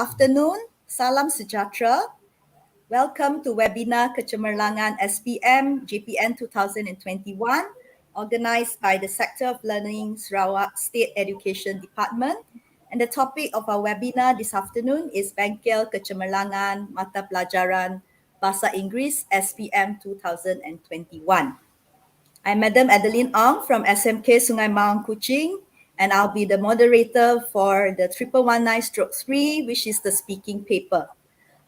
afternoon. Salam sejahtera. Welcome to webinar Kecemerlangan SPM JPN 2021, organized by the Sector of Learning Sarawak State Education Department. And the topic of our webinar this afternoon is Bengkel Kecemerlangan Mata Pelajaran Bahasa Inggeris SPM 2021. I'm Madam Adeline Ong from SMK Sungai Maung, Kuching, and I'll be the moderator for the 1119/3, which is the speaking paper.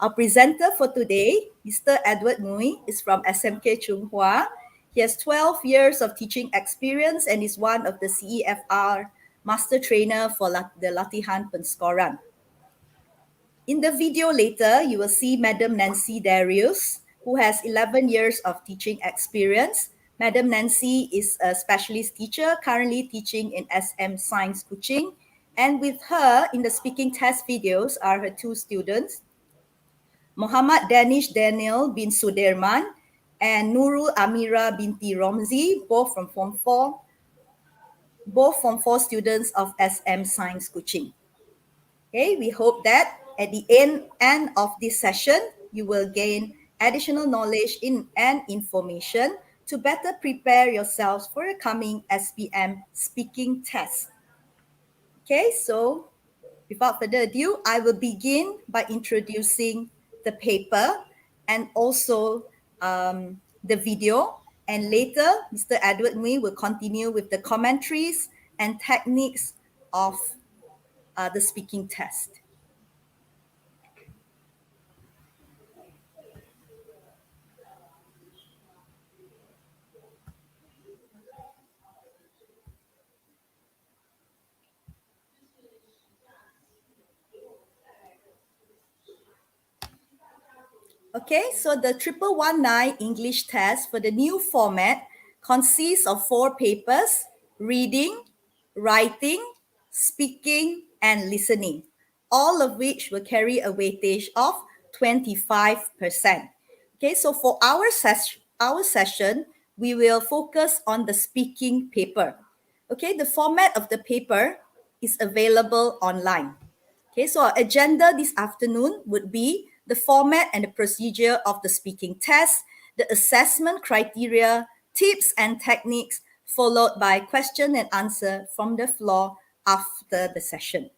Our presenter for today, Mr. Edward Ngui, is from SMK Chunghua. He has 12 years of teaching experience and is one of the CEFR master trainer for the latihan penskoran. In the video later, you will see Madam Nancy Darius, who has 11 years of teaching experience. Madam Nancy is a specialist teacher currently teaching in SM Science Kuching. And with her in the speaking test videos are her two students, Muhammad Danish Daniel bin Sudirman and Nurul Amira binti Romzi, both from Form 4 students of SM Science Kuching. Okay, we hope that at the end of this session, you will gain additional knowledge and information to better prepare yourselves for a coming SPM speaking test. Okay, so without further ado, I will begin by introducing the paper and also the video. And later, Mr. Edward Ngui will continue with the commentaries and techniques of the speaking test. Okay, so the 1119 English test for the new format consists of 4 papers: reading, writing, speaking, and listening, all of which will carry a weightage of 25%. Okay, so for our session, we will focus on the speaking paper. Okay, the format of the paper is available online. Okay, so our agenda this afternoon would be the format and the procedure of the speaking test, the assessment criteria, tips and techniques, followed by question and answer from the floor after the session.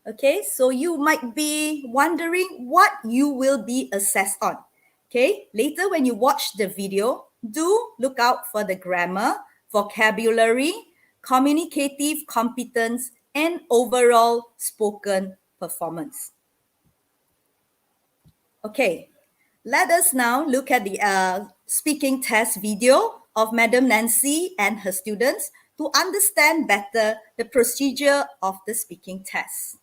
Okay, so you might be wondering what you will be assessed on. Okay, later when you watch the video, do look out for the grammar, vocabulary, communicative competence, and overall spoken performance. Okay, let us now look at the speaking test video of Madam Nancy and her students to understand better the procedure of the speaking test.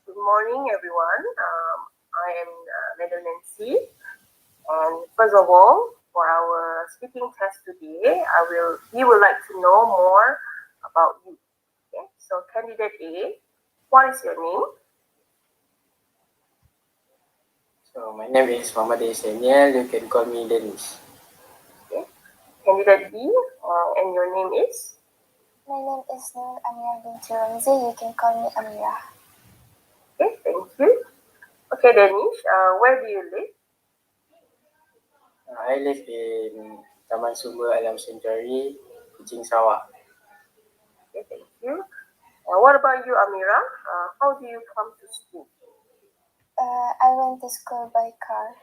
Good morning, everyone. I am Madam Nancy. And first of all, for our speaking test today, we would like to know more about you. Okay? So candidate A, what is your name? So my name is Muhammad Daniel. You can call me Derius. Okay. Candidate B, and your name is? My name is Nur Amira binti Romzi. You can call me Amira. Okay, thank you. Okay, Danish, where do you live? I live in Taman Sumber Alam Sanctuary, Kuching, Sarawak. Okay, thank you. What about you, Amira? How do you come to school? I went to school by car.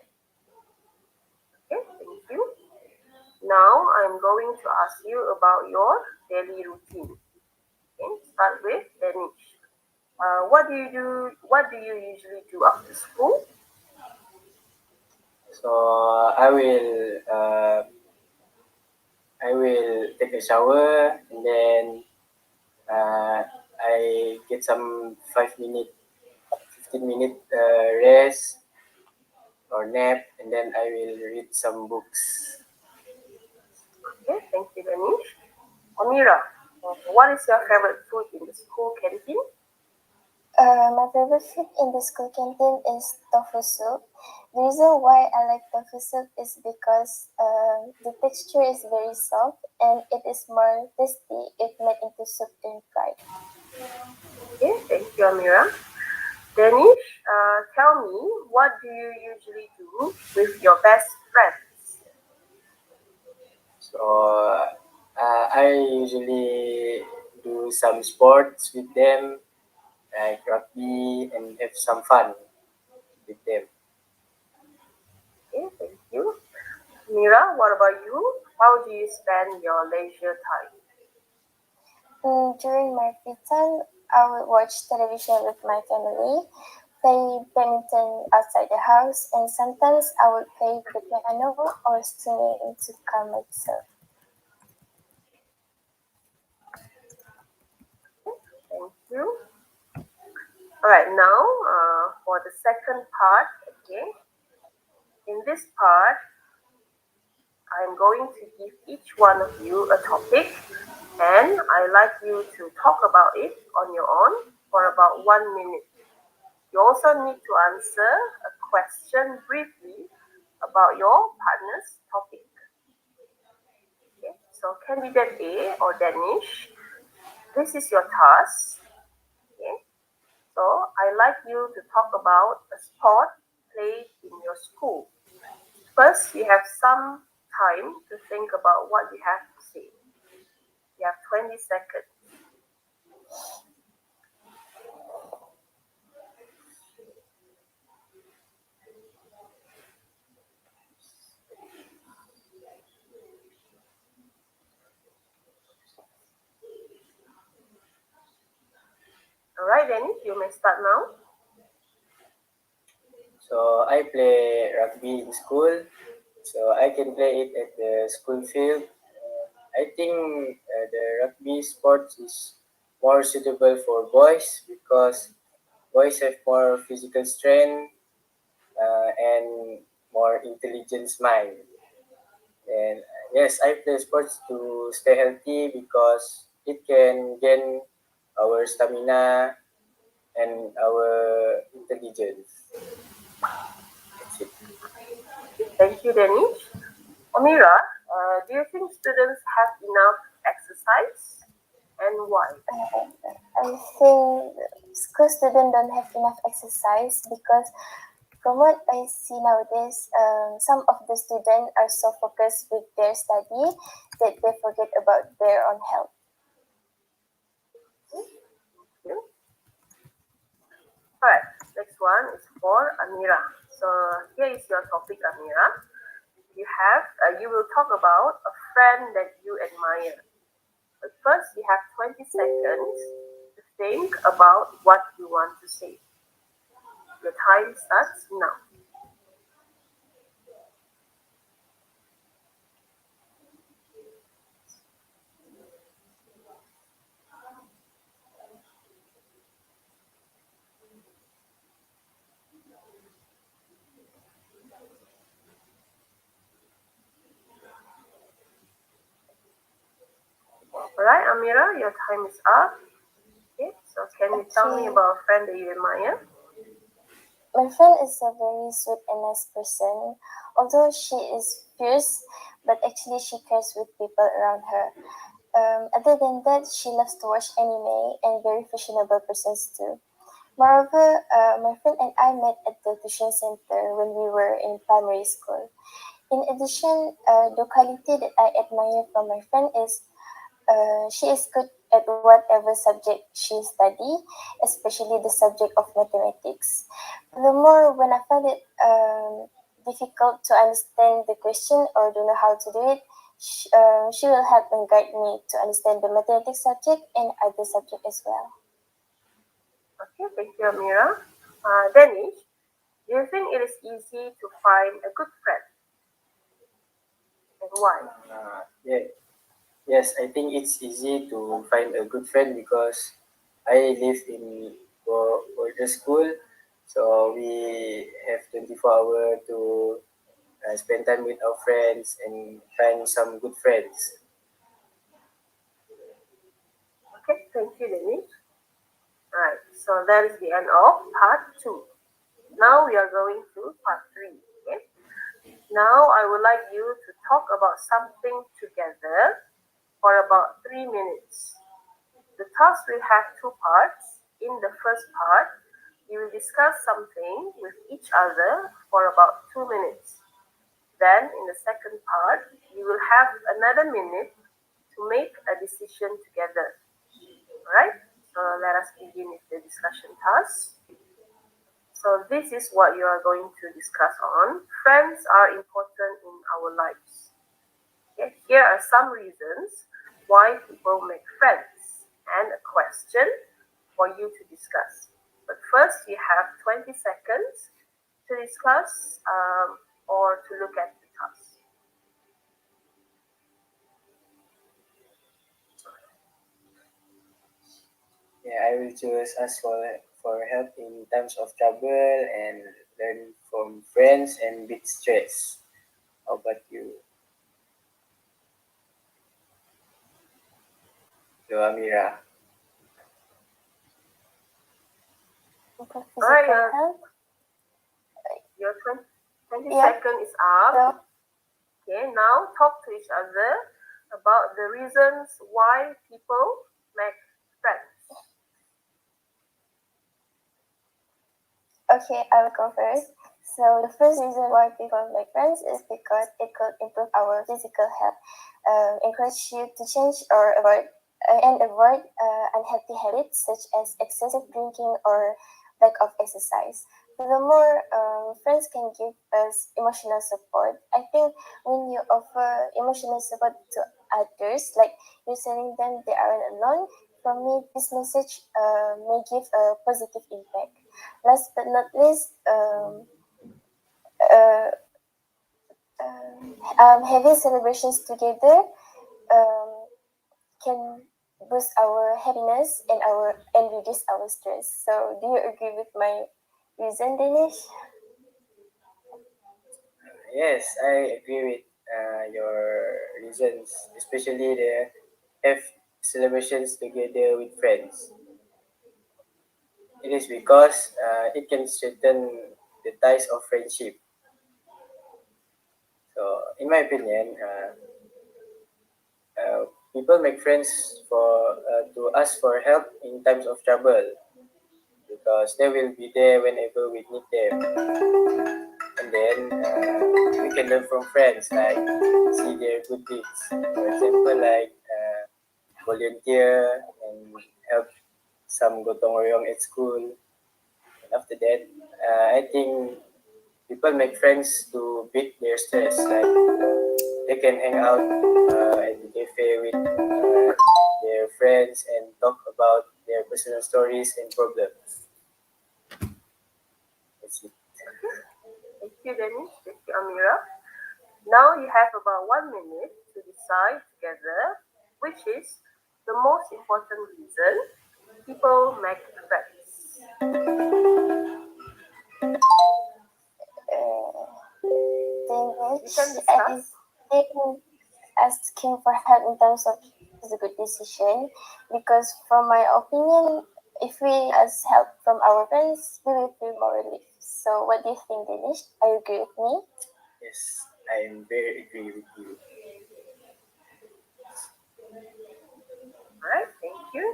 Okay, thank you. Now I'm going to ask you about your daily routine. Okay, start with Danish. What do you usually do after school? So I will take a shower and then I get some 15 minute rest or nap, and then I will read some books. Okay, thank you, Danish. Amira, what is your favorite food in the school canteen? My favorite food in the school canteen is tofu soup. The reason why I like tofu soup is because the texture is very soft and it is more tasty if made into soup than fried. Okay, thank you, Amira. Danish, tell me, what do you usually do with your best friends? So I usually do some sports with them, like rugby, and have some fun with them. Okay, thank you. Mira, what about you? How do you spend your leisure time? During my free time, I will watch television with my family, play badminton outside the house, and sometimes I will play the piano or singing to calm myself. Thank you. All right, now for the second part, okay. In this part, I'm going to give each one of you a topic and I'd like you to talk about it on your own for about 1 minute. You also need to answer a question briefly about your partner's topic. Okay, so candidate A or Danish, this is your task. Okay, so I'd like you to talk about a sport played in your school. First, you have some time to think about what you have to say. You have 20 seconds. All right, Dennis, you may start now. So I play rugby in school, so I can play it at the school field. I think the rugby sport is more suitable for boys because boys have more physical strength and more intelligence mind. And yes, I play sports to stay healthy because it can gain our stamina and our intelligence. That's it. Thank you, Dennis. Amira, do you think students have enough exercise and why? I think school students don't have enough exercise because from what I see nowadays, some of the students are so focused with their study that they forget about their own health. Yeah. All right, next one is for Amira. So here is your topic, Amira. You will talk about a friend that you admire. But first, you have 20 seconds to think about what you want to say. Your time starts now. All right, Amira, your time is up. Okay, so can you tell me Okay. about a friend that you admire? My friend is a very sweet and nice person. Although she is fierce, but actually she cares with people around her. Other than that, she loves to watch anime and very fashionable persons too. Moreover, my friend and I met at the tuition center when we were in primary school. In addition, the quality that I admire from my friend is she is good at whatever subject she study, especially the subject of mathematics. Furthermore, when I find it difficult to understand the question or don't know how to do it, she will help and guide me to understand the mathematics subject and other subject as well. Okay, thank you, Amira. Dennis, do you think it is easy to find a good friend? And why? Yeah. Yes, I think it's easy to find a good friend because I live in border school, so we have 24 hours to spend time with our friends and find some good friends. Okay, thank you, Dennis. All right, So that is the end of part 2. Now we are going to part 3. Okay. Now I would like you to talk about something together for about 3 minutes. The task will have 2 parts. In the first part, you will discuss something with each other for about 2 minutes. Then in the second part, you will have another minute to make a decision together. Alright, so let us begin with the discussion task. So this is what you are going to discuss on. Friends are important in our lives. Okay, here are some reasons why people make friends and a question for you to discuss. But first, you have 20 seconds to discuss or to look at the task. Yeah, I will choose ask for help in times of trouble and learn from friends and beat stress. How about you? So, Amira. Improve Alright, physical health. your 20 Yeah. seconds is up. So, Okay, now talk to each other about the reasons why people make friends. okay, I will go first. So the first reason why people make friends is because it could improve our physical health, encourage you to change or avoid unhealthy habits such as excessive drinking or lack of exercise. Furthermore, friends can give us emotional support. I think when you offer emotional support to others, like you're telling them they aren't alone, for me, this message may give a positive impact. Last but not least, having celebrations together can boost our happiness and reduce our stress. So, do you agree with my reason, Danish? Yes, I agree with your reasons, especially the have celebrations together with friends. It is because it can strengthen the ties of friendship. So, in my opinion, people make friends to ask for help in times of trouble because they will be there whenever we need them. And then we can learn from friends, like see their good deeds. For example, like volunteer and help some gotong royong at school. And after that, I think people make friends to beat their stress. Like they can hang out at the cafe with their friends and talk about their personal stories and problems. That's it. Thank you, Dennis. Thank you, Amira. Now you have about 1 minute to decide together which is the most important reason people make friends. You Danish, can I discuss. think asking for help in terms of is a good decision because, from my opinion, if we ask help from our friends, we will feel more relief. So, what do you think, Danish? Are you agree with me? Yes, I am very agree with you. Alright, thank you.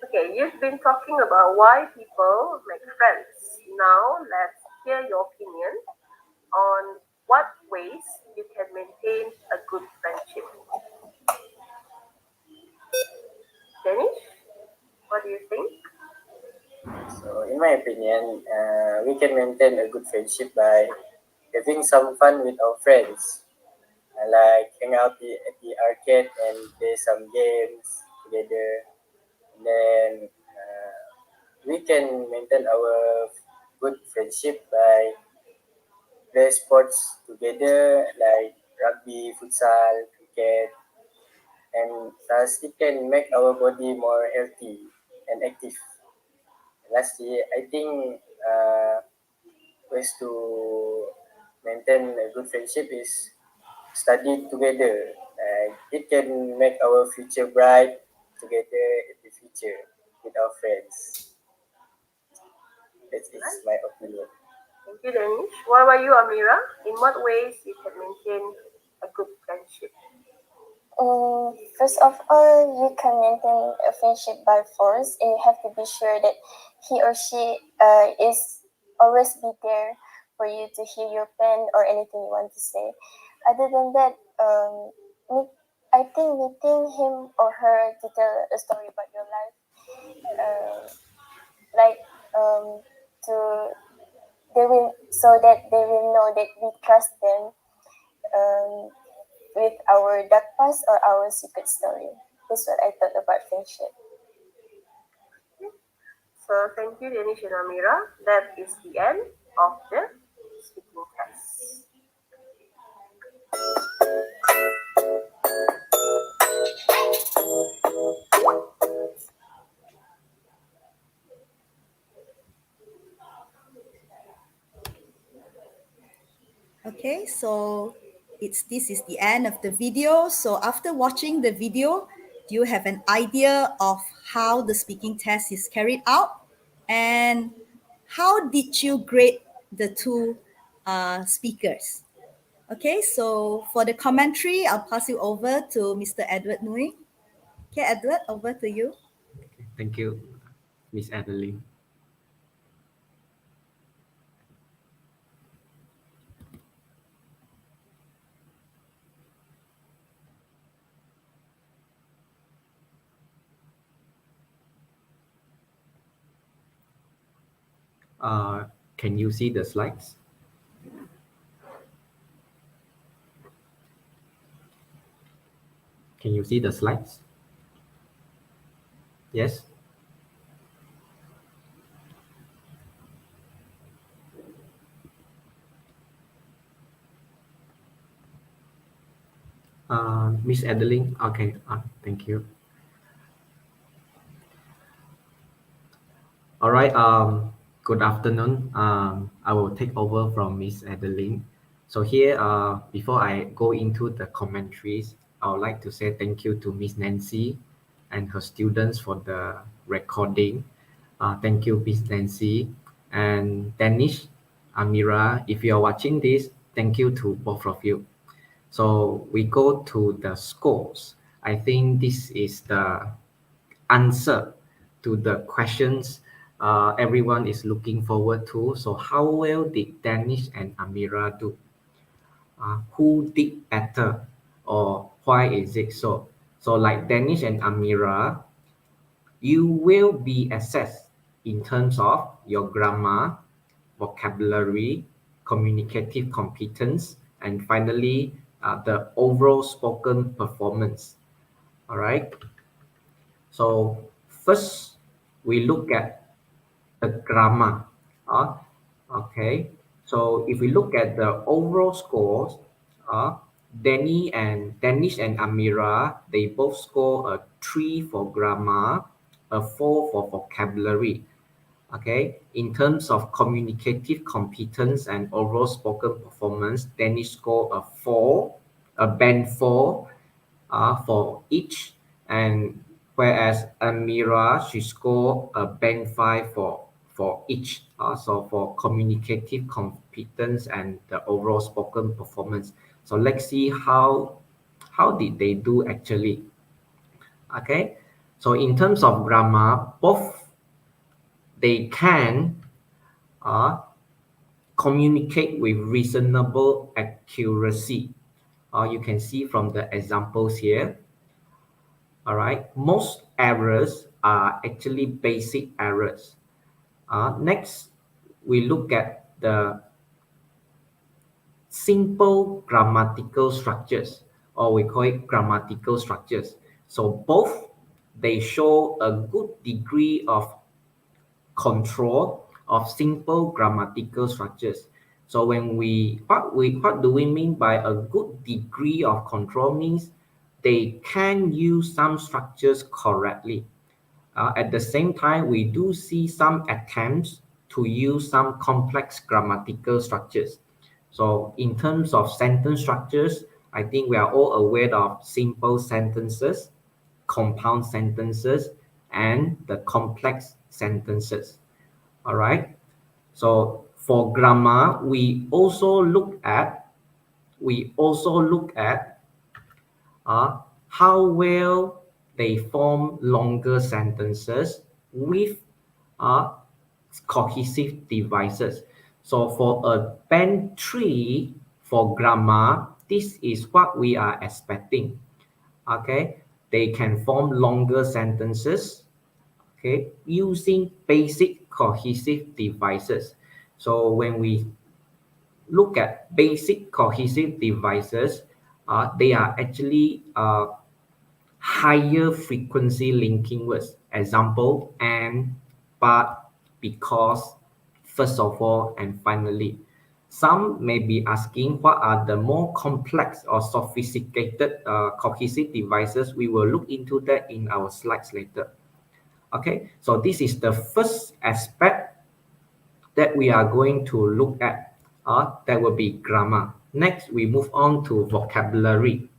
Okay, you've been talking about why people make friends. Now let's hear your opinion on what ways you can maintain a good friendship. Dennis, what do you think? So, in my opinion, we can maintain a good friendship by having some fun with our friends, like hang out at the arcade and play some games together. And then we can maintain our good friendship by play sports together, like rugby, futsal, cricket, and thus it can make our body more healthy and active. Lastly, I think ways to maintain a good friendship is study together. It can make our future bright together in the future. with our friends. That is my opinion. Thank you, Danish. What about you, Amira? In what ways you can maintain a good friendship? First of all, you can maintain a friendship by force, and you have to be sure that he or she is always be there for you to hear your plan or anything you want to say. Other than that, I think meeting him or her to tell a story about your life, like to they will so that they will know that we trust them. With our dark past or our secret story. That's what I thought about friendship. So thank you, Danish and Amira. That is the end of the speaking test. Okay, so this is the end of the video. So after watching the video, do you have an idea of how the speaking test is carried out? And how did you grade the two speakers? Okay, so for the commentary, I'll pass you over to Mr. Edward Ngui. Okay, Edward, over to you. Thank you, Miss Adeline. Can you see the slides? Can you see the slides? Yes? Miss Adeline, okay, thank you. All right, good afternoon. I will take over from Miss Adeline. So here, before I go into the commentaries, I would like to say thank you to Miss Nancy and her students for the recording. Thank you, Miss Nancy. And Danish, Amira, if you are watching this, thank you to both of you. So we go to the scores. I think this is the answer to the questions everyone is looking forward to. So how well did Danish and Amira do? Who did better, or why is it so? So like Danish and Amira, you will be assessed in terms of your grammar, vocabulary, communicative competence, and finally, the overall spoken performance. All right. So first, we look at the grammar. Okay. So if we look at the overall scores, Danish and Amira, they both score a 3 for grammar, a 4 for vocabulary. Okay, in terms of communicative competence and overall spoken performance, Danish score a 4, a band 4 for each, and whereas Amira, she scored a band 5 for each. So for communicative competence and the overall spoken performance. So let's see how did they do actually. Okay, so in terms of grammar, both they can communicate with reasonable accuracy. You can see from the examples here. All right, most errors are actually basic errors. Next, we look at the simple grammatical structures, or we call it grammatical structures. So both, they show a good degree of control of simple grammatical structures. So when what do we mean by a good degree of control? Means they can use some structures correctly. At the same time, we do see some attempts to use some complex grammatical structures. So in terms of sentence structures, I think we are all aware of simple sentences, compound sentences, and the complex sentences. All right. So for grammar, we also look at how well they form longer sentences with uh, cohesive devices. So for a band 3 for grammar, this is what we are expecting. Okay, they can form longer sentences, okay, using basic cohesive devices. So when we look at basic cohesive devices, they are actually higher frequency linking words. Example, and, but, because, first of all, and finally. Some may be asking what are the more complex or sophisticated cohesive devices. We will look into that in our slides later. Okay, so this is the first aspect that we are going to look at. That will be grammar. Next, we move on to vocabulary.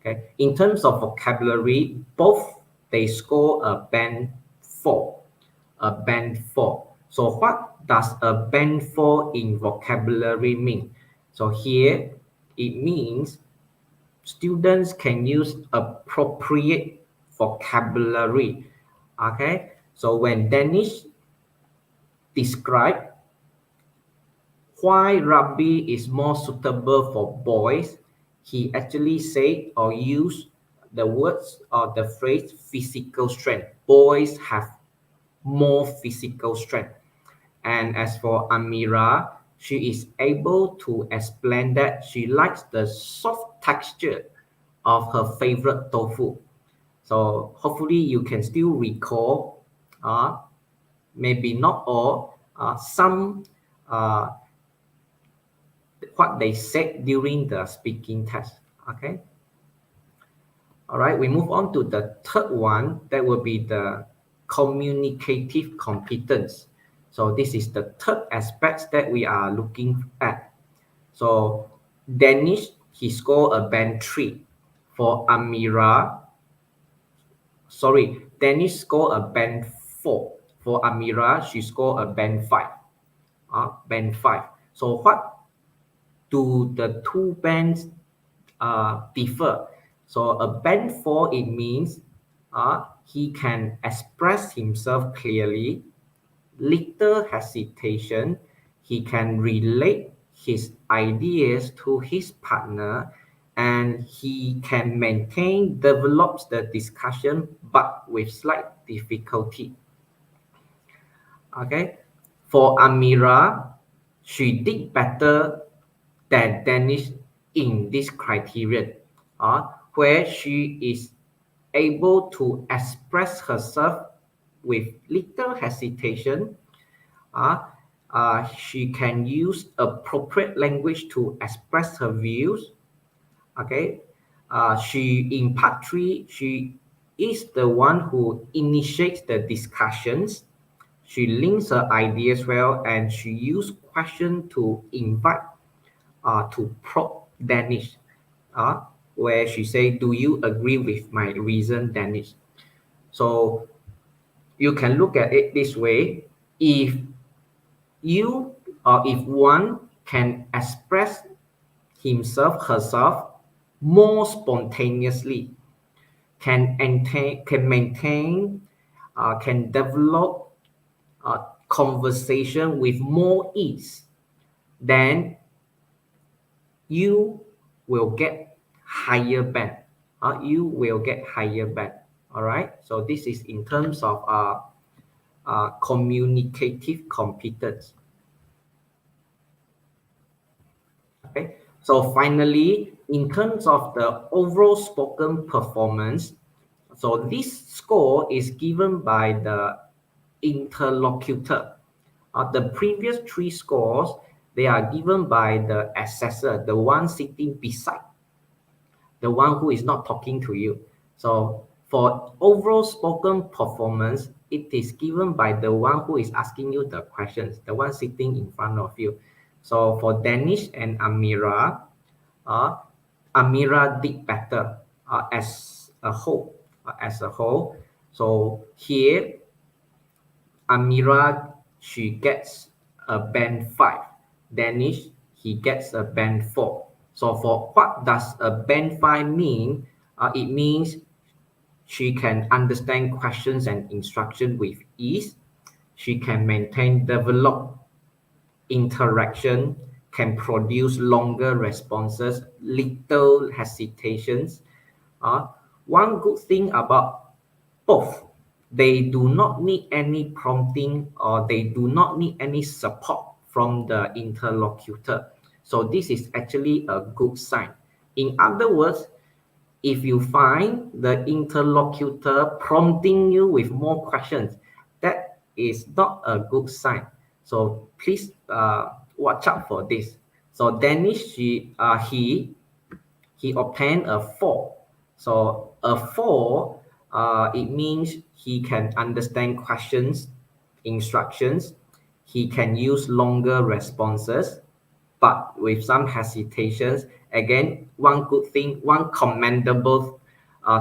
Okay, in terms of vocabulary, both they score a band 4. So what does a band 4 in vocabulary mean? So here it means students can use appropriate vocabulary. Okay, so when Danish describe why rugby is more suitable for boys, he actually said or used the words or the phrase physical strength. Boys have more physical strength. And as for Amira, she is able to explain that she likes the soft texture of her favorite tofu. So hopefully you can still recall, maybe not all, some what they said during the speaking test. Okay. All right, we move on to the third one. That will be the communicative competence. So this is the third aspect that we are looking at. So Danish, he scored a band 3. For Amira, Danish scored a band 4. For Amira, she scored a band 5. Band 5. So what do the two bands differ? So a band 4, it means he can express himself clearly, little hesitation, he can relate his ideas to his partner, and he can develops the discussion, but with slight difficulty. Okay, for Amira, she did better than Danish in this criterion, where she is able to express herself with little hesitation. She can use appropriate language to express her views. Okay, she in part 3, she is the one who initiates the discussions. She links her ideas well, and she used questions to invite to probe Danish, where she say, "Do you agree with my reason, Danish?" So you can look at it this way: if you or if one can express herself more spontaneously, can maintain, can develop conversation with more ease, then you will get higher band. You will get higher band. All right. So this is in terms of communicative competence. Okay. So finally, in terms of the overall spoken performance, so this score is given by the interlocutor. The previous 3 scores, they are given by the assessor, the one sitting beside, the one who is not talking to you. So for overall spoken performance, it is given by the one who is asking you the questions, the one sitting in front of you. So for Danish and Amira, Amira did better as a whole. So here, Amira, she gets a band 5. Danish, he gets a band 4. So for what does a band 5 mean? It means she can understand questions and instruction with ease. She can maintain develop interaction, can produce longer responses, little hesitations. One good thing about both, they do not need any prompting or they do not need any support from the interlocutor. So this is actually a good sign. In other words, if you find the interlocutor prompting you with more questions, that is not a good sign. So please watch out for this. So Danish, he obtained a 4. So a 4, it means he can understand questions, instructions. He can use longer responses, but with some hesitations. Again, one good thing, one commendable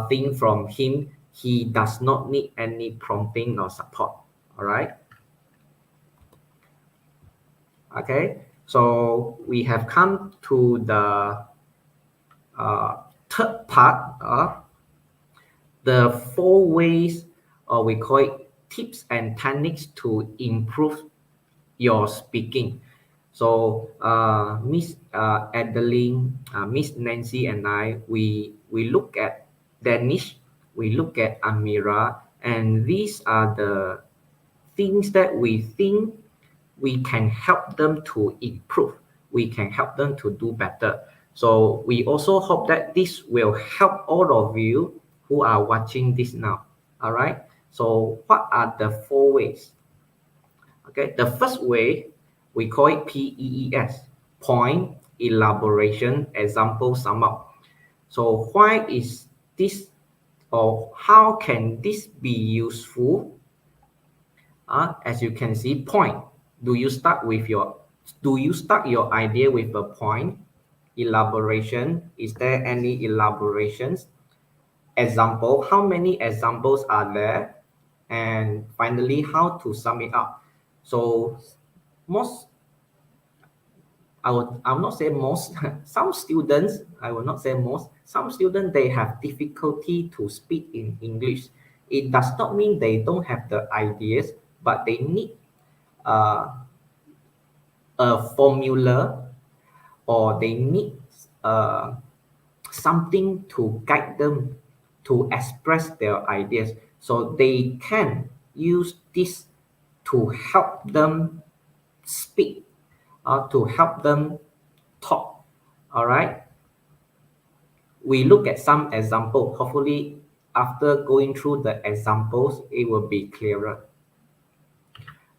thing from him, he does not need any prompting or support. All right. Okay, so we have come to the third part of the 4 ways, or we call it tips and techniques to improve your speaking. So Miss Adeline, Miss Nancy and I, we look at Danish, we look at Amira, and these are the things that we think we can help them to improve. We can help them to do better. So we also hope that this will help all of you who are watching this now. All right. So what are the 4 ways? Okay. The first way, we call it PEES, point, elaboration, example, sum up. So why is this, or how can this be useful? As you can see, point. Do you start your idea with a point? Elaboration. Is there any elaborations? Example. How many examples are there? And finally, how to sum it up. So most, I will not say most, some students, I will not say most, some students, they have difficulty to speak in English. It does not mean they don't have the ideas, but they need a formula, or they need something to guide them to express their ideas. So they can use this to help them speak, to help them talk. All right. We look at some example. Hopefully, after going through the examples, it will be clearer.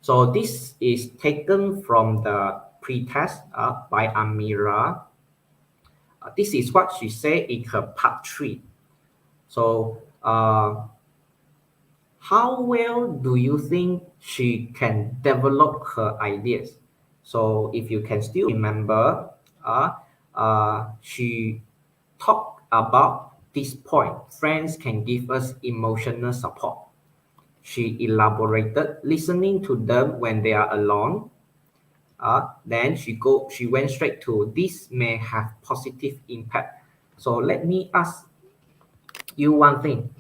So this is taken from the pre-test by Amira. This is what she said in her part 3. So how well do you think she can develop her ideas? So if you can still remember, she talked about this point. Friends can give us emotional support. She elaborated listening to them when they are alone. Then she went straight to this may have positive impact. So let me ask you one thing.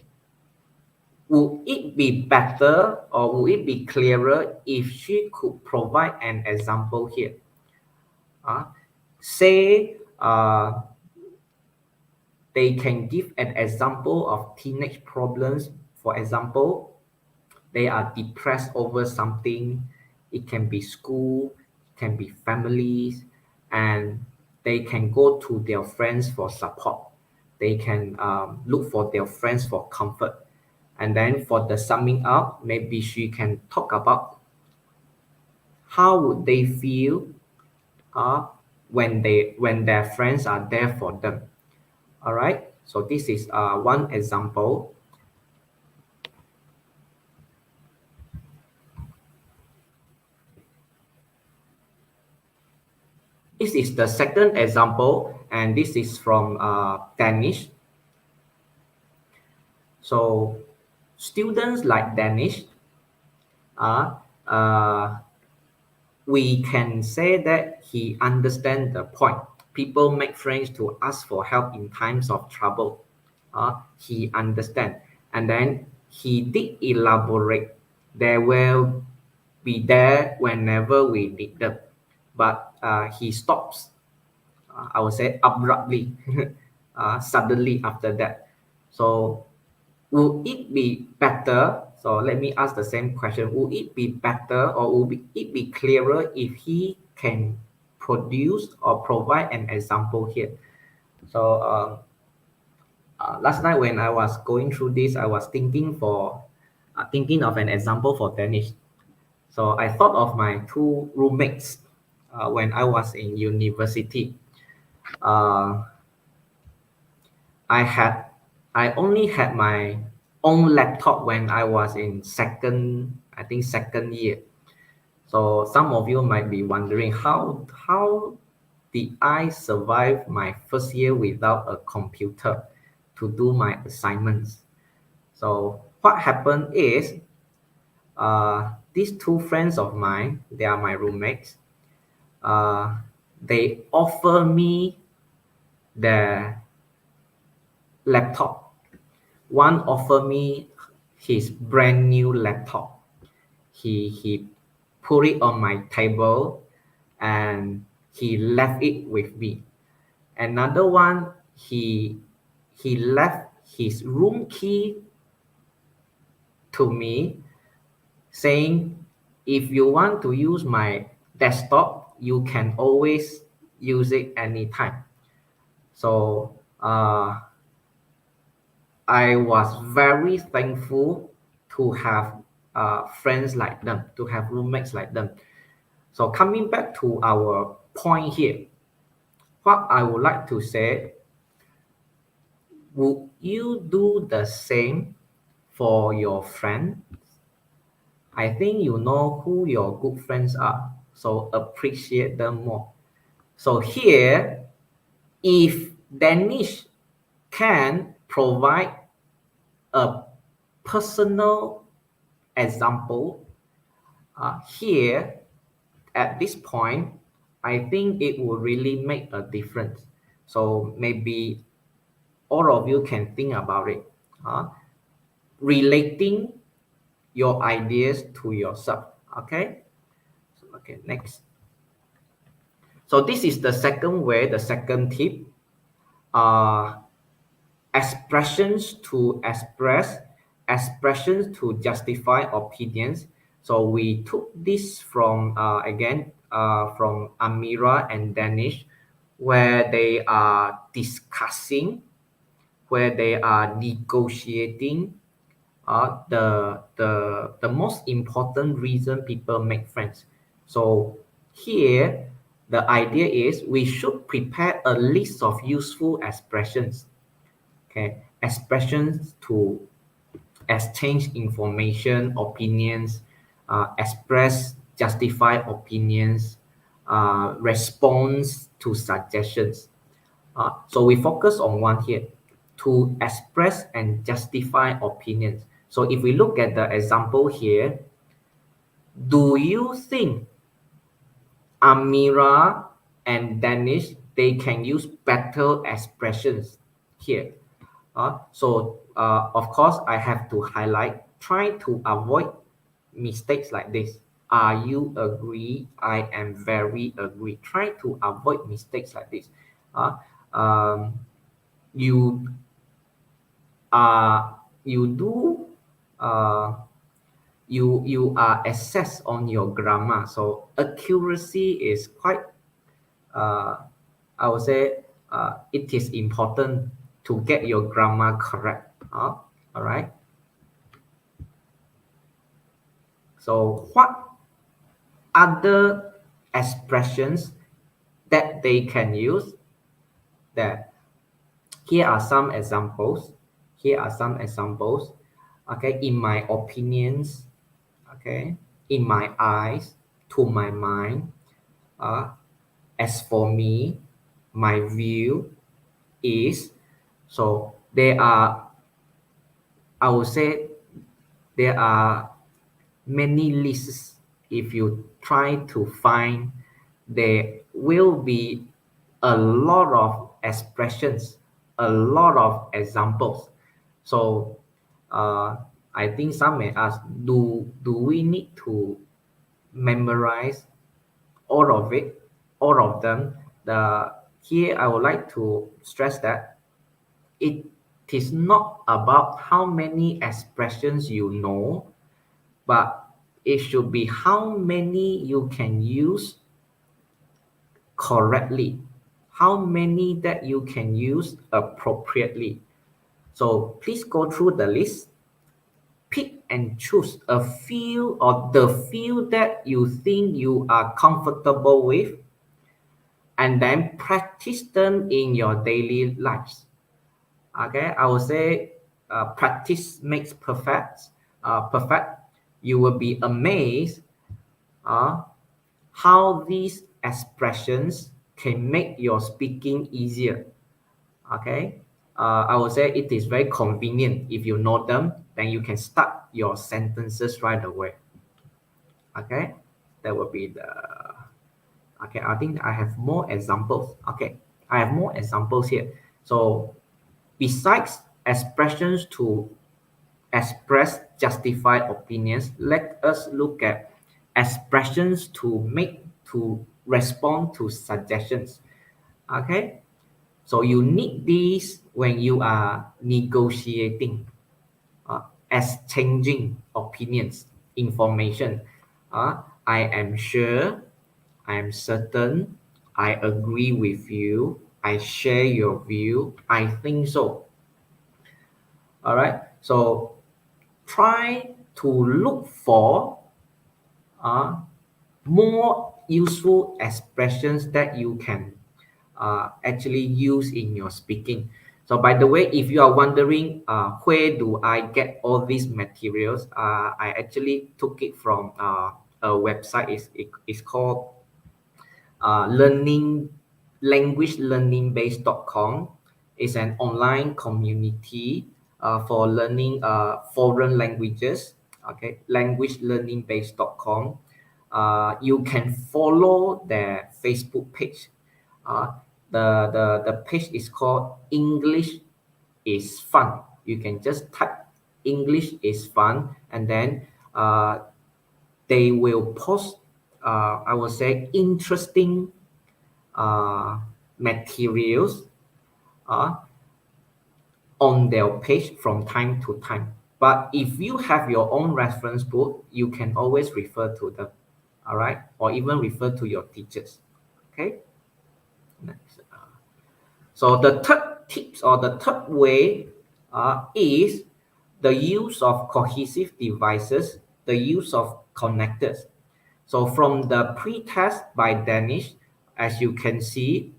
Would it be better or would it be clearer if she could provide an example here? Say they can give an example of teenage problems. For example, they are depressed over something. It can be school, it can be families, and they can go to their friends for support. They can look for their friends for comfort. And then for the summing up, maybe she can talk about how would they feel when their friends are there for them. All right. So this is one example. This is the second example, and this is from Danish. So students like Danish, we can say that he understands the point. People make friends to ask for help in times of trouble. He understands. And then he did elaborate. They will be there whenever we need them. But he stops, I would say abruptly, suddenly after that. So would it be better? So let me ask the same question. Would it be better or would it be clearer if he can produce or provide an example here? So last night when I was going through this, I was thinking of an example for Danish. So I thought of my two roommates when I was in university. Uh, I only had my own laptop when I was in second year. So some of you might be wondering how did I survive my first year without a computer to do my assignments? So what happened is these two friends of mine, they are my roommates. They offer me their laptop. One offered me his brand new laptop. He put it on my table and he left it with me. Another one, he left his room key to me, saying, if you want to use my desktop, you can always use it anytime. So I was very thankful to have friends like them, to have roommates like them. So coming back to our point here, what I would like to say, would you do the same for your friend? I think you know who your good friends are, so appreciate them more. So here, if Danish can provide a personal example, here at this point, I think it will really make a difference. So maybe all of you can think about it. Relating your ideas to yourself. Okay. Okay. Next. So this is the second way, the second tip. Expressions to express, expressions to justify opinions. So we took this from from Amira and Danish, where they are discussing, where they are negotiating the most important reason people make friends. So here the idea is we should prepare a list of useful expressions. Okay, expressions to exchange information, opinions, express, justify opinions, response to suggestions. So we focus on one here, to express and justify opinions. So if we look at the example here, do you think Amira and Danish, they can use better expressions here? Of course, I have to highlight, try to avoid mistakes like this. Are you agree? I am very agree. Try to avoid mistakes like this. You you do you are assessed on your grammar, so accuracy is quite I would say it is important to get your grammar correct. All right. So what other expressions that they can use? That here are some examples. Here are some examples. Okay, in my opinions. Okay, in my eyes, to my mind. As for me, my view is. So they are, I would say, there are many lists. If you try to find, there will be a lot of expressions, a lot of examples. So I think some may ask, do we need to memorize all of it, all of them? Here I would like to stress that it is not about how many expressions you know, but it should be how many you can use correctly, how many that you can use appropriately. So please go through the list, pick and choose a few or the few that you think you are comfortable with, and then practice them in your daily lives. Okay, I would say practice makes perfect. Perfect. You will be amazed how these expressions can make your speaking easier. Okay, I would say it is very convenient. If you know them, then you can start your sentences right away. Okay, that will be the. Okay, I think I have more examples. Okay, I have more examples here. So besides expressions to express justified opinions, let us look at expressions to respond to suggestions. Okay, so you need these when you are negotiating, exchanging opinions, information. I am sure, I am certain, I agree with you, I share your view, I think so. All right, so try to look for more useful expressions that you can actually use in your speaking. So by the way, if you are wondering where do I get all these materials, I actually took it from a website. It's called languagelearningbase.com. It's an online community for learning foreign languages. Okay, languagelearningbase.com. You can follow their Facebook page. The page is called English is Fun. You can just type English is Fun, and then they will post, I would say, interesting materials on their page from time to time. But if you have your own reference book, you can always refer to them, all right? Or even refer to your teachers, okay? Next. So the third tips or the third way is the use of cohesive devices, the use of connectors. So from the pre-test by Danish, as you can see,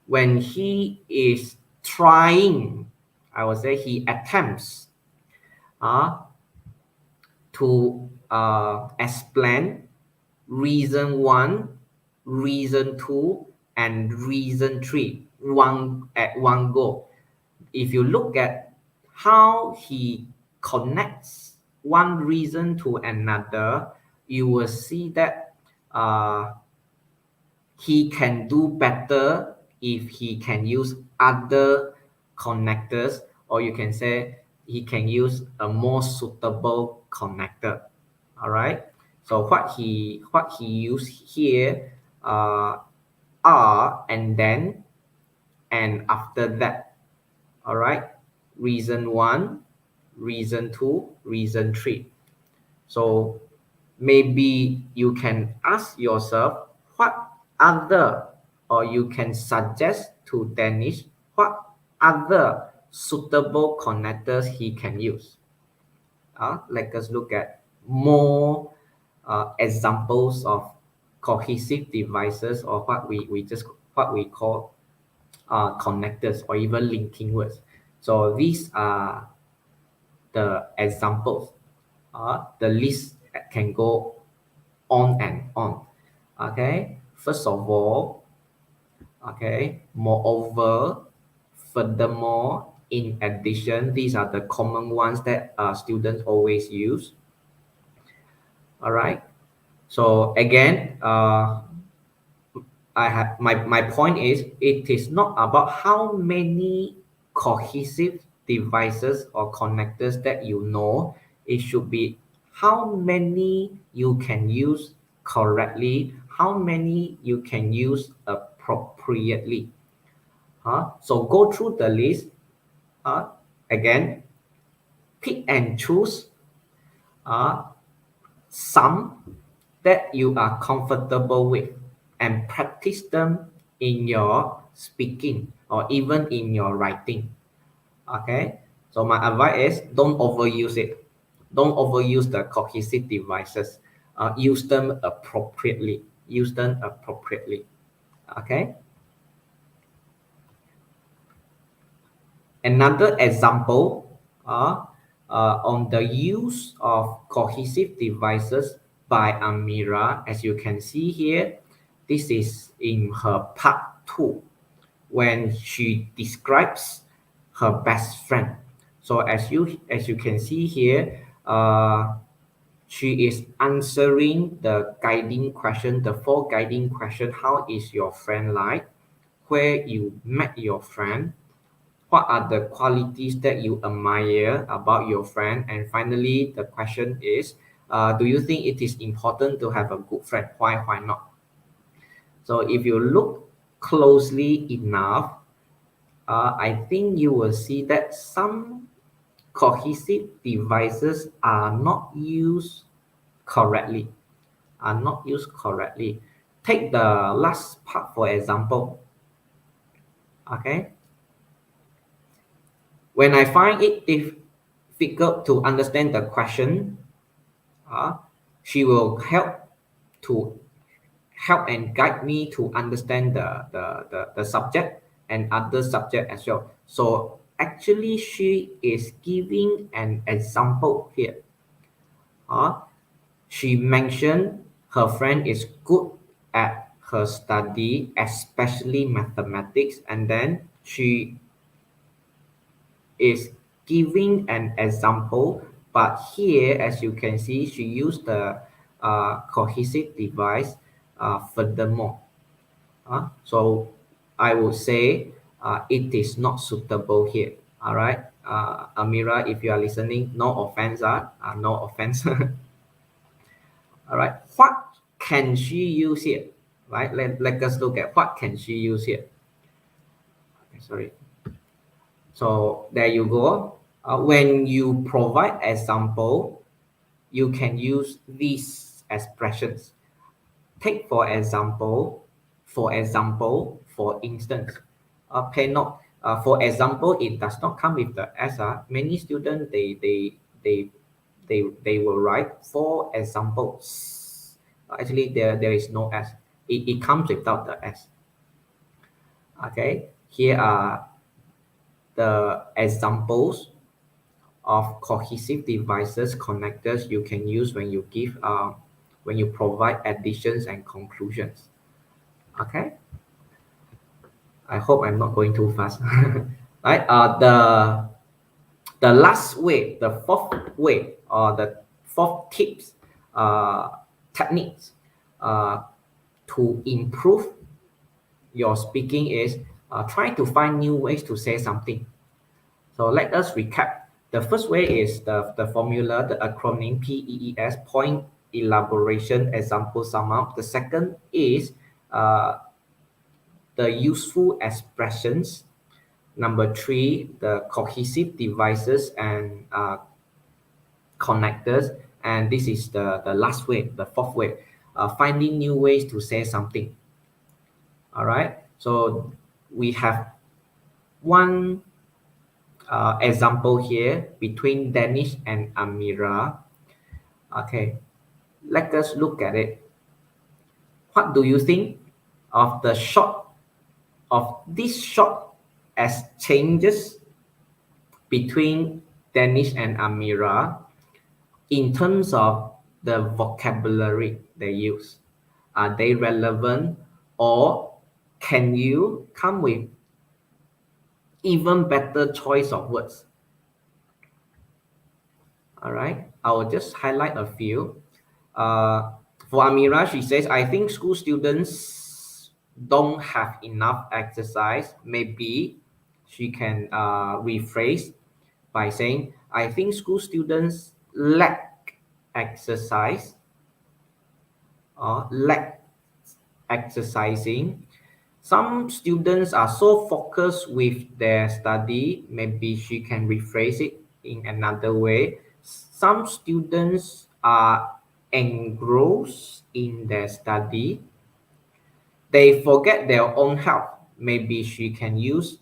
when he is trying, I would say he attempts to explain reason 1, reason 2, and reason 3 at one go. If you look at how he connects one reason to another, you will see that he can do better if he can use other connectors, or you can say he can use a more suitable connector. All right, so what he used here are and then and after that. All right, reason 1, reason 2, reason 3. So maybe you can ask yourself what other, or you can suggest to Danish what other suitable connectors he can use. Let us look at more examples of cohesive devices, or what we call connectors, or even linking words. So these are the examples. The list can go on and on. Okay, first of all, okay, moreover, furthermore, in addition, these are the common ones that students always use. All right. So again, I have my point is it is not about how many cohesive devices or connectors that you know. It should be how many you can use correctly, how many you can use appropriately. So go through the list. Again, pick and choose some that you are comfortable with and practice them in your speaking or even in your writing. Okay, so my advice is don't overuse it. Don't overuse the cohesive devices. Use them appropriately. Use them appropriately. Okay. Another example on the use of cohesive devices by Amira, as you can see here, this is in her part 2 when she describes her best friend. So as you can see here, she is answering the guiding question, the 4 guiding question. How is your friend like? Where you met your friend? What are the qualities that you admire about your friend? And finally, the question is, do you think it is important to have a good friend? Why not? So if you look closely enough, I think you will see that some cohesive devices are not used correctly. Take the last part for example. Okay. When I find it difficult to understand the question, she will help and guide me to understand the subject and other subject as well. So actually she is giving an example here. She mentioned her friend is good at her study, especially mathematics, and then she is giving an example, but here as you can see she used the cohesive device furthermore. So I would say it is not suitable here. All right, Amira, if you are listening, no offense. No offense. All right, what can she use here? Right, let us look at what can she use here. Okay, sorry. So there you go. When you provide example, you can use these expressions. Take for example, for instance, pay note. For example, it does not come with the S. Many students they will write for examples. Actually, there is no S. It comes without the S. Okay, here are the examples of cohesive devices connectors you can use when you when you provide additions and conclusions. Okay, I hope I'm not going too fast. Right, the last way, the fourth way, or the fourth tips, techniques to improve your speaking is try to find new ways to say something. So let us recap. The first way is the formula, the acronym PEES, point, elaboration, example, sum up. The second is the useful expressions. Number 3, the cohesive devices and connectors. And this is the last way, the fourth way, finding new ways to say something. All right. So we have one example here between Danish and Amira. Okay, let us look at it. What do you think of this short exchanges between Danish and Amira in terms of the vocabulary they use? Are they relevant, or can you come with even better choice of words? All right, I will just highlight a few. For Amira, she says, I think school students don't have enough exercise. Maybe she can rephrase by saying, I think school students lack exercise or lack exercising. Some students are so focused with their study, maybe she can rephrase it in another way. Some students are engrossed in their study. They forget their own health. Maybe she can use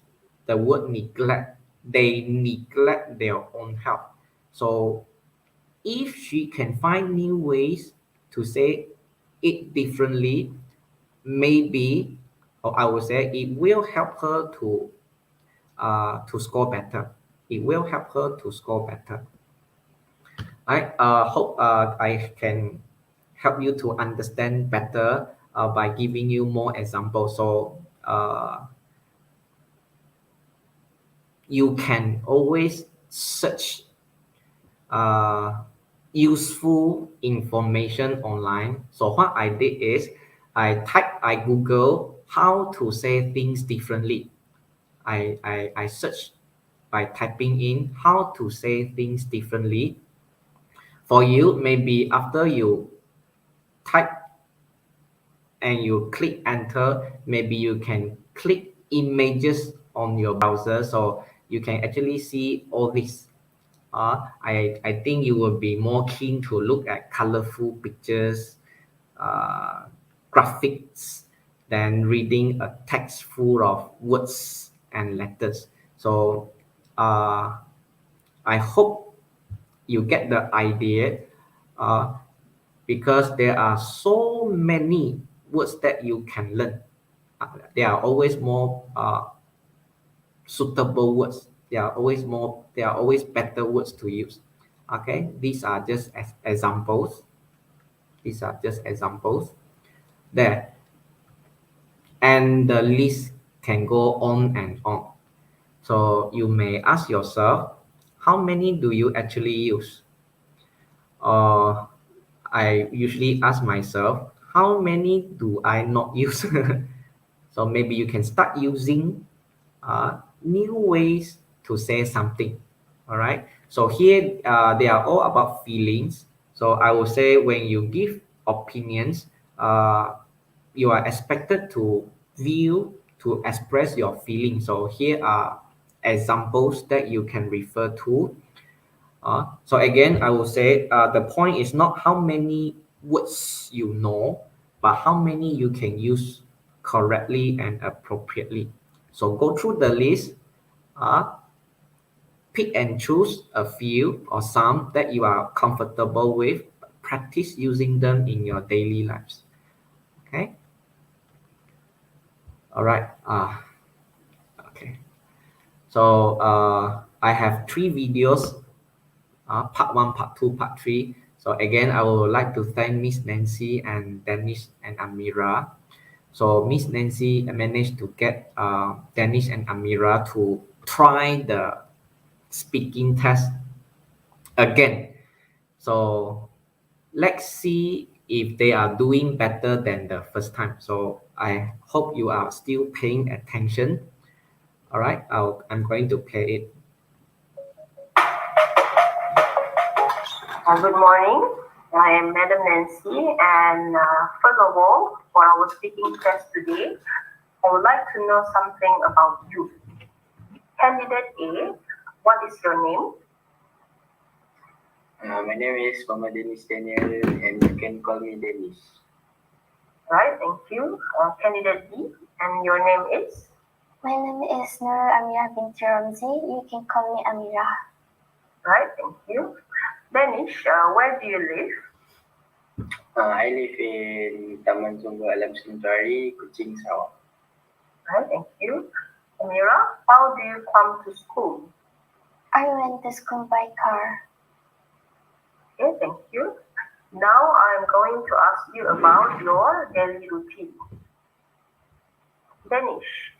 the word neglect. They neglect their own health. So if she can find new ways to say it differently, maybe, or I would say, it will help her to score better. It will help her to score better. I hope I can help you to understand better by giving you more examples. So you can always search useful information online. So what I did is I Google how to say things differently. I search by typing in how to say things differently. For you, maybe after you type and you click enter, maybe you can click images on your browser so you can actually see all this. I think you will be more keen to look at colorful pictures, uh, graphics, than reading a text full of words and letters. So I hope you get the idea uh, because there are so many words that you can learn. There are always more suitable words. There are always better words to use. Okay, these are just as examples. These are just examples there, and the list can go on and on. So you may ask yourself, how many do you actually use? Or I usually ask myself, how many do I not use? So maybe you can start using new ways to say something. All right. So here they are all about feelings. So I will say when you give opinions, you are expected to view to express your feelings. So here are examples that you can refer to. So again, I will say the point is not how many words you know, but how many you can use correctly and appropriately. So go through the list, uh, pick and choose a few or some that you are comfortable with. Practice using them in your daily lives. Okay. All right. Okay. So I have 3 videos, part 1, part 2, part 3. So again, I would like to thank Miss Nancy and Dennis and Amira. So Miss Nancy managed to get Dennis and Amira to try the speaking test again. So let's see if they are doing better than the first time. So I hope you are still paying attention. All right, I'm going to play it. Good morning. I am Madam Nancy, and first of all, for our speaking test today, I would like to know something about you. Candidate A, what is your name? My name is Muhammad Dennis Daniel, and you can call me Dennis. Right, thank you. Candidate B, and your name is? My name is Nur Amira binti Ramzi. You can call me Amira. Right, thank you. Danish, where do you live? I live in Taman Sungguh Alam Suntuari, Kuching, Sarawak. Right, thank you. Amira, how do you come to school? I went to school by car. Okay, thank you. Now I'm going to ask you about your daily routine. Danish,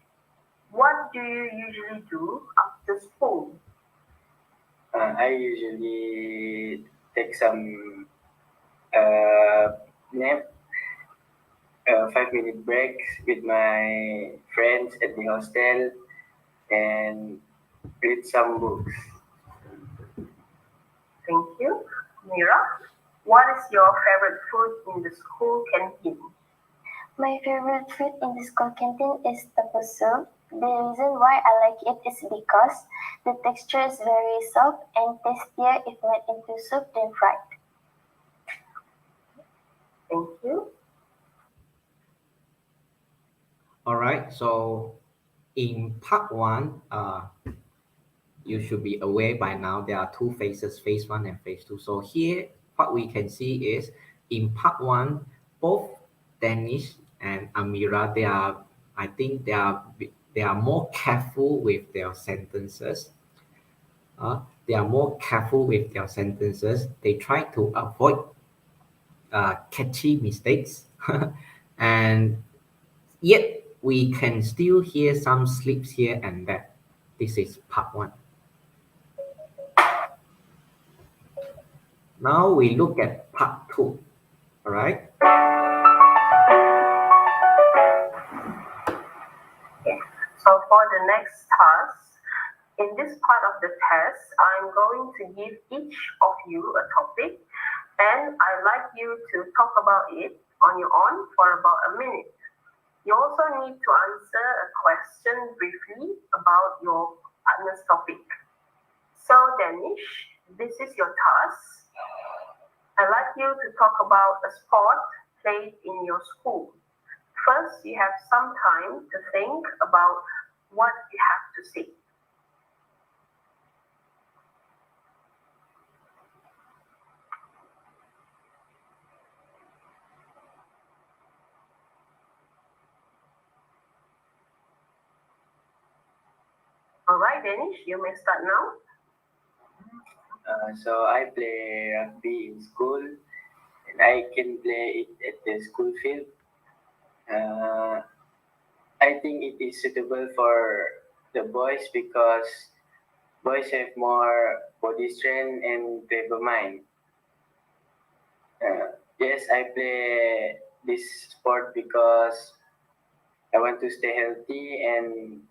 what do you usually do after school? I usually take some nap, 5-minute breaks with my friends at the hostel, and read some books. Thank you. Mira, what is your favorite food in the school canteen? My favorite food in the school canteen is tapu soup. The reason why I like it is because the texture is very soft and tastier if made into soup than fried. Thank you. All right. So in part one, you should be aware by now there are two phases, phase one and phase two. So here, what we can see is in part one, both Danish and Amira, I think they are more careful with their sentences. They are more careful with their sentences. They try to avoid catchy mistakes, and yet we can still hear some slips here and there. This is part one. Now we look at part two. All right. So for the next task, in this part of the test, I'm going to give each of you a topic, and I'd like you to talk about it on your own for about a minute. You also need to answer a question briefly about your partner's topic. So Danish, this is your task. I'd like you to talk about a sport played in your school. First, you have some time to think about what you have to say. All right, Danish, you may start now. So I play rugby in school, and I can play it at the school field. I think it is suitable for the boys because boys have more body strength and clever mind. Yes, I play this sport because I want to stay healthy and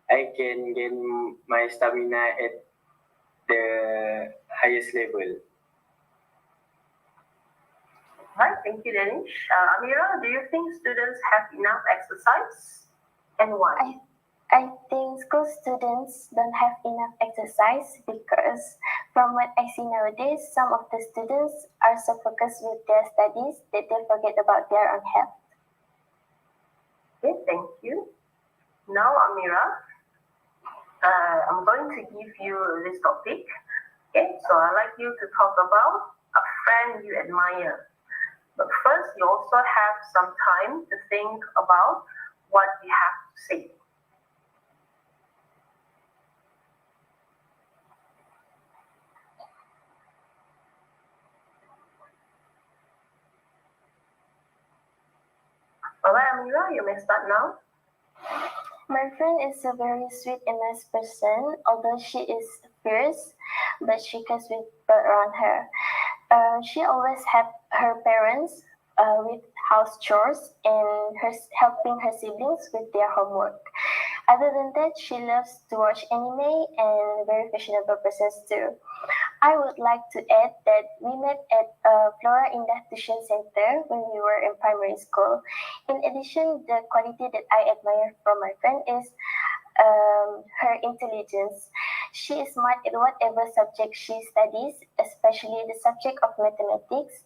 I can gain my stamina at the highest level. Right, thank you, Danish. Amira, do you think students have enough exercise, and why? I think school students don't have enough exercise because from what I see nowadays, some of the students are so focused with their studies that they forget about their own health. Okay, thank you. Now, Amira, I'm going to give you this topic. Okay, so I'd like you to talk about a friend you admire. But first, you also have some time to think about what you have to say. All right, Amira, you may start now. My friend is a very sweet and nice person, although she is fierce, but she cares with people around her. She always helps her parents with house chores and helping her siblings with their homework. Other than that, she loves to watch anime and very fashionable persons too. I would like to add that we met at Flora Induction Center when we were in primary school. In addition, the quality that I admire from my friend is her intelligence. She is smart in whatever subject she studies, especially the subject of mathematics.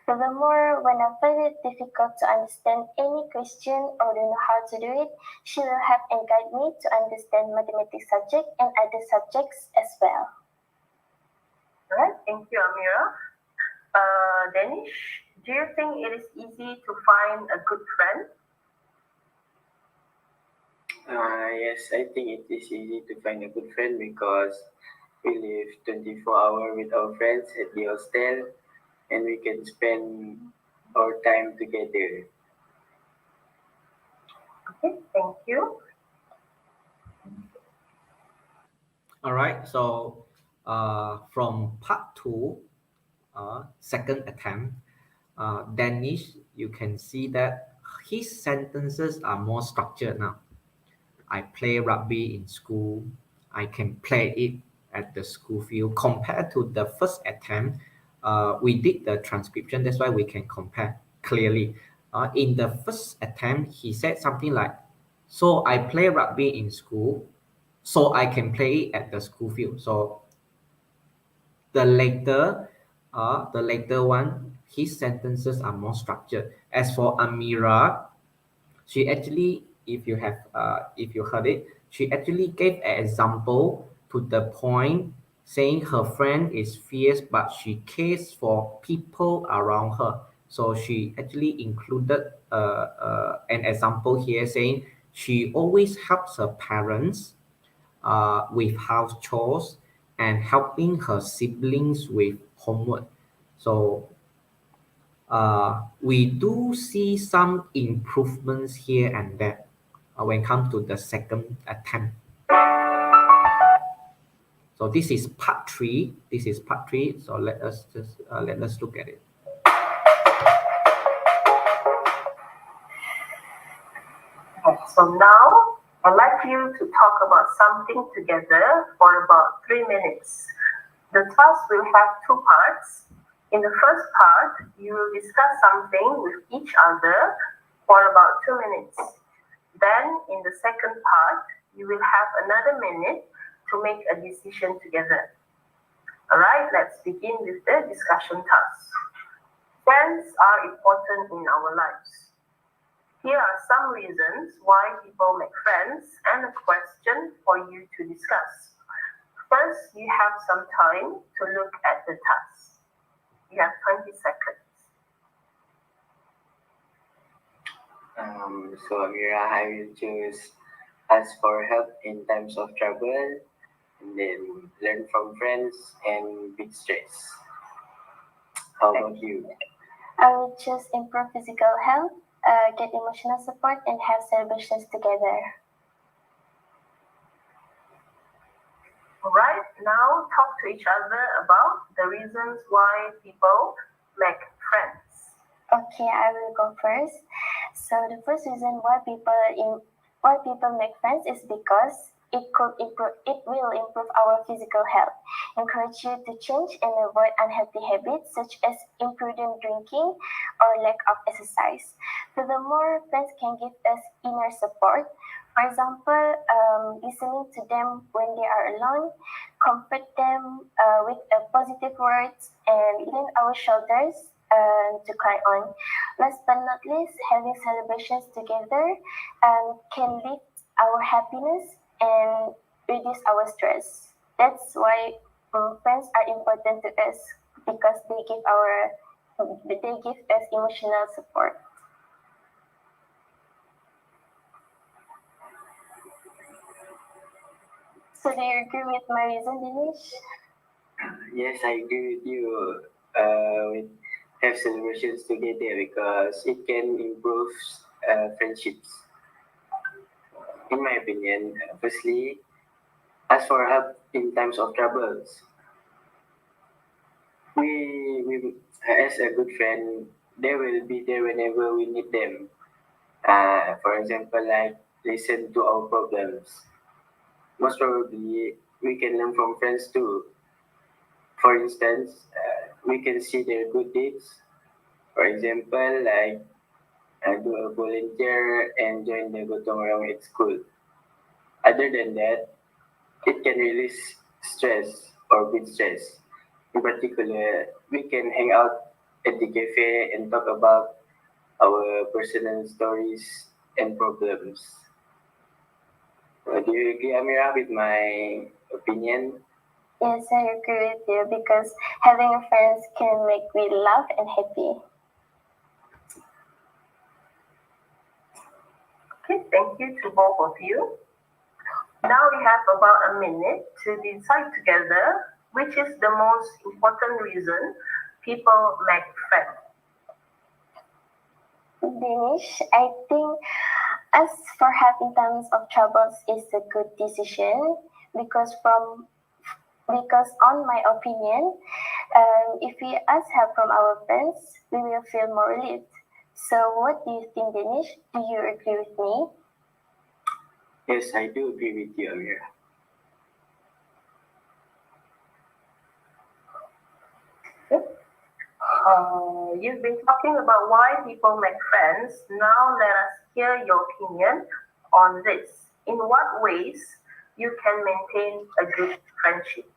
Furthermore, when I find it difficult to understand any question or don't know how to do it, she will help and guide me to understand mathematics subject and other subjects as well. All right, thank you, Amira. Danish, do you think it is easy to find a good friend? Yes, I think it is easy to find a good friend because we live 24 hours with our friends at the hostel and we can spend our time together. Okay, thank you. All right. So from part two, second attempt, Danish, you can see that his sentences are more structured now. I play rugby in school. I can play it at the school field. Compared to the first attempt, we did the transcription. That's why we can compare clearly. In the first attempt, he said something like, "So I play rugby in school, so I can play it at the school field." So the later one, his sentences are more structured. As for Amira, she actually, if you heard it, she actually gave an example to the point, saying her friend is fierce, but she cares for people around her. So she actually included an example here, saying she always helps her parents with house chores and helping her siblings with homework. So we do see some improvements here and there when it comes to the second attempt. So this is part three. This is part three. So let us look at it. Okay, so now I'd like you to talk about something together for about 3 minutes. The task will have 2 parts. In the first part, you will discuss something with each other for about 2 minutes. Then, in the second part, you will have another minute to make a decision together. Alright, let's begin with the discussion task. Friends are important in our lives. Here are some reasons why people make friends and a question for you to discuss. First, you have some time to look at the task. You have 20 seconds. So Amira, I will choose ask for help in times of trouble, and then learn from friends and big stress. How about you? I would choose improve physical health, get emotional support, and have celebrations together. Alright, now talk to each other about the reasons why people make friends. Okay, I will go first. So the first reason why people make friends is because it will improve our physical health, encourage you to change and avoid unhealthy habits such as imprudent drinking or lack of exercise. Furthermore, friends can give us inner support. For example, listening to them when they are alone, comfort them with positive words, and lend our shoulders to cry on. Last but not least, having celebrations together can lift our happiness and reduce our stress. That's why friends are important to us because they give us emotional support. So do you agree with my reason, Dinesh? Yes, I agree with you. With have celebrations together because it can improve friendships. In my opinion, firstly, ask for help in times of troubles. We as a good friend, they will be there whenever we need them. For example, like listen to our problems. Most probably, we can learn from friends too. For instance, we can see their good deeds. For example, like do a volunteer and join the gotong royong at school. Other than that, it can release stress or big stress. In particular, we can hang out at the cafe and talk about our personal stories and problems. Do you agree, Amira, with my opinion? Yes, I agree with you because having friends can make me laugh and happy. Okay, thank you to both of you. Now we have about a minute to decide together which is the most important reason people make friends. Dinesh, I think ask for help in times of troubles is a good decision because because on my opinion, if we ask help from our friends, we will feel more relieved. So what do you think, Danish? Do you agree with me? Yes, I do agree with you, Amira. You've been talking about why people make friends. Now let us hear your opinion on this. In what ways you can maintain a good friendship?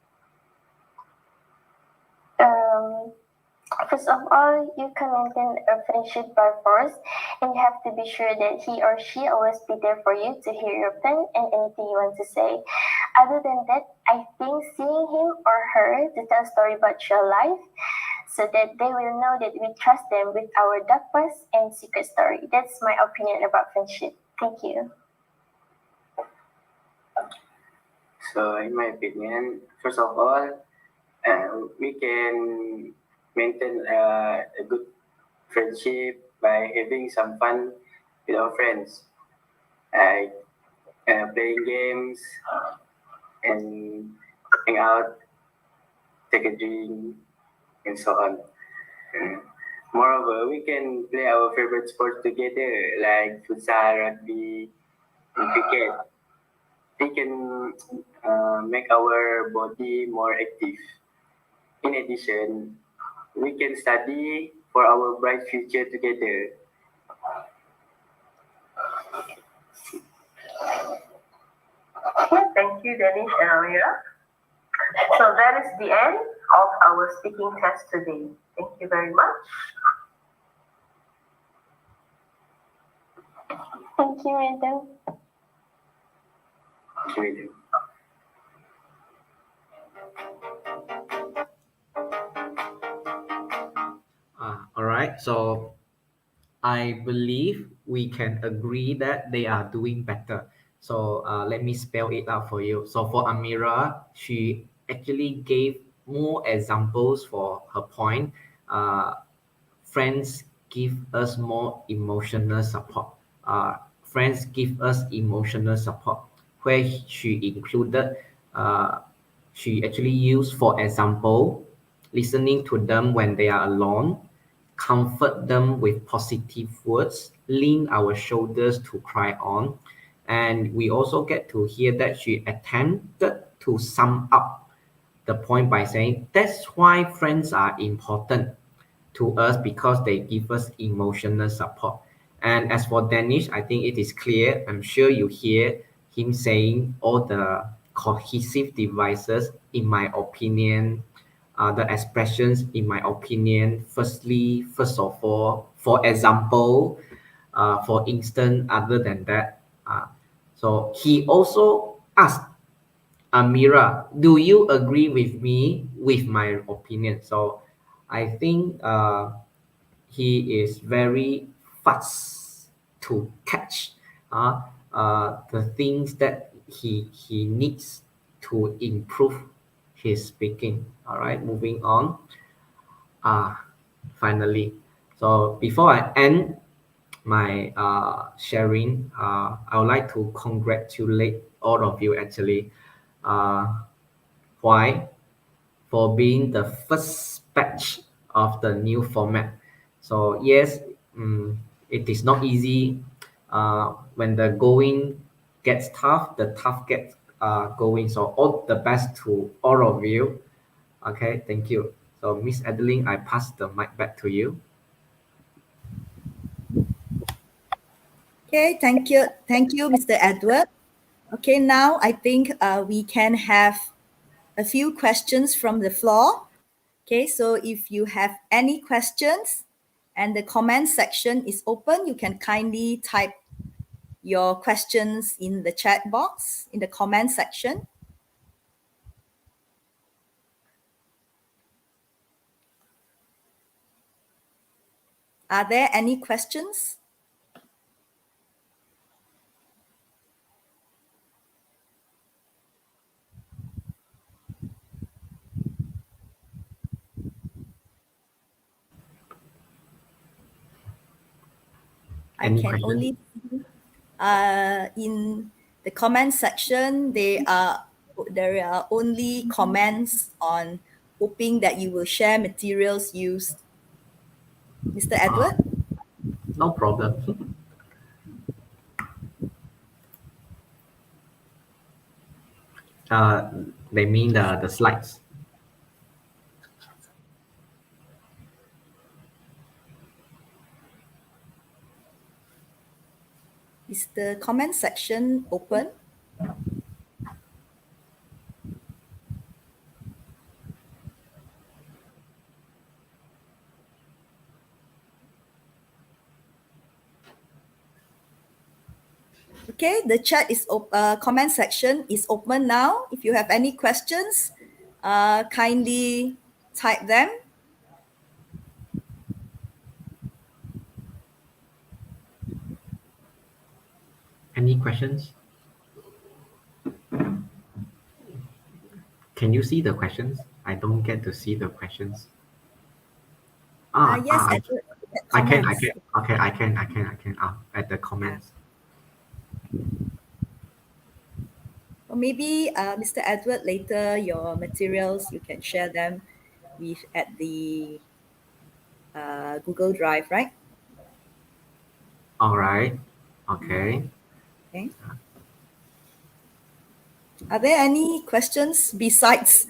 First of all, you can maintain a friendship by force, and you have to be sure that he or she always be there for you to hear your plan and anything you want to say. Other than that, I think seeing him or her to tell a story about your life so that they will know that we trust them with our dark past and secret story. That's my opinion about friendship. Thank you. So, in my opinion, first of all, we can maintain a good friendship by having some fun with our friends, like playing games and hang out, take a drink, and so on. Moreover, we can play our favorite sports together, like futsal, rugby, and cricket. They can make our body more active. In addition, we can study for our bright future together. Okay, thank you, Danish and Amira. So that is the end of our speaking test today. Thank you very much. Thank you, madam. Really. All right. So I believe we can agree that they are doing better. So let me spell it out for you. So for Amira, she actually gave more examples for her point. Friends give us more emotional support. Friends give us emotional support, where she included, she actually used, for example, listening to them when they are alone, comfort them with positive words, lean our shoulders to cry on. And we also get to hear that she attempted to sum up the point by saying that's why friends are important to us, because they give us emotional support. And as for Danish, I think it is clear. I'm sure you hear him saying all the cohesive devices, in my opinion, the expressions, in my opinion. First of all, for example, for instance, other than that. So he also asked Amira, do you agree with me with my opinion? So I think he is very fast to catch the things that he needs to improve his speaking. All right, moving on. Finally. So before I end my sharing, I would like to congratulate all of you actually. Why? For being the first batch of the new format. So yes, it is not easy. When the going gets tough, the tough gets going. So all the best to all of you. Okay, thank you. So Miss Adeline, I pass the mic back to you. Okay, thank you, Mr. Edward. Okay, now I think we can have a few questions from the floor. Okay, so if you have any questions and the comment section is open, you can kindly type your questions in the chat box in the comment section. Are there any questions? Any I can questions? only see in the comment section, there are only comments on hoping that you will share materials used. Mr. Edward? No problem. They mean the slides. Is the comment section open? Okay, the chat is comment section is open now. If you have any questions, kindly type them. Any questions? Can you see the questions? I don't get to see the questions. Yes, Edward, I can. comments. Okay, I can. At the comments. Or maybe, Mr. Edward, later your materials, you can share them with at the Google Drive, right? All right. Okay. Okay. Are there any questions besides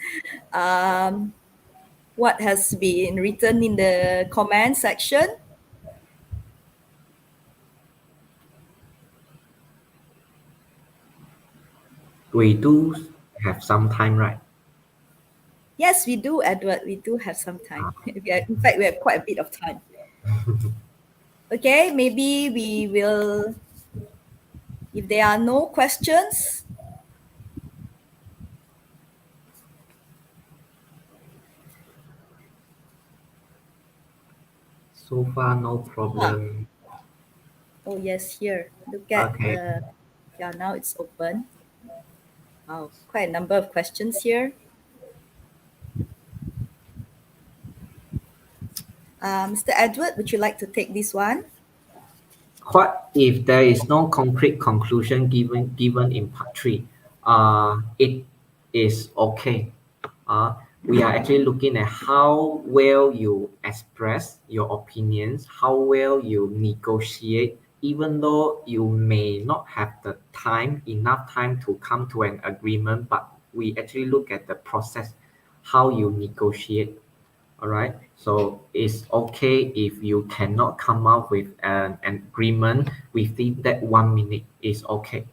what has been written in the comment section? We do have some time, right? Yes, we do, Edward. We do have some time. In fact, we have quite a bit of time. Okay, maybe we will, if there are no questions, So far, no problem. oh yes, here. Look at Okay. yeah, now it's open. Wow, quite a number of questions here. Mr. Edward, would you like to take this one? What if there is no concrete conclusion given in part 3? It is okay. We are actually looking at how well you express your opinions, how well you negotiate, even though you may not have the enough time to come to an agreement, but we actually look at the process, how you negotiate. All right, so it's okay if you cannot come up with an agreement within that 1 minute. Is okay.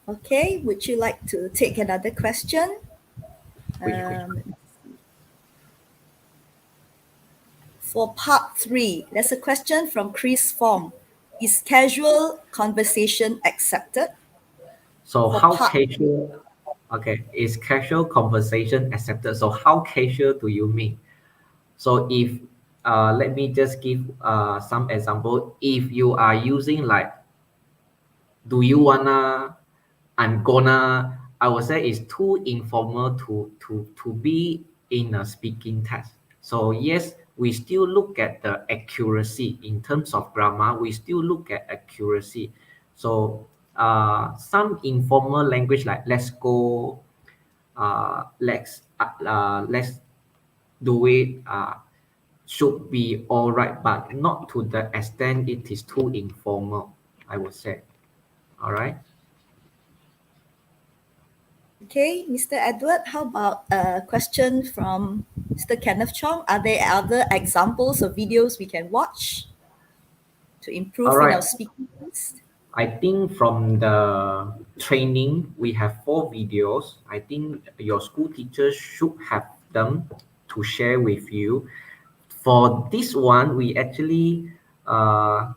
Okay, would you like to take another question? Which one? For part 3, there's a question from Chris Form. Is casual conversation accepted? So For how part casual? Okay, is casual conversation accepted? So how casual do you mean? So if let me just give some example. If you are using like, do you wanna, I'm gonna, I would say it's too informal to be in a speaking test. So yes, we still look at the accuracy in terms of grammar. We still look at accuracy. So some informal language like let's go, let's do it, should be all right, but not to the extent it is too informal, I would say. All right. Okay, Mr. Edward, how about a question from Mr. Kenneth Chong? Are there other examples of videos we can watch to improve All in right. our speaking test? I think from the training, we have 4 videos. I think your school teachers should have them to share with you. For this one, we actually are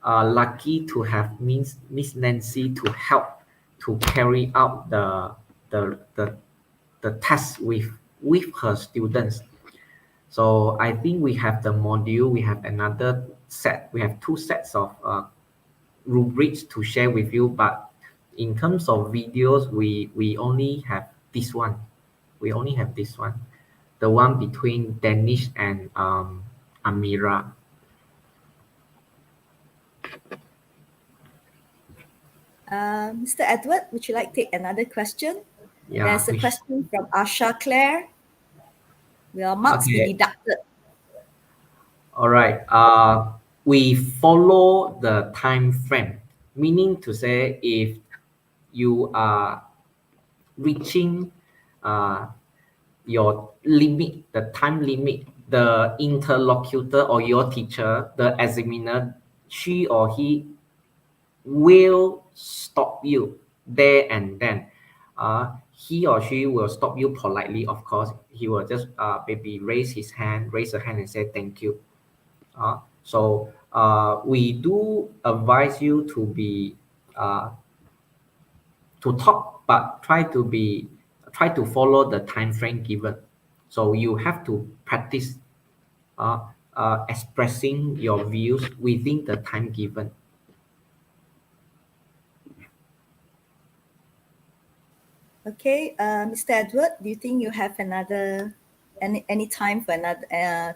lucky to have Miss Nancy to help to carry out the test with her students. So I think we have the module, we have another set, we have 2 sets of rubrics to share with you, but in terms of videos, we only have this one. We only have this one, the one between Danish and Amira. Mr. Edward, would you like to take another question? Yeah. There's a question from Asha Claire. Will marks be Okay. deducted? All right. We follow the time frame, meaning to say if you are reaching your limit, the time limit, the interlocutor or your teacher, the examiner, she or he will stop you there and then. He or she will stop you politely, of course. He will just maybe raise a hand and say thank you. So we do advise you to be to talk, but try to follow the time frame given. So you have to practice expressing your views within the time given. Okay, Mr. Edward, do you think you have any time for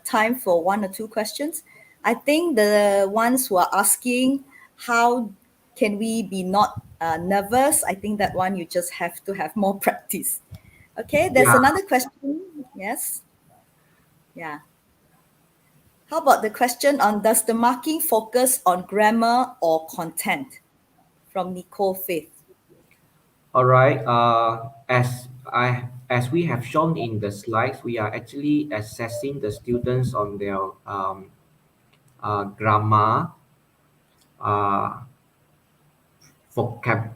time for one or two questions? I think the ones who are asking how can we be not nervous, I think that one you just have to have more practice. Okay, there's Yeah. another question. Yes. Yeah. How about the question on does the marking focus on grammar or content? From Nicole Faith. All right. As we have shown in the slides, we are actually assessing the students on their grammar, uh, vocab.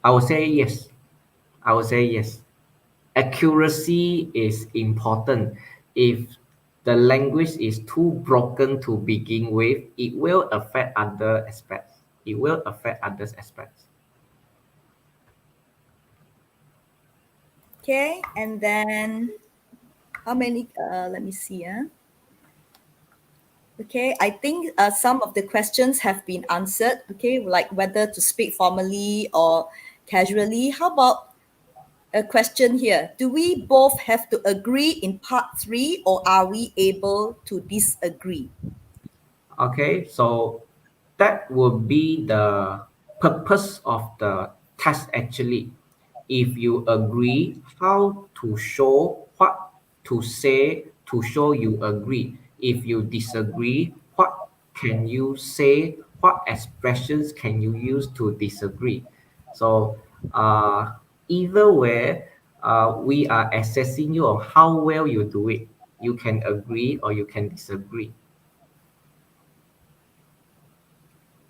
I would say yes. I would say yes. Accuracy is important. If the language is too broken to begin with, it will affect other aspects. It will affect other aspects. Okay, and then how many? Let me see. Okay, I think some of the questions have been answered. Okay, like whether to speak formally or casually. How about a question here? Do we both have to agree in part 3 or are we able to disagree? Okay, so that would be the purpose of the test actually. If you agree, how to show what to say to show you agree. If you disagree, what can you say? What expressions can you use to disagree? So either way, we are assessing you on how well you do it. You can agree or you can disagree.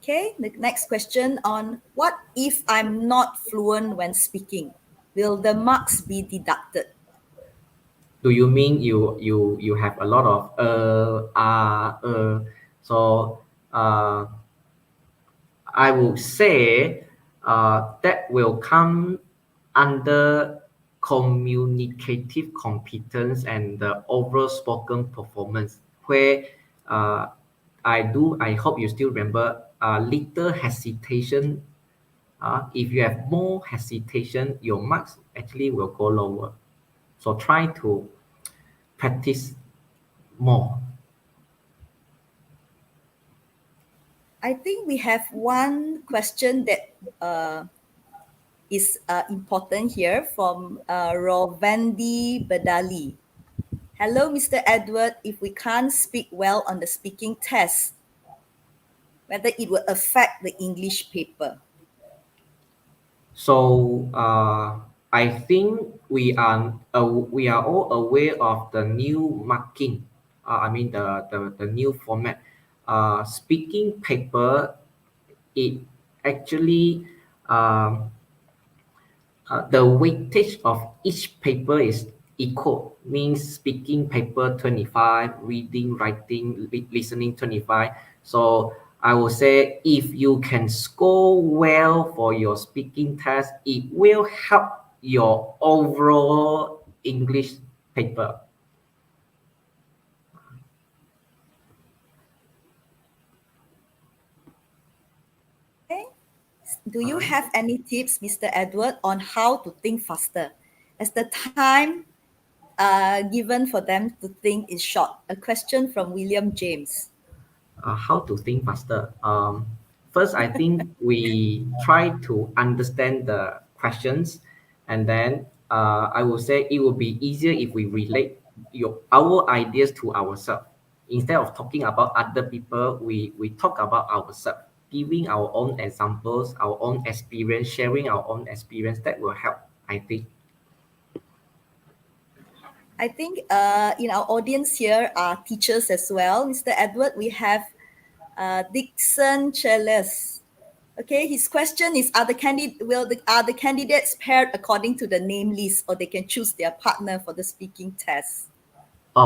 Okay, the next question on what if I'm not fluent when speaking? Will the marks be deducted? Do you mean you have a lot of so I would say that will come under communicative competence and the overall spoken performance where uh, I hope you still remember little hesitation. If you have more hesitation, your marks actually will go lower. So try to practice more. I think we have one question that is important here from Rovendi Bedali. Hello, Mr. Edward. If we can't speak well on the speaking test, whether it will affect the English paper. So I think we are all aware of the new marking. I mean the new format. Speaking paper, it actually the weightage of each paper is equal. Means speaking paper 25, reading, writing, listening 25. So I would say if you can score well for your speaking test, it will help your overall English paper. Okay. Do you have any tips, Mr. Edward, on how to think faster? As the time given for them to think is short. A question from William James. How to think faster. First, I think we try to understand the questions, and then I will say it will be easier if we relate our ideas to ourselves. Instead of talking about other people, we talk about ourselves, giving our own examples, our own experience, sharing our own experience. That will help, I think. I think in our audience here are teachers as well. Mr. Edward, we have Dixon Cheles. Okay, his question is: Are the candidates paired according to the name list, or they can choose their partner for the speaking test?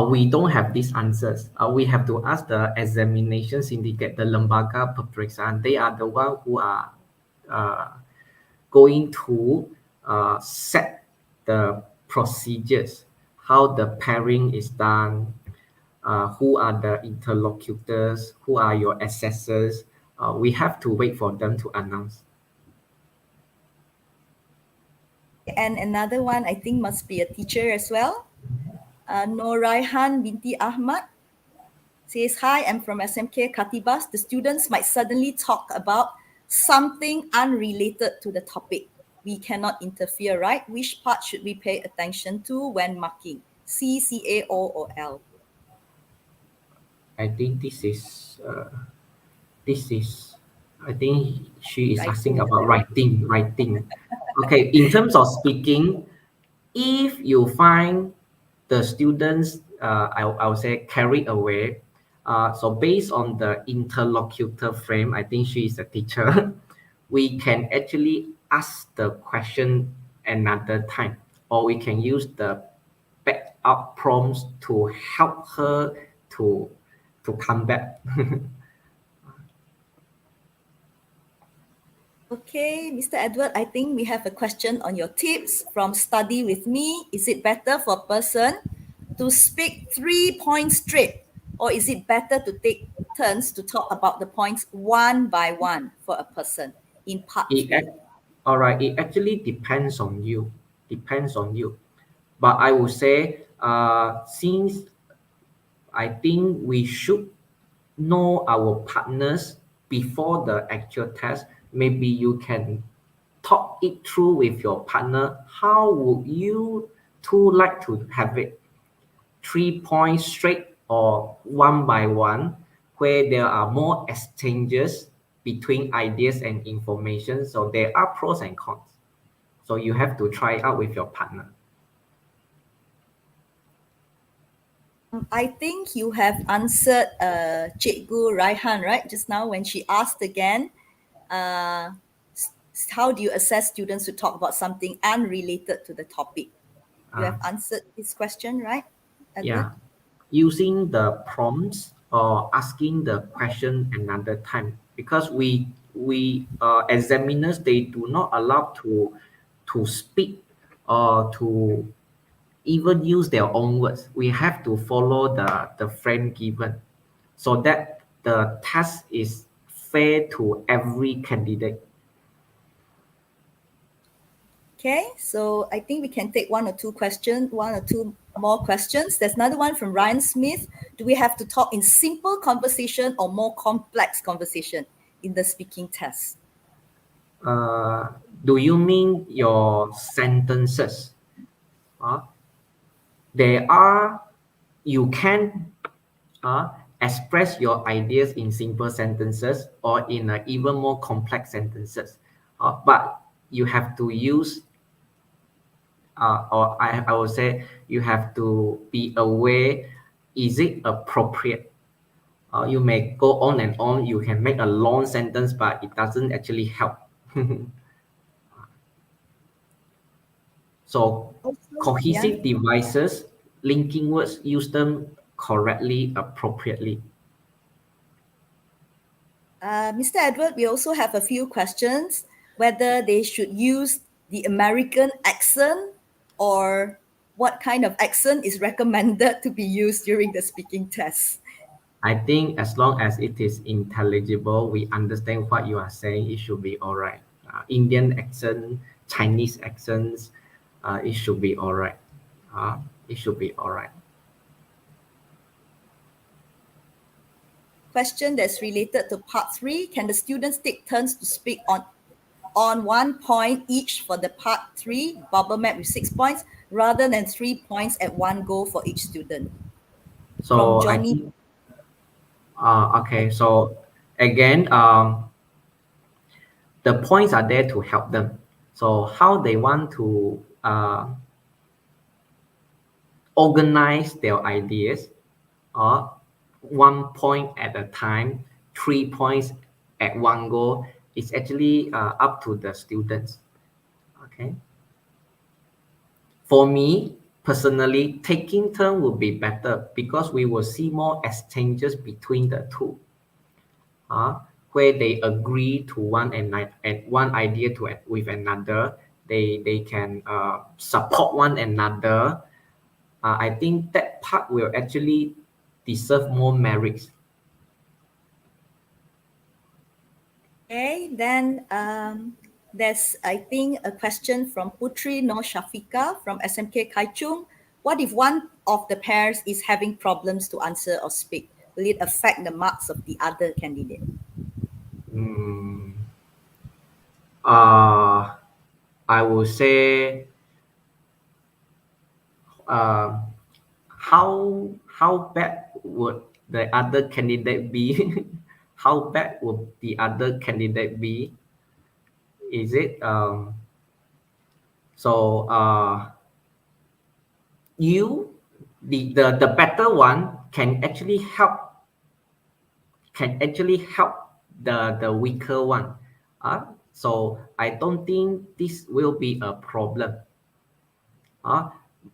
We don't have these answers. We have to ask the examination syndicate, the lembaga peperiksaan. They are the one who are going to set the procedures, how the pairing is done, who are the interlocutors, who are your assessors. We have to wait for them to announce. And another one, I think, must be a teacher as well. Noraihan binti Ahmad says, "Hi, I'm from SMK Katibas. The students might suddenly talk about something unrelated to the topic. We cannot interfere, right? Which part should we pay attention to when marking? C, CA, O, or L?" I think I think she is asking about writing. Okay, in terms of speaking, if you find the students, I'll say carried away, so based on the interlocutor frame, I think she is a teacher, we can actually ask the question another time, or we can use the backup prompts to help her to come back. Okay, Mr. Edward, I think we have a question on your tips from Study With Me. Is it better for a person to speak 3 points straight, or is it better to take turns to talk about the points one by one for a person in part It 3? All right, it actually depends on you. Depends on you. But I would say, since I think we should know our partners before the actual test, maybe you can talk it through with your partner. How would you two like to have it? 3 points straight or one by one, where there are more exchanges between ideas and information. So there are pros and cons. So you have to try it out with your partner. I think you have answered Cikgu Raihan, right? Just now when she asked again, how do you assess students who talk about something unrelated to the topic? You have answered this question, right, Edward? Yeah, using the prompts or asking the question another time, because we examiners, they do not allow to speak or to even use their own words. We have to follow the frame given, so that the test is fair to every candidate. Okay, so I think we can take one or two more questions. There's another one from Ryan Smith. Do we have to talk in simple conversation or more complex conversation in the speaking test? Do you mean your sentences? You can express your ideas in simple sentences or in even more complex sentences. But you have to use, or I would say, you have to be aware, is it appropriate? You may go on and on, you can make a long sentence, but it doesn't actually help. So cohesive devices, linking words, use them correctly, appropriately. Mr. Edward, we also have a few questions, whether they should use the American accent or what kind of accent is recommended to be used during the speaking test. I think as long as it is intelligible, we understand what you are saying, it should be all right. Indian accent, Chinese accents, it should be all right. It should be all right. question that's related to part 3. Can the students take turns to speak on 1 point each for the part 3 bubble map with 6 points rather than 3 points at one go for each student? So From I Johnny. think, okay, so again, the points are there to help them. So how they want to organize their ideas, or 1 point at a time, 3 points at one go, is actually up to the students. Okay. For me, personally, taking turn would be better because we will see more exchanges between the two. Where they agree to one idea with another, they can support one another. I think that part will actually deserve more merits. Okay, then there's, I think, a question from Putri Nur Shafika from SMK Kaichung. What if one of the pairs is having problems to answer or speak? Will it affect the marks of the other candidate? I will say, how bad would the other candidate be? How bad would the other candidate be? Is it so? The better one can actually help the weaker one. So I don't think this will be a problem.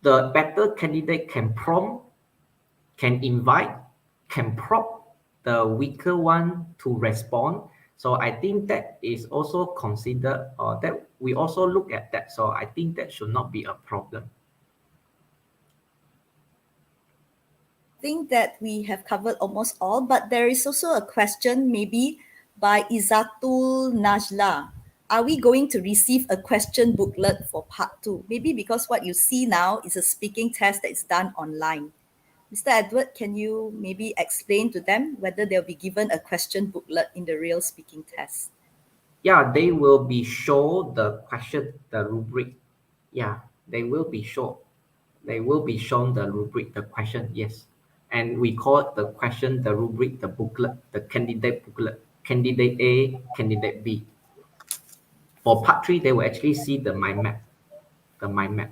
The better candidate can prompt, can invite, can prompt the weaker one to respond. So I think that is also considered, or that we also look at that. So I think that should not be a problem. I think that we have covered almost all, but there is also a question maybe by Izatul Najla. Are we going to receive a question booklet for part 2? Maybe because what you see now is a speaking test that is done online. Mr. Edward, can you maybe explain to them whether they'll be given a question booklet in the real speaking test? Yeah, they will be shown the question, the rubric. Yeah, they will be shown. They will be shown the rubric, the question, yes. And we call the question, the rubric, the booklet, the candidate booklet, candidate A, candidate B. For part 3, they will actually see the mind map. The mind map.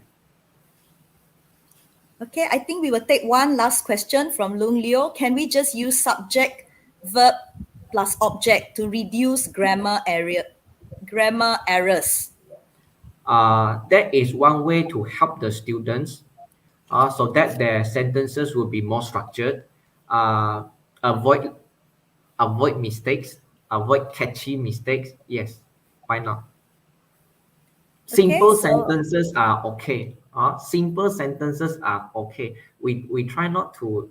Okay, I think we will take one last question from Lung Leo. Can we just use subject, verb plus object to reduce grammar errors? That is one way to help the students so that their sentences will be more structured, avoid mistakes, avoid catchy mistakes. Yes, why not? Simple sentences are okay. Simple sentences are okay. We try not to,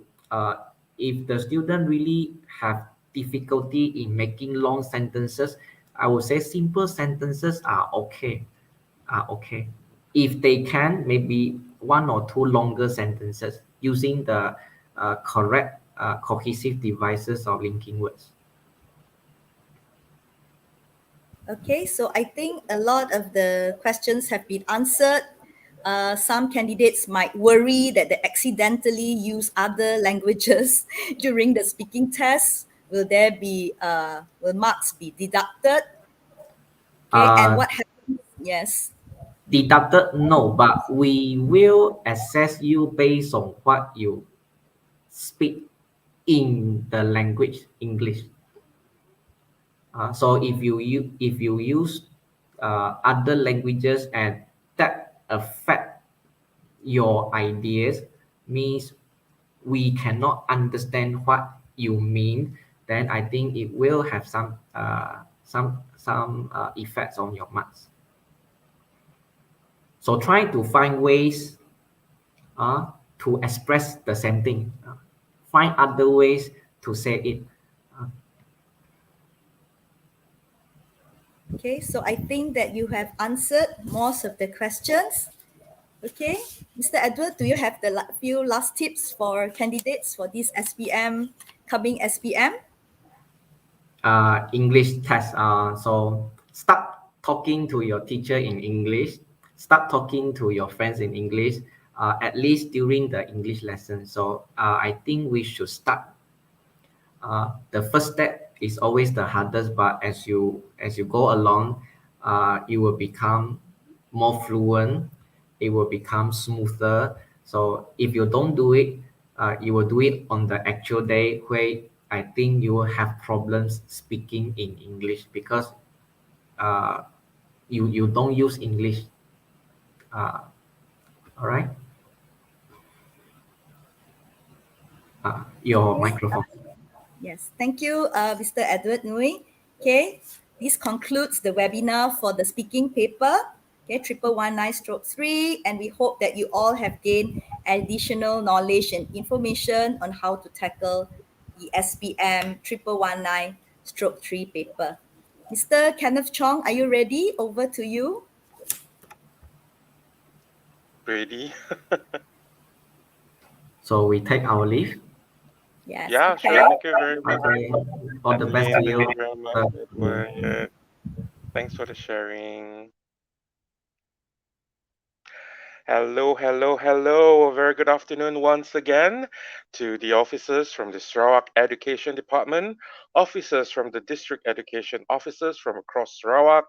if the student really have difficulty in making long sentences, I would say simple sentences are okay. If they can, maybe 1 or 2 longer sentences using the correct cohesive devices or linking words. Okay, so I think a lot of the questions have been answered. Some candidates might worry that they accidentally use other languages during the speaking test. Will marks be deducted? Okay, and what happens? Yes. Deducted, no, but we will assess you based on what you speak in the language English. So if you use other languages and that affect your ideas, means we cannot understand what you mean, then I think it will have some effects on your marks. So try to find ways to express the same thing. Find other ways to say it. Okay, so I think that you have answered most of the questions. Okay, Mr. Edward, do you have the few last tips for candidates for this SPM, coming SPM? English test. So start talking to your teacher in English. Start talking to your friends in English. At least during the English lesson. So I think we should start. The first step is always the hardest, but as you go along, you will become more fluent. It will become smoother. So if you don't do it, you will do it on the actual day where I think you will have problems speaking in English because uh, you don't use English. All right. Your Okay. microphone. Yes, thank you, Mr. Edward Ngui. Okay, this concludes the webinar for the speaking paper, okay, 1119/3, and we hope that you all have gained additional knowledge and information on how to tackle the SPM 1119/3 paper. Mr. Kenneth Chong, are you ready? Over to you. Ready? So we take our leave. Yes. Yeah, Okay. sure. Thank you very much, Okay. All the best to Adeline. you. Thank you very much, Edward. Thanks for the sharing. Hello, hello, hello. A very good afternoon once again to the officers from the Sarawak Education Department, officers from the District Education Officers from across Sarawak,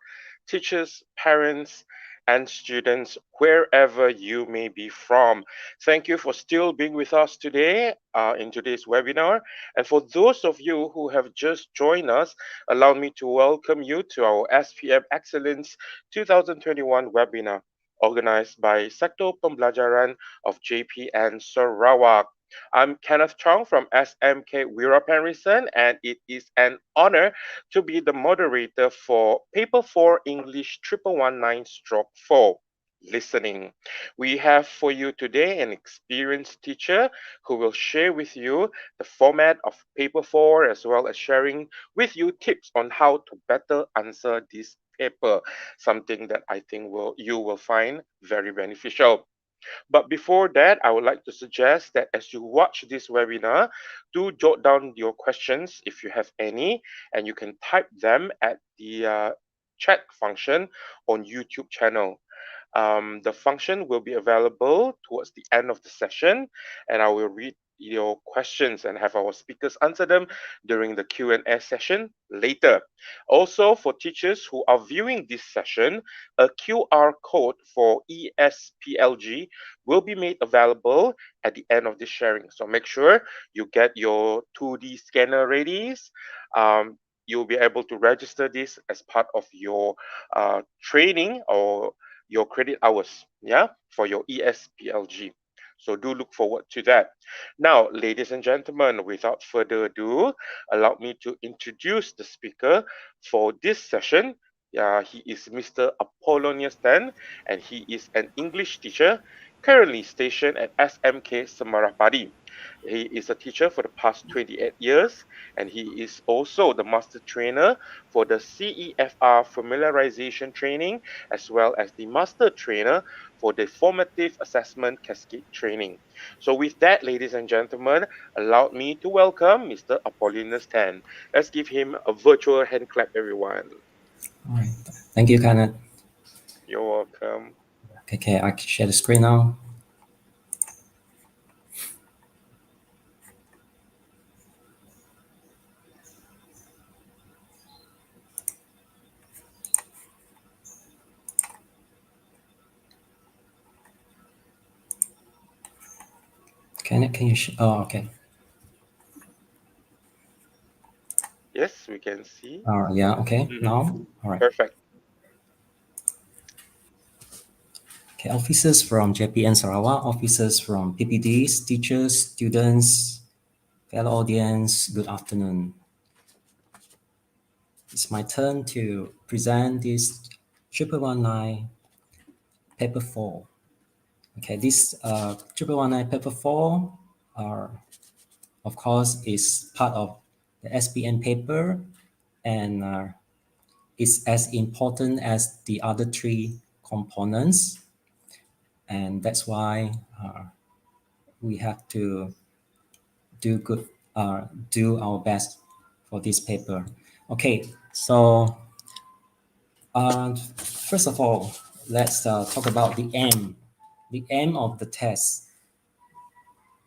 teachers, parents, and students, wherever you may be from. Thank you for still being with us today in today's webinar. And for those of you who have just joined us, allow me to welcome you to our SPM Excellence 2021 webinar, organized by Sector Pembelajaran of JPN Sarawak. I'm Kenneth Chong from SMK Wira Penrison, and it is an honor to be the moderator for Paper 4 English 1119/4. Listening. We have for you today an experienced teacher who will share with you the format of Paper 4 as well as sharing with you tips on how to better answer this paper, something that I think you will find very beneficial. But before that, I would like to suggest that as you watch this webinar, do jot down your questions if you have any, and you can type them at the chat function on YouTube channel. The function will be available towards the end of the session, and I will read your questions and have our speakers answer them during the Q&A session later. Also, for teachers who are viewing this session, a QR code for ESPLG will be made available at the end of this sharing. So make sure you get your 2D scanner ready. You'll be able to register this as part of your training or your credit hours, yeah, for your ESPLG. So do look forward to that. Now, ladies and gentlemen, without further ado, allow me to introduce the speaker for this session. He is Mr. Appolonius Tan, and he is an English teacher currently stationed at SMK Semarapadi. He is a teacher for the past 28 years, and he is also the master trainer for the CEFR familiarization training, as well as the master trainer for the formative assessment cascade training. So with that, ladies and gentlemen, allow me to welcome Mr. Appolonius Tan. Let's give him a virtual hand clap, everyone. All right. Thank you, Kenneth. You're welcome. Okay, I can share the screen now. Kenneth, can you oh, okay. Yes, we can see. Yeah, okay, now, all right. Perfect. Okay, officers from JPN Sarawak, officers from PPDs, teachers, students, fellow audience, good afternoon. It's my turn to present this 1119 paper 4. Okay, this 1119 paper 4 of course is part of the SPN paper and is as important as the other three components. And that's why we have to do our best for this paper. Okay, so first of all, let's talk about the aim of the test.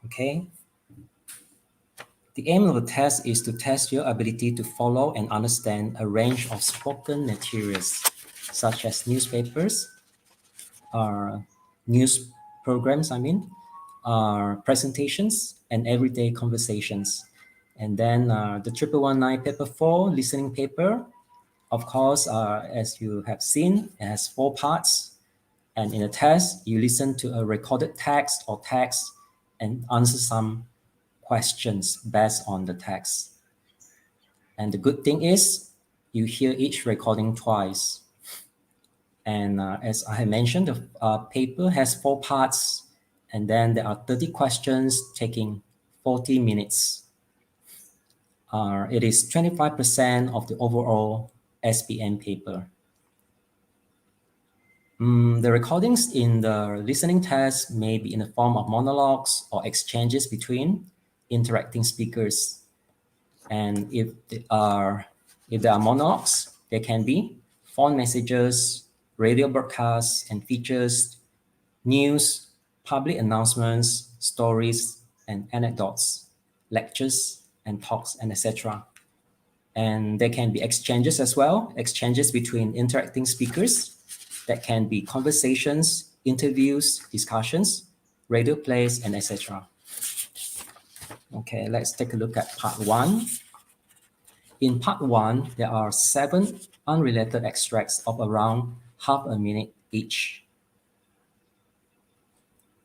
Okay, the aim of the test is to test your ability to follow and understand a range of spoken materials, such as newspapers, news programs, presentations, and everyday conversations. And then the 1119 paper 4 listening paper, of course, as you have seen, it has 4 parts. And in a test, you listen to a recorded text or text and answer some questions based on the text. And the good thing is you hear each recording twice. And as I have mentioned, the paper has 4 parts, and then there are 30 questions taking 40 minutes. It is 25% of the overall SPM paper. The recordings in the listening test may be in the form of monologues or exchanges between interacting speakers. And if there are monologues, there can be phone messages, radio broadcasts and features, news, public announcements, stories and anecdotes, lectures and talks, and etc. And there can be exchanges as well, exchanges between interacting speakers. That can be conversations, interviews, discussions, radio plays, and etc. Okay, let's take a look at part 1. In part 1, there are 7 unrelated extracts of around half a minute each.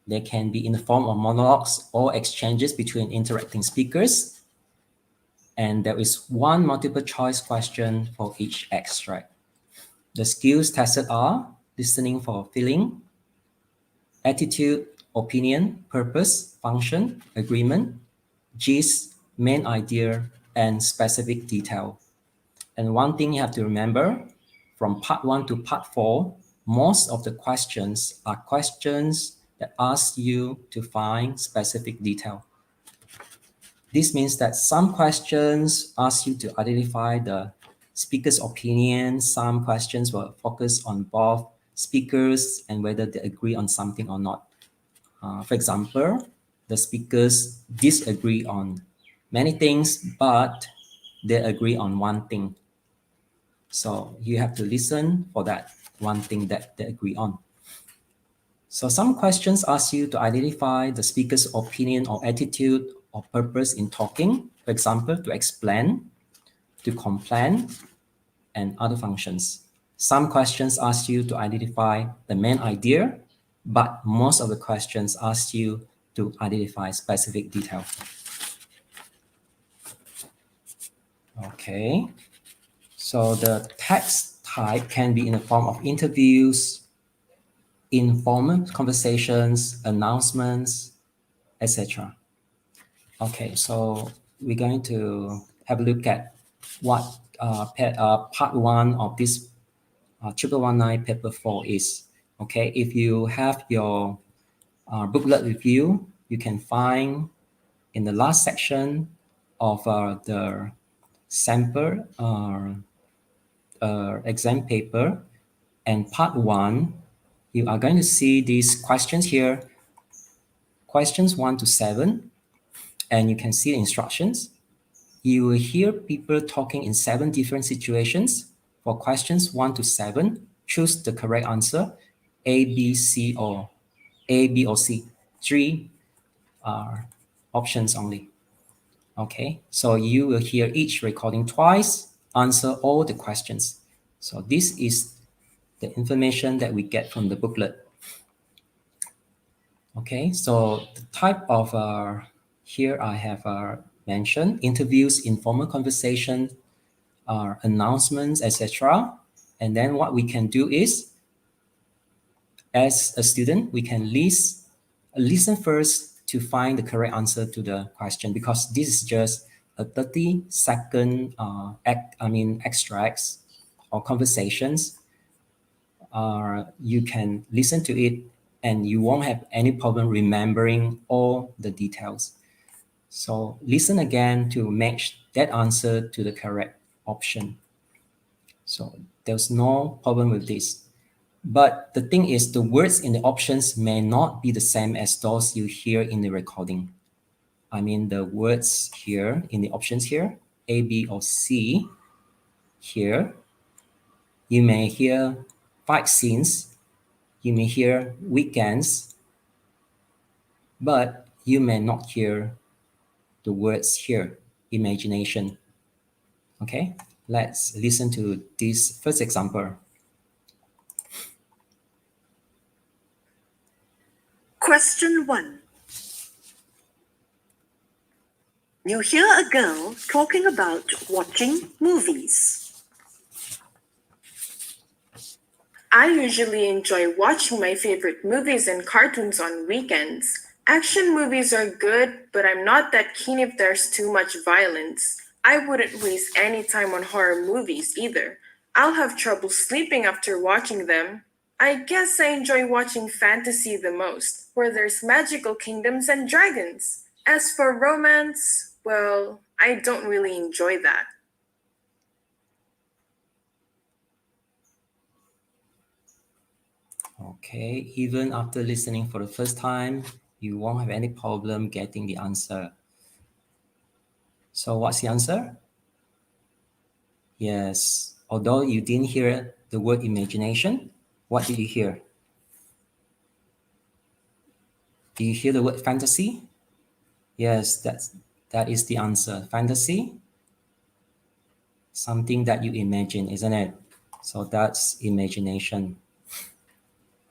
They can be in the form of monologues or exchanges between interacting speakers. And there is 1 multiple choice question for each extract. The skills tested are listening for feeling, attitude, opinion, purpose, function, agreement, gist, main idea, and specific detail. And one thing you have to remember, from part 1 to part 4, most of the questions are questions that ask you to find specific detail. This means that some questions ask you to identify the speaker's opinion. Some questions will focus on both speakers and whether they agree on something or not. For example, the speakers disagree on many things, but they agree on one thing. So you have to listen for that one thing that they agree on. So some questions ask you to identify the speaker's opinion or attitude or purpose in talking. For example, to explain, to complain, and other functions. Some questions ask you to identify the main idea, but most of the questions ask you to identify specific detail. Okay, so the text type can be in the form of interviews, informal conversations, announcements, etc. Okay, so we're going to have a look at what part 1 of this 1119 paper 4 is. Okay, if you have your booklet with you, you can find in the last section of the sample exam paper and part 1, you are going to see these questions here, questions 1 to 7, and you can see the instructions. You will hear people talking in 7 different situations. For questions 1 to 7, choose the correct answer, A, B, C, or A, B, or C. 3 options only. Okay, so you will hear each recording twice, answer all the questions. So this is the information that we get from the booklet. Okay, so the type of here I have mentioned interviews, informal conversation, announcements, etc. And then what we can do is, as a student, we can listen first to find the correct answer to the question, because this is just a 30-second extracts or conversations. You can listen to it and you won't have any problem remembering all the details. So listen again to match that answer to the correct option. So there's no problem with this. But the thing is, the words in the options may not be the same as those you hear in the recording. I mean, the words here in the options here, A, B, or C, here, you may hear fight scenes, you may hear weekends, but you may not hear the words here, imagination. Okay, let's listen to this first example. Question 1. You hear a girl talking about watching movies. I usually enjoy watching my favorite movies and cartoons on weekends. Action movies are good, but I'm not that keen if there's too much violence. I wouldn't waste any time on horror movies either. I'll have trouble sleeping after watching them. I guess I enjoy watching fantasy the most, where there's magical kingdoms and dragons. As for romance, well, I don't really enjoy that. Okay, even after listening for the first time, you won't have any problem getting the answer. So what's the answer? Yes, although you didn't hear the word imagination, what did you hear? Do you hear the word fantasy? Yes, that is the answer. Fantasy, something that you imagine, isn't it? So that's imagination.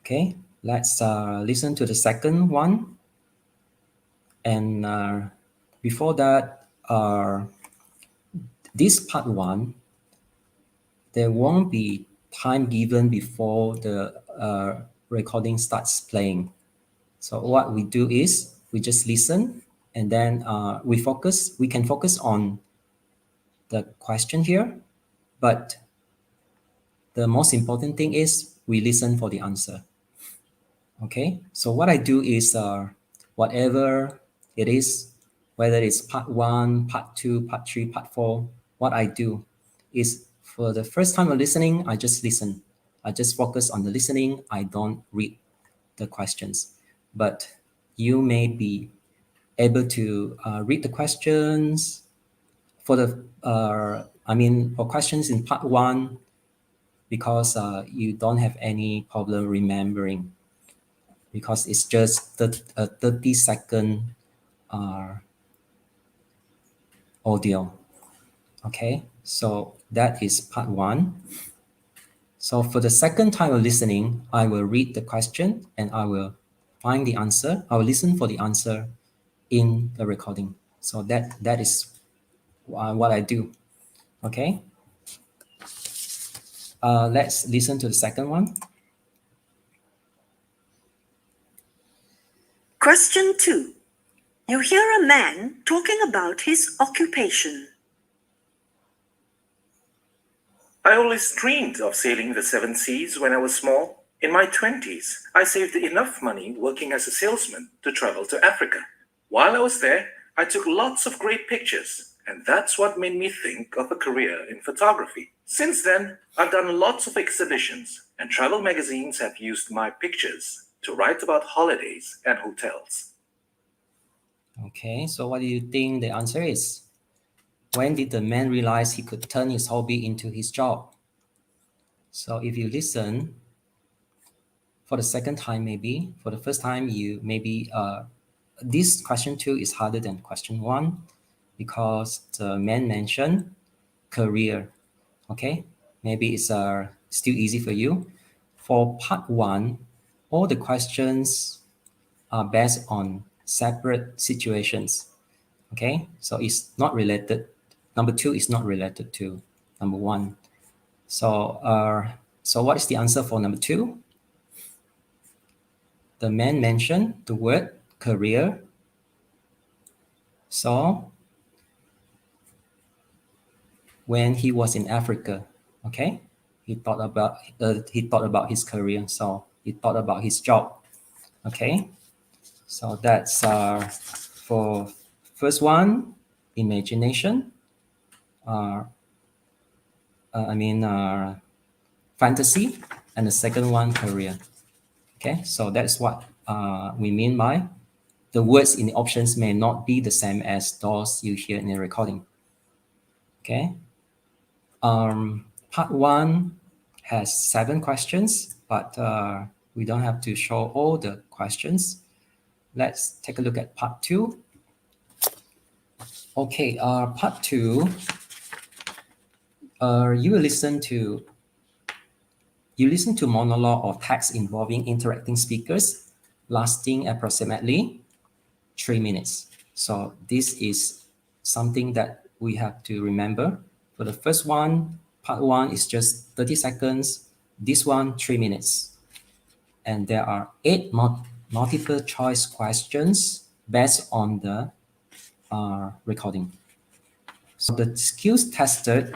Okay, let's listen to the second one. And before that, this part 1, there won't be time given before the recording starts playing. So what we do is we just listen, and then we can focus on the question here, but the most important thing is we listen for the answer. Okay, so what I do is whatever it is, whether it's part 1, part 2, part 3, part 4, what I do is for the first time of listening, I just listen. I just focus on the listening. I don't read the questions. But you may be able to read the questions for the, for questions in part 1, because you don't have any problem remembering, because it's just a 30-second audio. Okay, so that is part 1. So for the second time of listening, I will read the question and I will find the answer. I will listen for the answer in the recording. So that is what I do. Okay, let's listen to the second one. Question 2. You hear a man talking about his occupation. I always dreamed of sailing the 7 seas when I was small. In my 20s, I saved enough money working as a salesman to travel to Africa. While I was there, I took lots of great pictures, and that's what made me think of a career in photography. Since then, I've done lots of exhibitions, and travel magazines have used my pictures to write about holidays and hotels. Okay, so what do you think the answer is? When did the man realize he could turn his hobby into his job? So if you listen for the second time, maybe for the first time, you maybe this question 2 is harder than question 1 because the man mentioned career. Okay, maybe it's still easy for you. For part 1, all the questions are based on separate situations. Okay, so it's not related. Number 2 is not related to number 1. So what is the answer for number 2? The man mentioned the word career. So when he was in Africa, okay, he thought about his career. So he thought about his job. Okay, so that's for first one, imagination. fantasy, and the second one, career. Okay, so that's what we mean by the words in the options may not be the same as those you hear in the recording. Okay. Part 1 has 7 questions, but we don't have to show all the questions. Let's take a look at part 2. Okay, part 2, you listen to monologue or text involving interacting speakers lasting approximately 3 minutes. So this is something that we have to remember. For the first one, part 1 is just 30 seconds. This one, 3 minutes. And there are 8 multiple choice questions based on the recording. So the skills tested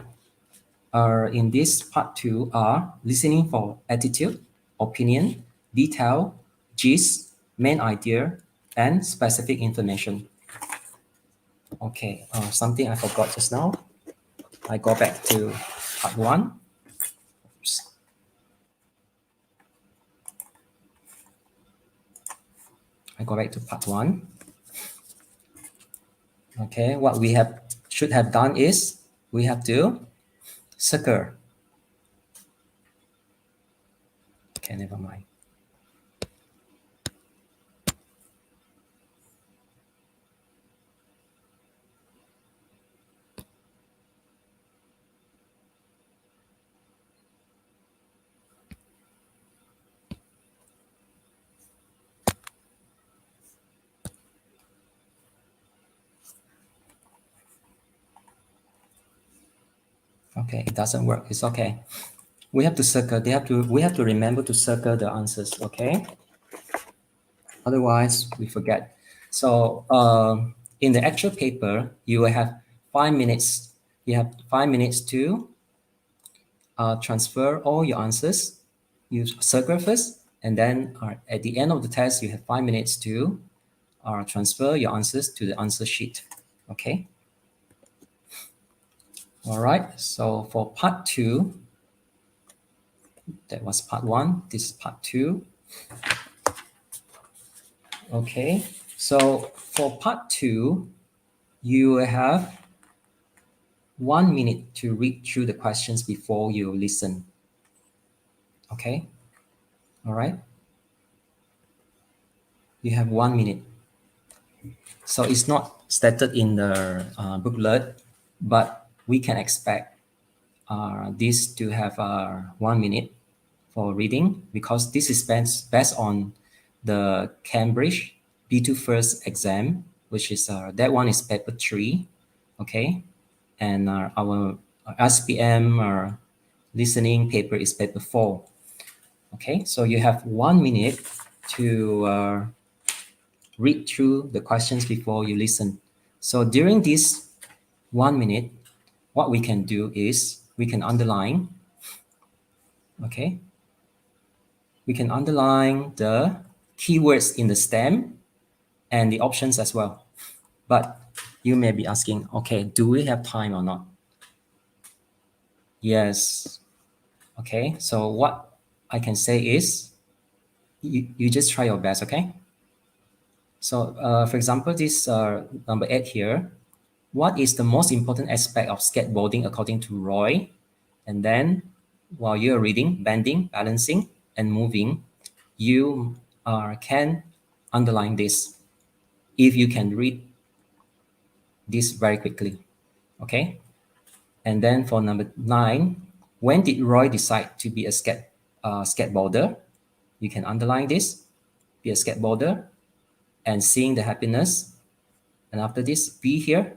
in this part 2 are listening for attitude, opinion, detail, gist, main idea, and specific information. Okay, something I forgot just now. I go back to part 1. Oops. I go back to part 1. Okay, what we should have done is we have to circle. Okay, never mind. Okay, it doesn't work. It's okay. We have to circle. We have to remember to circle the answers. Okay. Otherwise, we forget. So in the actual paper, you will have 5 minutes. You have 5 minutes to transfer all your answers. You circle first, and then at the end of the test, you have 5 minutes to transfer your answers to the answer sheet. Okay. All right. So for part 2, that was part 1. This is part 2. Okay. So for part 2, you have 1 minute to read through the questions before you listen. Okay. All right. You have 1 minute. So it's not stated in the booklet, but we can expect this to have 1 minute for reading, because this is based on the Cambridge B2 first exam, which is that one is paper 3. Okay. And our SPM listening paper is paper 4. Okay, so you have 1 minute to read through the questions before you listen. So during this 1 minute, what we can do is we can underline. Okay, we can underline the keywords in the stem and the options as well. But you may be asking, okay, do we have time or not? Yes. Okay, so what I can say is you just try your best, okay? So for example, this number 8 here, what is the most important aspect of skateboarding according to Roy? And then while you're reading, bending, balancing, and moving, you can underline this if you can read this very quickly, okay? And then for number 9, when did Roy decide to be a skateboarder? You can underline this, be a skateboarder, and seeing the happiness. And after this, be here,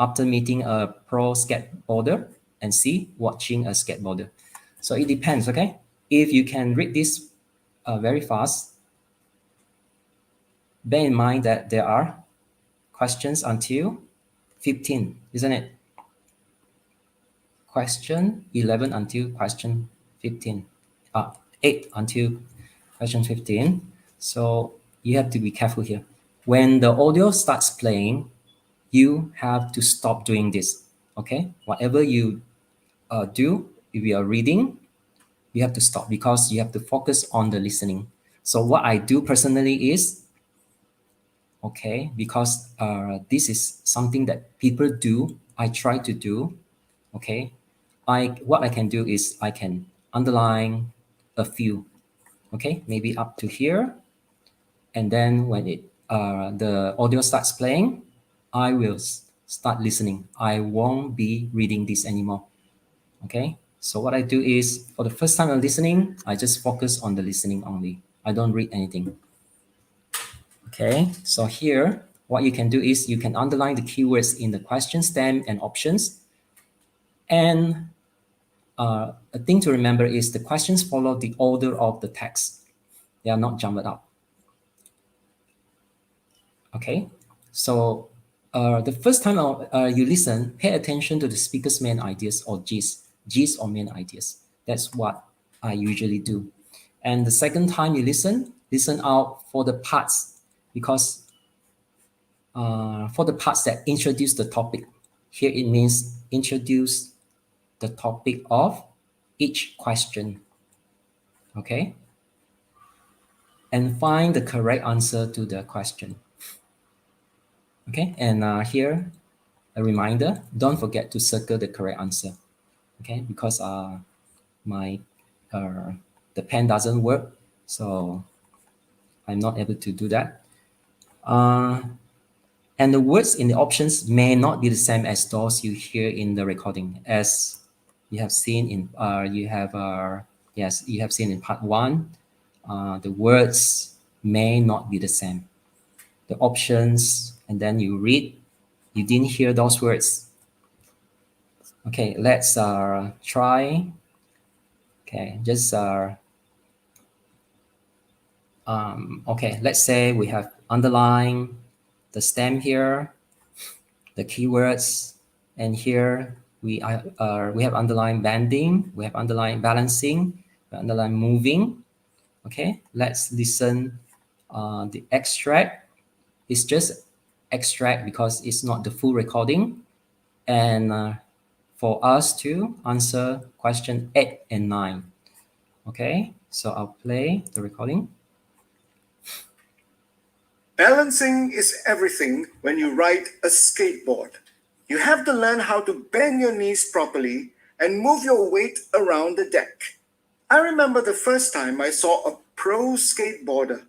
after meeting a pro skateboarder, and C, watching a skateboarder. So it depends, okay? If you can read this very fast, bear in mind that there are questions until 15, isn't it? Question 11 until question 15. 8 until question 15. So you have to be careful here. When the audio starts playing, you have to stop doing this, okay? Whatever you do, if you are reading, you have to stop because you have to focus on the listening. So what I do personally is, okay, because this is something that people do, I try to do, okay. What I can do is I can underline a few, okay, maybe up to here, and then when the audio starts playing, I will start listening. I won't be reading this anymore, okay. So what I do is, for the first time I'm listening, I just focus on the listening only. I don't read anything. Okay, so here, what you can do is you can underline the keywords in the question stem and options. And a thing to remember is the questions follow the order of the text. They are not jumbled up. Okay, so the first time you listen, pay attention to the speaker's main ideas or gist or main ideas. That's what I usually do. And the second time you listen out for the parts, because for the parts that introduce the topic. Here it means introduce the topic of each question. Okay? And find the correct answer to the question. Okay, and here, a reminder, don't forget to circle the correct answer. Okay, because the pen doesn't work, so I'm not able to do that. And the words in the options may not be the same as those you hear in the recording, as you have seen in you have seen in part 1. The words may not be the same. The options, and then you read, you didn't hear those words. Okay, let's try. Okay, just okay, let's say we have underlined the stem here, the keywords, and here we have underlined banding, we have underlined balancing, we underlined moving. Okay, let's listen. The extract is just extract because it's not the full recording, and for us to answer question 8 and 9. Okay, so I'll play the recording. Balancing is everything when you ride a skateboard. You have to learn how to bend your knees properly and move your weight around the deck. I remember the first time I saw a pro skateboarder.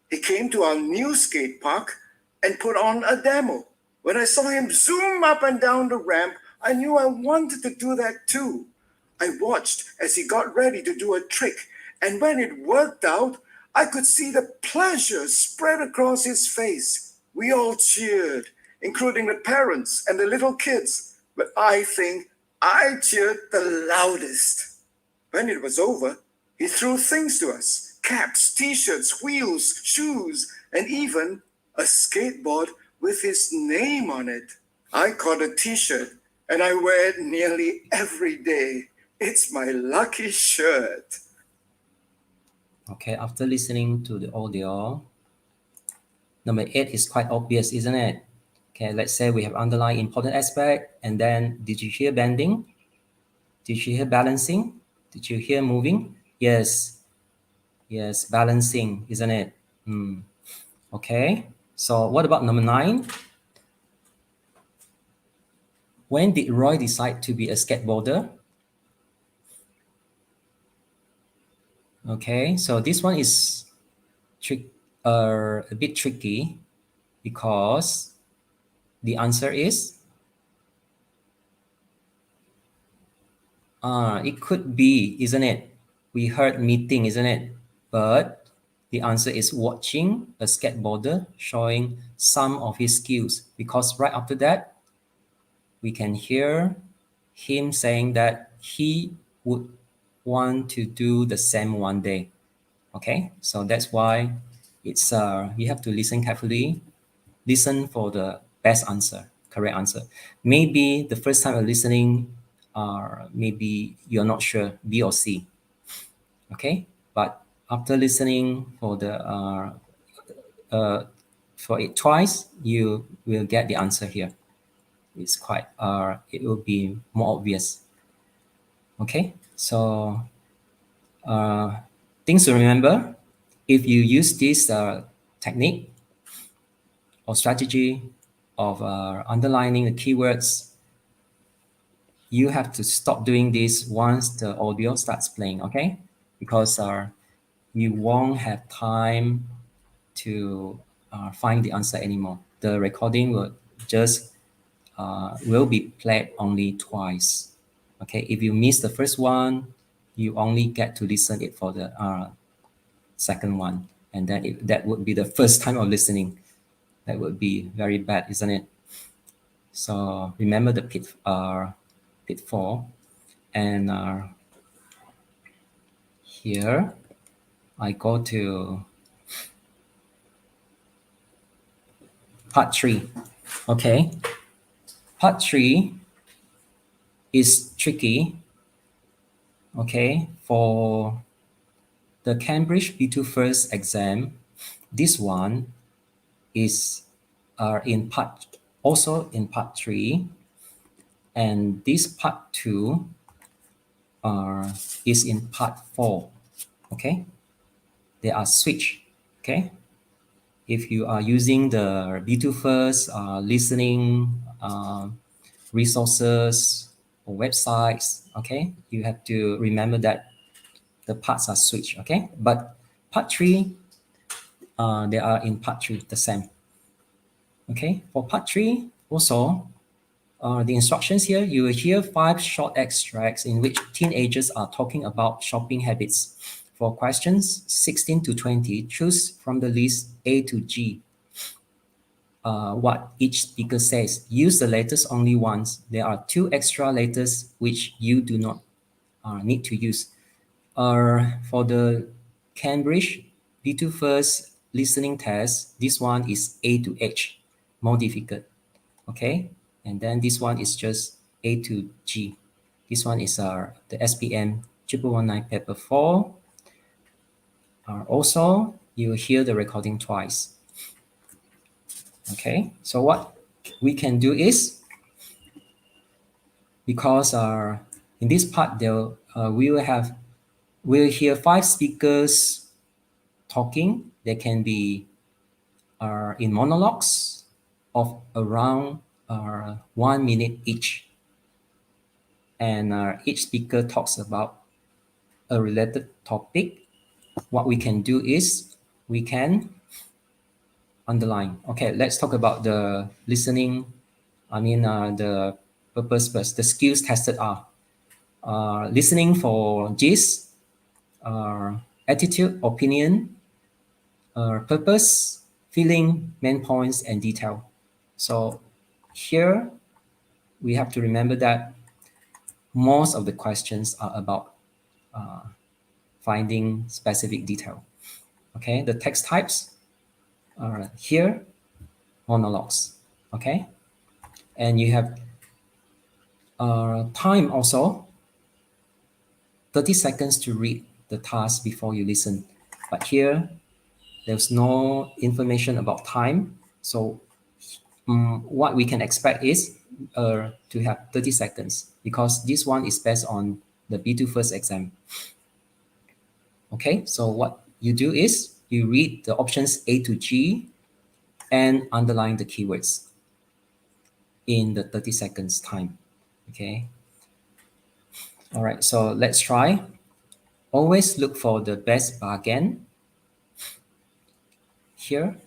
He came to our new skate park and put on a demo. When I saw him zoom up and down the ramp, I knew I wanted to do that too. I watched as he got ready to do a trick, and when it worked out, I could see the pleasure spread across his face. We all cheered, including the parents and the little kids, but I think I cheered the loudest. When it was over, he threw things to us: caps, t-shirts, wheels, shoes, and even a skateboard with his name on it. I caught a t-shirt and I wear it nearly every day. It's my lucky shirt. Okay, after listening to the audio, number 8 is quite obvious, isn't it? Okay, let's say we have underlined important aspect, and then did you hear bending? Did you hear balancing? Did you hear moving? Yes, balancing, isn't it? Okay, so what about number 9? When did Roy decide to be a skateboarder? Okay, so this one is a bit tricky because the answer is it could be, isn't it? We heard meeting, isn't it? But the answer is watching a skateboarder showing some of his skills, because right after that, we can hear him saying that he would want to do the same one day. Okay, so that's why it's you have to listen carefully, listen for the best answer, correct answer. Maybe the first time you're listening, maybe you're not sure, B or C. Okay, but after listening for it twice, you will get the answer here. It's quite it will be more obvious. Okay, So things to remember, if you use this technique or strategy of underlining the keywords, you have to stop doing this once the audio starts playing, okay? Because you won't have time to find the answer anymore. The recording will just will be played only twice. Okay, if you miss the first one, you only get to listen it for the second one, and then that would be the first time of listening. That would be very bad, isn't it? So remember the pitfall, and here I go to part 3. Okay, part 3 is tricky. Okay, for the Cambridge B2 first exam, this one is also in part 3, and this part 2 is in part 4. Okay, they are switched. Okay, if you are using the B2 first listening resources or websites, okay, you have to remember that the parts are switched. Okay, but part 3, they are in part 3 the same. Okay, for part 3 also, the instructions here, you will hear 5 short extracts in which teenagers are talking about shopping habits. For questions 16 to 20, choose from the list A to G. What each speaker says, use the letters only once. There are 2 extra letters which you do not need to use. For the Cambridge B2 first listening test, this one is A to H, more difficult. Okay, and then this one is just A to G. This one is the SPM 1119 paper 4. Also, you will hear the recording twice. Okay, so what we can do is, because in this part we'll hear 5 speakers talking. They can be in monologues of around 1 minute each, and each speaker talks about a related topic. What we can do is we can underline. Okay, let's talk about the listening. The purpose first. The skills tested are listening for gist, attitude, opinion, purpose, feeling, main points, and detail. So here we have to remember that most of the questions are about finding specific detail. Okay, the text types are here, monologues. Okay, and you have time also, 30 seconds to read the task before you listen. But here, there's no information about time. So what we can expect is to have 30 seconds, because this one is based on the B2 first exam. Okay, so what you do is you read the options A to G and underline the keywords in the 30 seconds time. Okay. All right, so let's try. Always look for the best bargain. Here,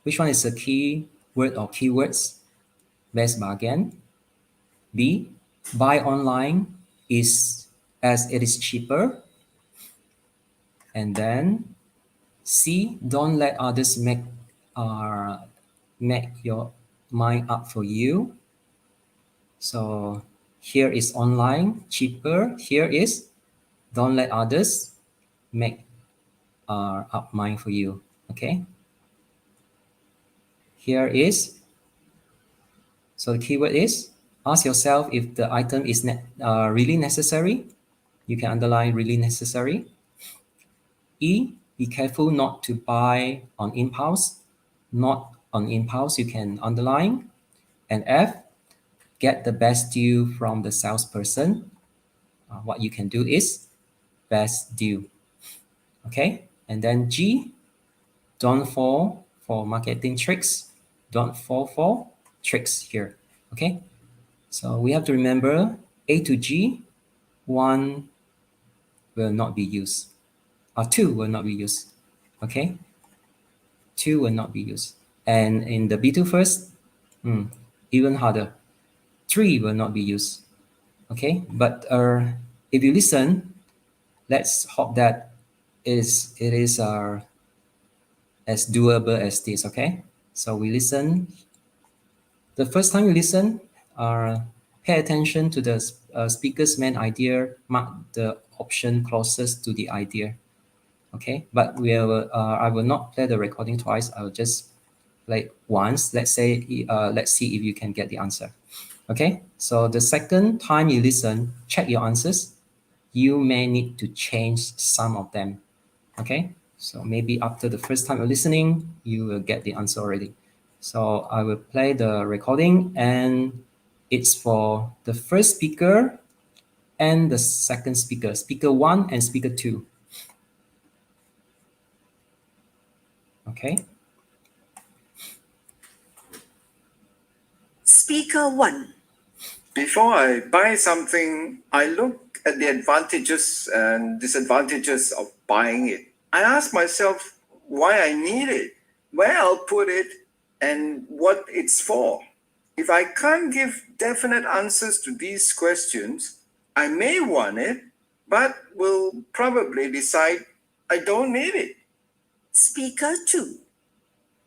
which one is the key word or keywords? Best bargain. B, buy online as it is cheaper. And then C, don't let others make your mind up for you. So here is online, cheaper. Here is don't let others make up mind for you. Okay. Here is, so the keyword is, ask yourself if the item is really necessary. You can underline really necessary. E, be careful not to buy on impulse. Not on impulse, you can underline. And F, get the best deal from the salesperson. what you can do is best due. Okay, and then G, don't fall for marketing tricks. Don't fall for tricks here. Okay, so we have to remember A to G, one will not be used, or two will not be used. Okay, two will not be used. And in the B2 first, even harder, three will not be used. Okay, but if you listen, let's hope that it is as doable as this. Okay, so we listen. The first time you listen, pay attention to the speaker's main idea. Mark the option closest to the idea. Okay, but I will not play the recording twice. I will just play once. Let's say let's see if you can get the answer. Okay, so the second time you listen, check your answers. You may need to change some of them. Okay, so maybe after the first time of listening, you will get the answer already. So I will play the recording, and it's for the first speaker and the second speaker, speaker 1 and speaker 2. Okay. Speaker 1. Before I buy something, I look at the advantages and disadvantages of buying it. I ask myself why I need it, where I'll put it, and what it's for. If I can't give definite answers to these questions, I may want it, but will probably decide I don't need it. Speaker 2.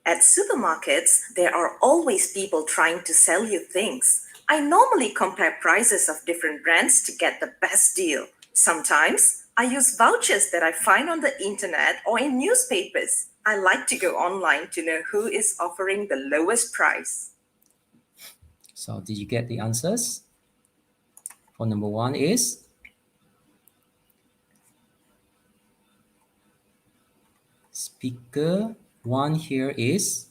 At supermarkets, there are always people trying to sell you things. I normally compare prices of different brands to get the best deal. Sometimes I use vouchers that I find on the internet or in newspapers. I like to go online to know who is offering the lowest price. So did you get the answers? For number 1 is speaker 1 here is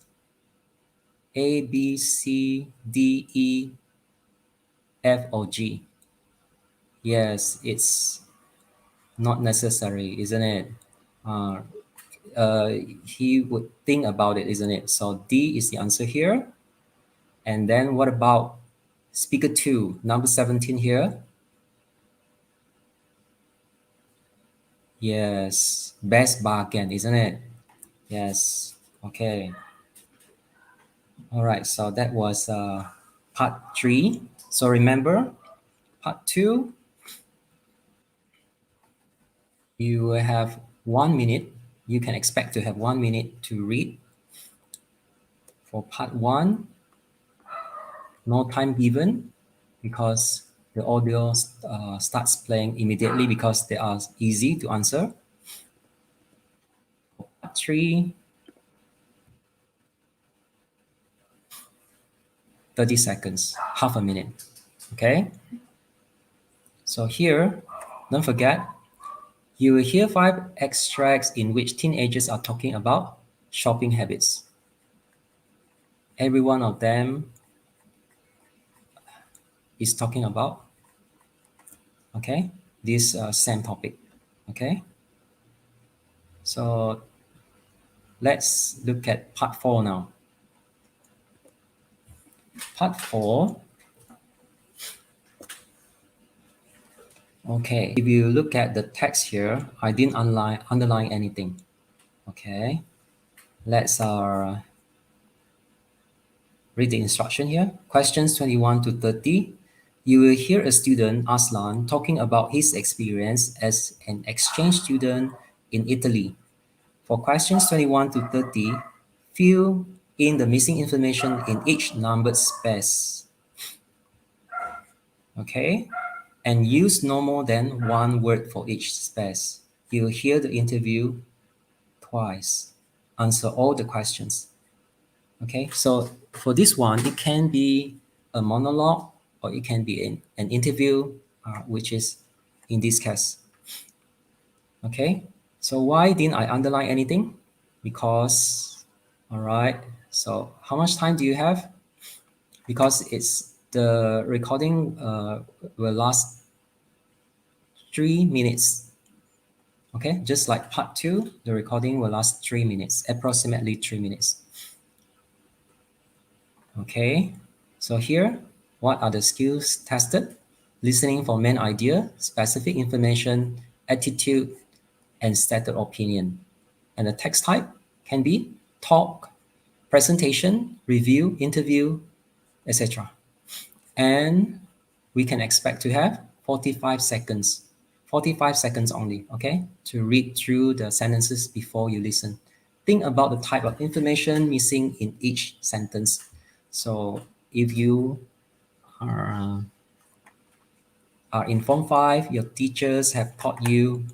A, B, C, D, E, F, or G. Yes, it's not necessary, isn't it? He would think about it, isn't it? So D is the answer here. And then what about speaker 2, number 17 here? Yes, best bargain, isn't it? Yes, okay. All right, so that was part 3. So remember, part 2, you will have 1 minute. You can expect to have 1 minute to read. For part 1, no time given because the audio starts playing immediately because they are easy to answer. For part 3, 30 seconds, half a minute. Okay? So here, don't forget, you will hear 5 extracts in which teenagers are talking about shopping habits. Every one of them is talking about, okay, this same topic. Okay? So let's look at part 4 now. Part 4. Okay, if you look at the text here, I didn't underline anything. Okay, let's read the instruction here. Questions 21 to 30. You will hear a student, Aslan, talking about his experience as an exchange student in Italy. For questions 21 to 30, fill in the missing information in each numbered space. Okay, and use no more than 1 word for each space. You'll hear the interview twice. Answer all the questions. Okay, so for this one, it can be a monologue or it can be an interview, which is in this case. Okay, so why didn't I underline anything? Because, all right, so how much time do you have? Because the recording will last 3 minutes. Okay, just like part 2, the recording will last 3 minutes, approximately 3 minutes. Okay, so here, what are the skills tested? Listening for main idea, specific information, attitude, and stated opinion. And the text type can be talk, presentation, review, interview, etc. And we can expect to have 45 seconds only, okay, to read through the sentences before you listen. Think about the type of information missing in each sentence. So if you are in Form 5, your teachers have taught you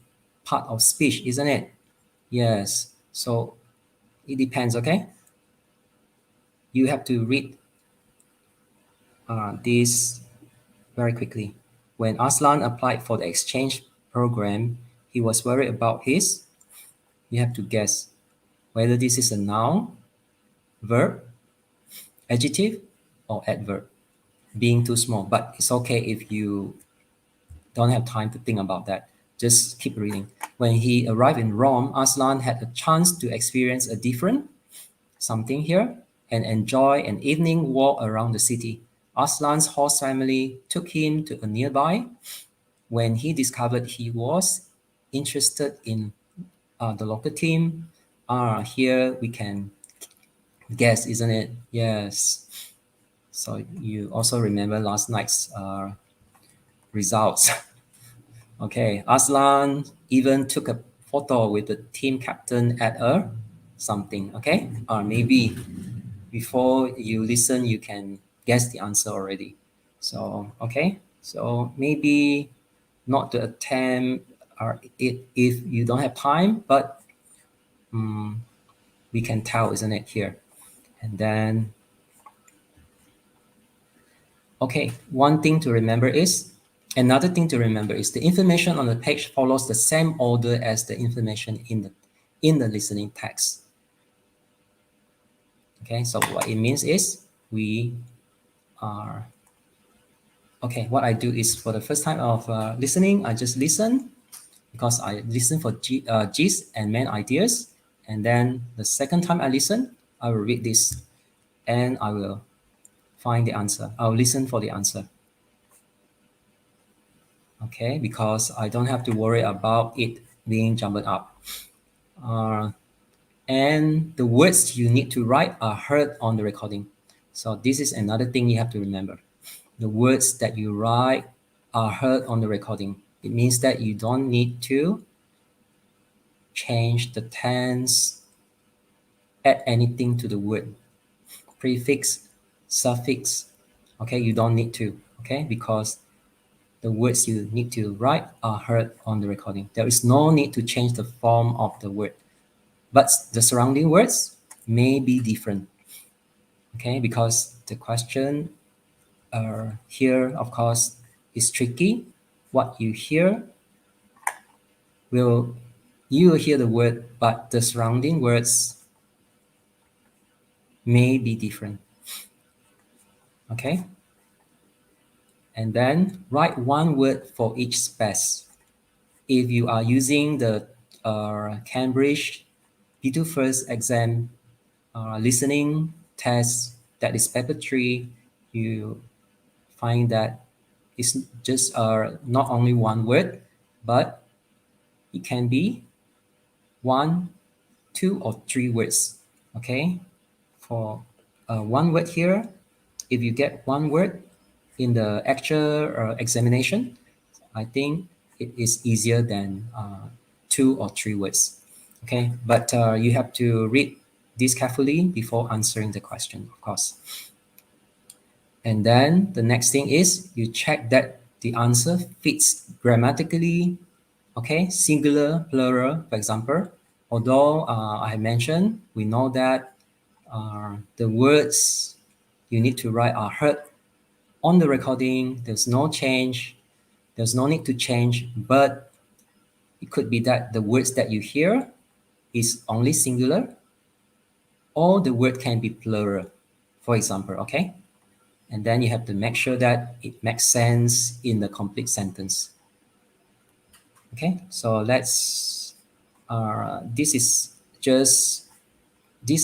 part of speech, isn't it? Yes. So it depends, okay? You have to read this very quickly. When Aslan applied for the exchange program, he was worried about his, you have to guess whether this is a noun, verb, adjective, or adverb, being too small. But it's okay if you don't have time to think about that. Just keep reading. When he arrived in Rome, Aslan had a chance to experience a different something here and enjoy an evening walk around the city. Aslan's host family took him to a nearby. When he discovered he was interested in the local team, here we can guess, isn't it? Yes. So you also remember last night's results. Okay, Aslan even took a photo with the team captain at a something, okay? Or maybe before you listen, you can guess the answer already. So, okay, so maybe not to attempt it if you don't have time, but we can tell, isn't it, here? And then, okay, another thing to remember is the information on the page follows the same order as the information in the listening text. Okay, so what it means is we are, okay, what I do is for the first time of listening, I just listen because I listen for gist and main ideas. And then the second time I listen, I will read this and I will find the answer. I'll listen for the answer. Okay, because I don't have to worry about it being jumbled up. And the words you need to write are heard on the recording. So this is another thing you have to remember. The words that you write are heard on the recording. It means that you don't need to change the tense, add anything to the word, prefix, suffix. Okay, you don't need to, okay, because the words you need to write are heard on the recording. There is no need to change the form of the word, but the surrounding words may be different, okay, because the question here, of course, is tricky. What you hear you will hear the word, but the surrounding words may be different. Okay? And then write one word for each space. If you are using the Cambridge P2 First exam listening test, that is paper 3, you find that it's just not only one word, but it can be 1, 2, or 3 words. Okay, for one word here, if you get one word in the actual examination, I think it is easier than 2 or 3 words. Okay, but you have to read this carefully before answering the question, of course. And then the next thing is you check that the answer fits grammatically, okay, singular, plural, for example. Although I mentioned, we know that the words you need to write are heard on the recording. There's no change. There's no need to change, but it could be that the words that you hear is only singular, or the word can be plural, for example, okay? And then you have to make sure that it makes sense in the complete sentence. Okay, so let's, this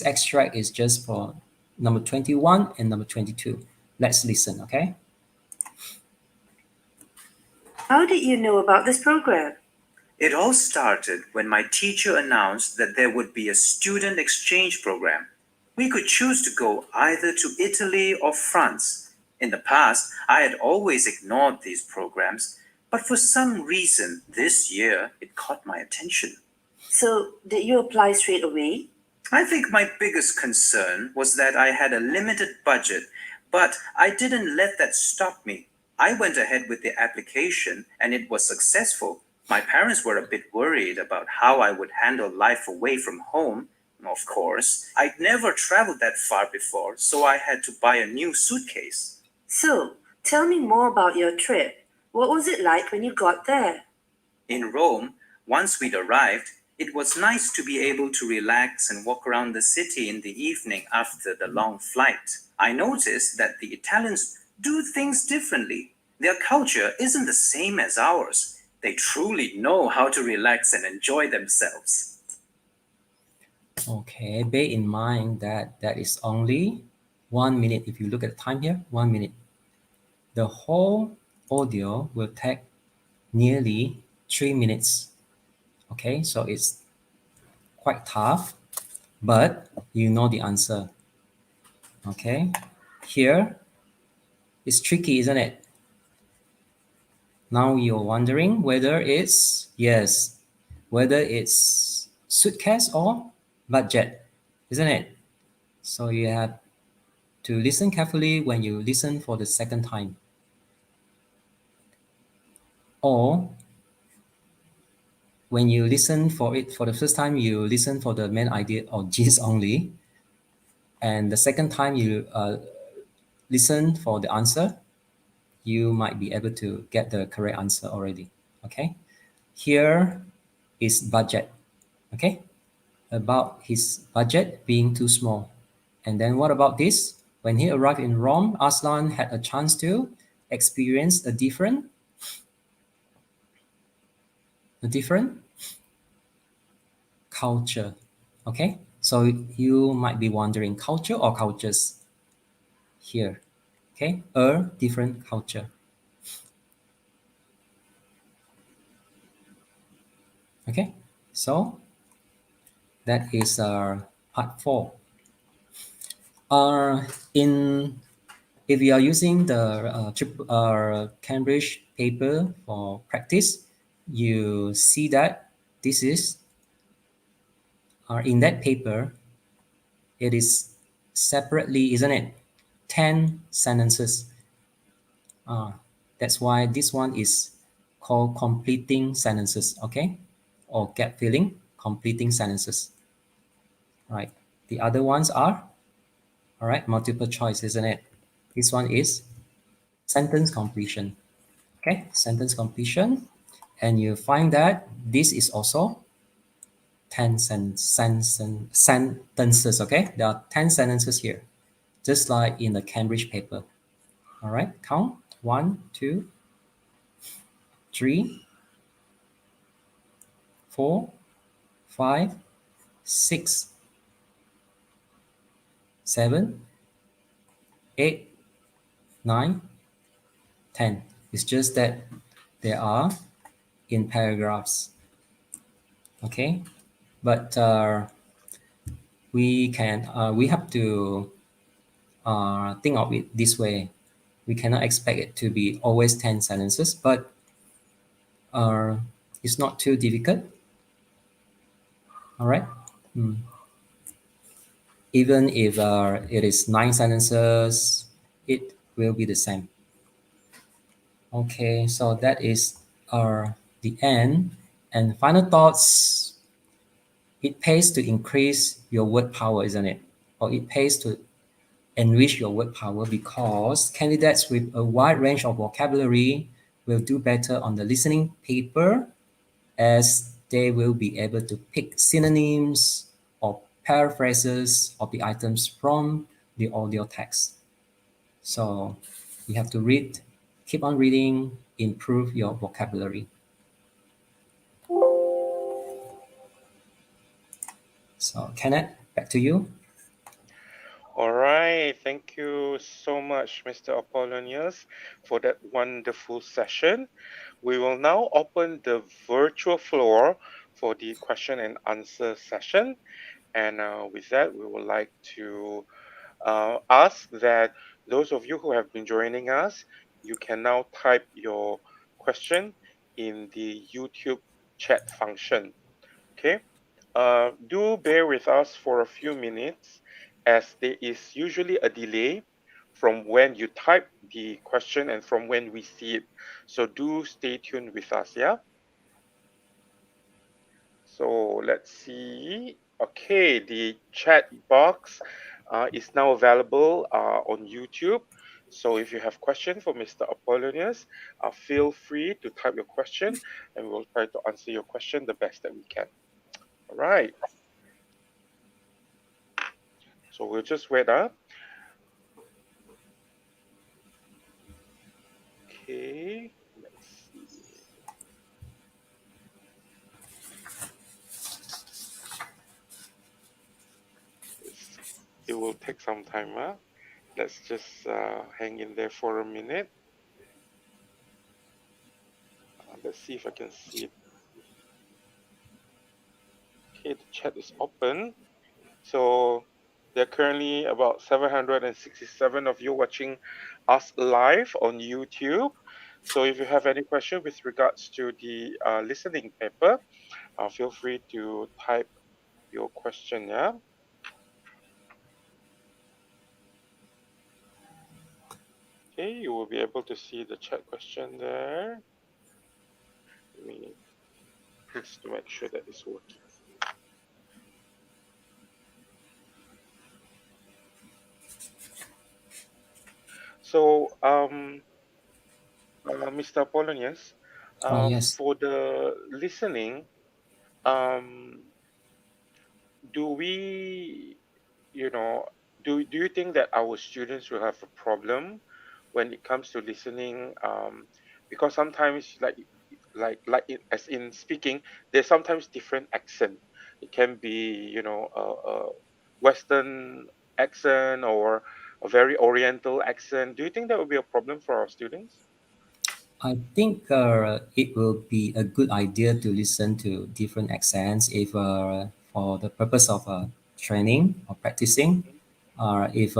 extract is just for number 21 and number 22. Let's listen, okay? How did you know about this program? It all started when my teacher announced that there would be a student exchange program. We could choose to go either to Italy or France. In the past, I had always ignored these programs, but for some reason this year it caught my attention. So, did you apply straight away? I think my biggest concern was that I had a limited budget, but I didn't let that stop me. I went ahead with the application and it was successful. My parents were a bit worried about how I would handle life away from home. Of course, I'd never traveled that far before, so I had to buy a new suitcase. So, tell me more about your trip. What was it like when you got there? In Rome, once we'd arrived, it was nice to be able to relax and walk around the city in the evening after the long flight. I noticed that the Italians do things differently. Their culture isn't the same as ours. They truly know how to relax and enjoy themselves. Okay, bear in mind that that is only 1 minute. If you look at the time here, 1 minute. The whole audio will take nearly 3 minutes. Okay, so it's quite tough, but you know the answer. Okay, here it's tricky, isn't it? Now you're wondering whether it's, yes, whether it's suitcase or budget, isn't it? So you have to listen carefully when you listen for the second time. Or when you listen for it for the first time, you listen for the main idea or gist only. And the second time you listen for the answer, you might be able to get the correct answer already. Okay, here is budget. Okay, about his budget being too small. And then what about this? When he arrived in Rome, Aslan had a chance to experience a different culture. Okay, so you might be wondering, culture or cultures here? Okay, a different culture. Okay, so that is part 4. If you are using the Cambridge paper for practice, you see that this is in that paper. It is separately, isn't it? 10 sentences. That's why this one is called completing sentences. Okay, or gap filling, completing sentences. Right. The other ones are, all right, multiple choice, isn't it? This one is sentence completion. Okay, sentence completion. And you find that this is also 10 sentences, okay? There are 10 sentences here, just like in the Cambridge paper. All right, count. 1, 2, 3, 4, 5, 6, 7, 8, 9, 10. It's just that they are in paragraphs. Okay, but we have to think of it this way. We cannot expect it to be always 10 sentences, but it's not too difficult. All right. Even if it is 9 sentences, it will be the same. Okay, so that is the end. And final thoughts. It pays to increase your word power, isn't it? Or it pays to enrich your word power, because candidates with a wide range of vocabulary will do better on the listening paper, as they will be able to pick synonyms or paraphrases of the items from the audio text. So you have to read, keep on reading, improve your vocabulary. So Kenneth, back to you. All right. Thank you so much, Mr. Appolonius, for that wonderful session. We will now open the virtual floor for the question and answer session. And with that, we would like to ask that those of you who have been joining us, you can now type your question in the YouTube chat function. Okay. Do bear with us for a few minutes, as there is usually a delay from when you type the question and from when we see it. So do stay tuned with us, yeah? So let's see. Okay, the chat box is now available on YouTube. So if you have questions for Mr. Appolonius, feel free to type your question and we'll try to answer your question the best that we can. All right. So we'll just wait up. Okay, let's see. It will take some time. Let's just hang in there for a minute. Let's see if I can see it. Okay, the chat is open. So there are currently about 767 of you watching us live on YouTube. So if you have any question with regards to the listening paper, feel free to type your question, yeah? Okay, you will be able to see the chat question there. Let me just to make sure that it's working. So, Mr. Appolonius, Yes. for the listening, do we, do you think that our students will have a problem when it comes to listening? Because sometimes, as in speaking, there's sometimes different accent. It can be, a Western accent or a very Oriental accent. Do you think that would be a problem for our students? I think it will be a good idea to listen to different accents if for the purpose of training or practicing. If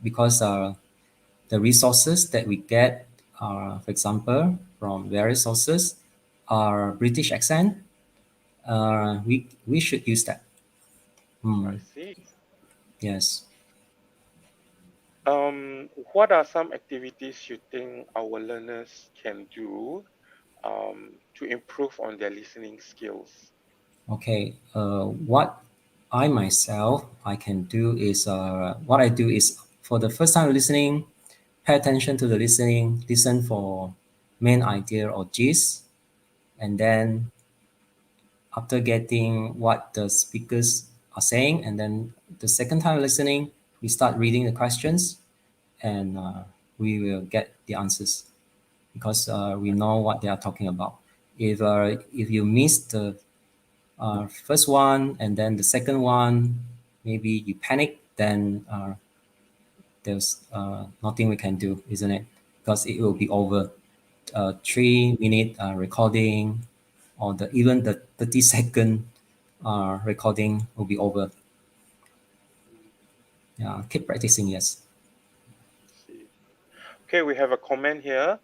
because the resources that we get, for example, from various sources, are British accent. We should use that. I see. Yes. What are some activities you think our learners can do to improve on their listening skills? Okay. What I can do is what I do is for the first time listening, pay attention to the listening, listen for main idea or gist, and then after getting what the speakers are saying, and then the second time listening, we start reading the questions, and we will get the answers because we know what they are talking about. If you miss the first one and then the second one, maybe you panic, then there's nothing we can do, isn't it? Because it will be over. 3 minute recording or even the 30-second recording will be over. Yeah, keep practicing, yes. See. Okay, we have a comment here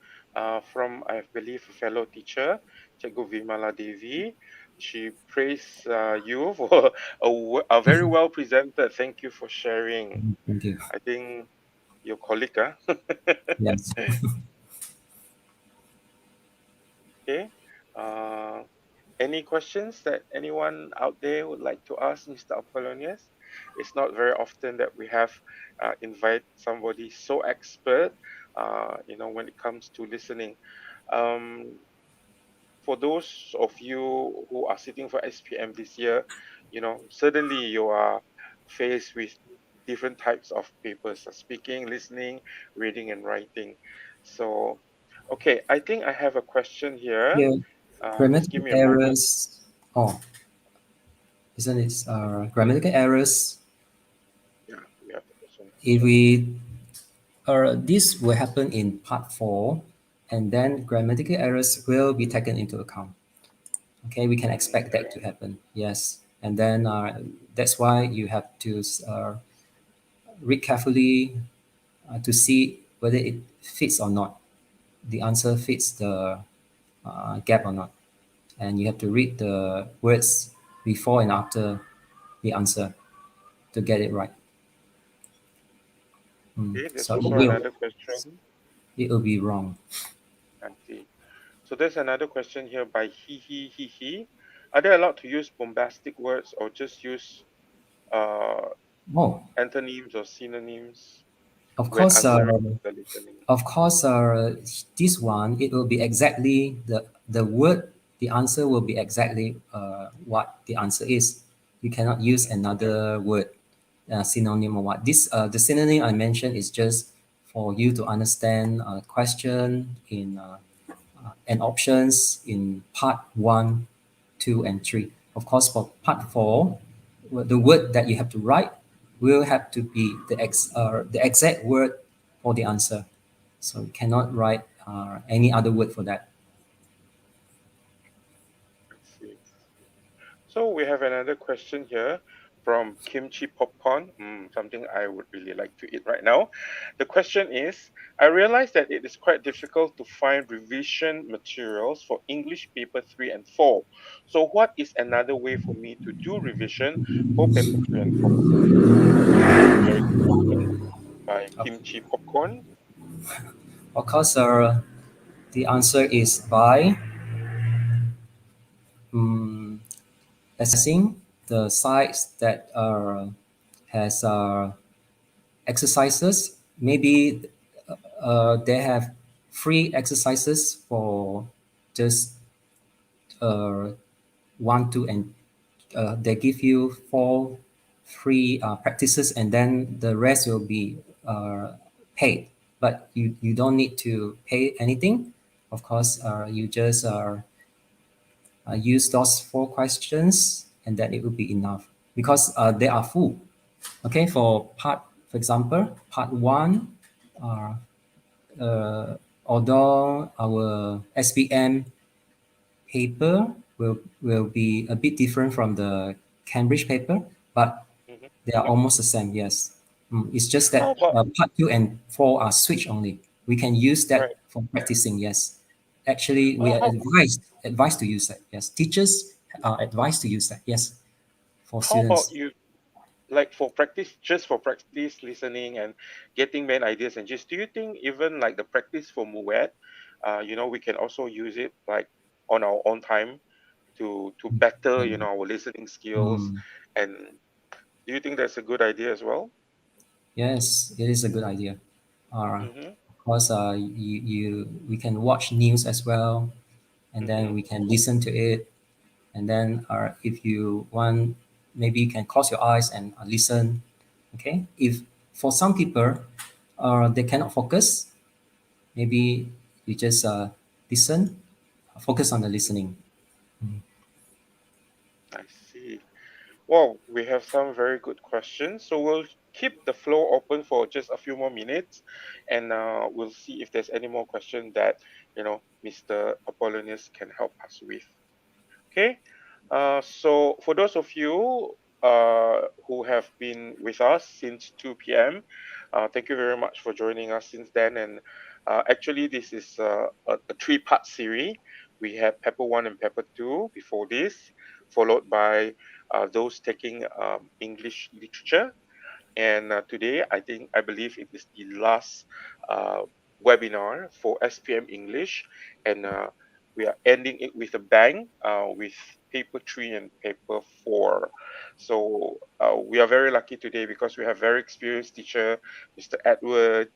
from, I believe, a fellow teacher, Cikgu Vimala Devi. She praised you for a very well presented. Thank you for sharing. Thank you. I think your colleague, Yes. Okay. Any questions that anyone out there would like to ask Mr. Appolonius? It's not very often that we have invite somebody so expert, when it comes to listening. For those of you who are sitting for SPM this year, certainly you are faced with different types of papers: speaking, listening, reading, and writing. So, okay, I think I have a question here. Yeah. Just give Grammatical me a moment. errors. Oh, isn't it? Grammatical errors. Yeah, we have the question. If we this will happen in part 4, and then grammatical errors will be taken into account. Okay, we can expect that to happen. Yes, and then that's why you have to read carefully to see whether it fits or not. The answer fits the gap or not, and you have to read the words before and after the answer to get it right. Okay, there's So also another question. it will be wrong. I see. So there's another question here by he. Are they allowed to use bombastic words or just use Oh, antonyms or synonyms of when course, answering the listening? this one it will be exactly the word. The answer will be exactly what the answer is. You cannot use another word, synonym or what. This the synonym I mentioned is just for you to understand a question in and options in part 1, 2, and 3. Of course, for part 4, the word that you have to write will have to be the exact word for the answer. So you cannot write any other word for that. I see. So we have another question here from Kimchi Popcorn, something I would really like to eat right now. The question is, I realize that it is quite difficult to find revision materials for English paper 3 and 4. So what is another way for me to do revision for paper 3 and 4? Very good question by Kimchi Popcorn. Of course, the answer is by assessing the sites that has exercises. Maybe they have free exercises for just 1, 2, and they give you 4 free practices, and then the rest will be paid. But you don't need to pay anything. Of course, you just use those 4 questions, and then it will be enough because they are full. Okay, for example, part 1, although our SPM paper will be a bit different from the Cambridge paper, but they are almost the same. Yes, it's just How that about part 2 and 4 are switch only. We can use that right? for practicing. Yes, actually, we are advised to use that. Yes, teachers are advised to use that. Yes, for How about students. you, like for practice, just for practice listening and getting main ideas and just, do you think even like the practice for Moet, we can also use it like on our own time to better, our listening skills, Mm, and do you think that's a good idea as well? yes, it is a good idea. Mm-hmm. Of course, we can watch news as well, and then Mm-hmm. we can listen to it. And then if you want, maybe you can close your eyes and listen. Okay, if for some people they cannot focus, maybe you just listen, focus on the listening. I see. Well, we have some very good questions, so we'll keep the floor open for just a few more minutes, and we'll see if there's any more question that Mr. Appolonius can help us with. Okay, so for those of you who have been with us since 2 p.m., thank you very much for joining us since then. And actually, this is a three-part series. We had Pepper 1 and Pepper 2 before this, followed by those taking English literature. And today, I believe it is the last uh, webinar for SPM English, and we are ending it with a bang with paper 3 and paper 4. So we are very lucky today because we have very experienced teacher, Mr. Edward,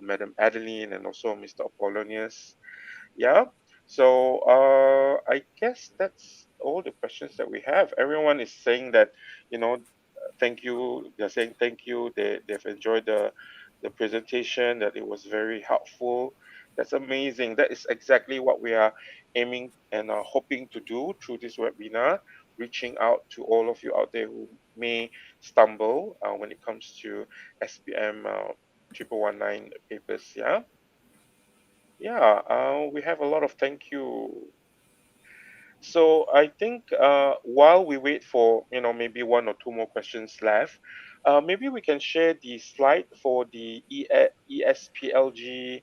Madam Adeline, and also Mr. Appolonius. Yeah. So I guess that's all the questions that we have. Everyone is saying that, thank you. They're saying thank you. They've enjoyed the presentation, that it was very helpful. That's amazing. That is exactly what we are aiming and hoping to do through this webinar. reaching out to all of you out there who may stumble when it comes to SPM 1119 papers. Yeah. We have a lot of thank you. So I think while we wait for maybe one or two more questions left, maybe we can share the slide for the ESPLG.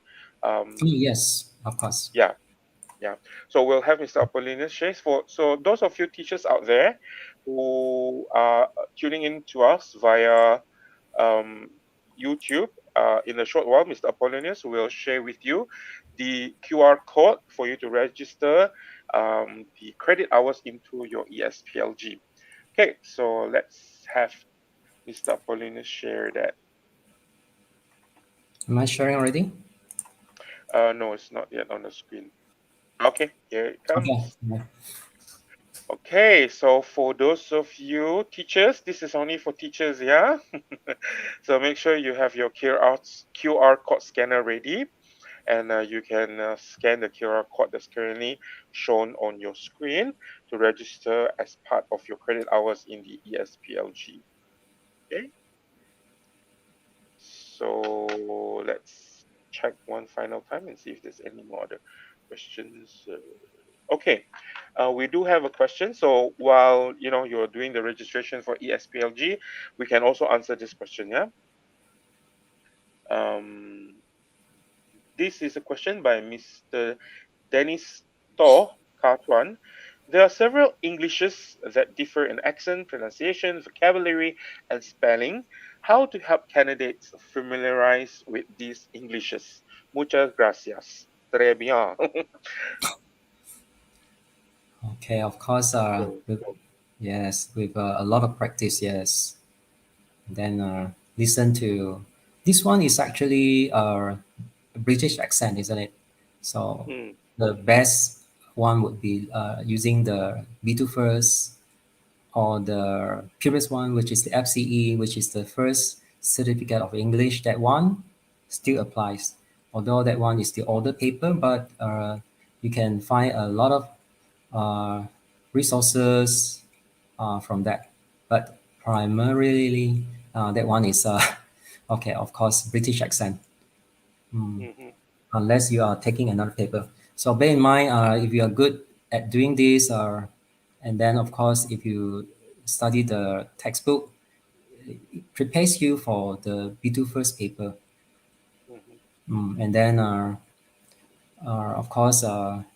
Yes, of course. Yeah, yeah. So we'll have Mr. Appolonius share so those of you teachers out there who are tuning in to us via um, YouTube. In a short while, Mr. Appolonius will share with you the QR code for you to register the credit hours into your ESPLG. Okay, so let's have Mr. Appolonius share that. Am I sharing already? No, it's not yet on the screen. Okay, here it comes. Okay. Okay, so for those of you teachers, this is only for teachers, yeah? So make sure you have your QR code scanner ready, and you can scan the QR code that's currently shown on your screen to register as part of your credit hours in the ESPLG. Okay, so let's check one final time and see if there's any more other questions. Okay, we do have a question. So while you're doing the registration for ESPLG, we can also answer this question. Yeah. This is a question by Mr. Dennis To Katuan. There are several Englishes that differ in accent, pronunciation, vocabulary, and spelling. How to help candidates familiarize with these Englishes? Muchas gracias. Très bien. Okay, of course. Yes, with a lot of practice. Yes, then listen to this one is actually a British accent, isn't it? So the best one would be using the B2 first, or the previous one, which is the FCE, which is the first certificate of English. That one still applies, although that one is the older paper, but you can find a lot of resources from that. But primarily, that one is okay. Of course, British accent. Unless you are taking another paper. So bear in mind, if you are good at doing this, and then of course, if you study the textbook, it prepares you for the B2 first paper. And then, of course,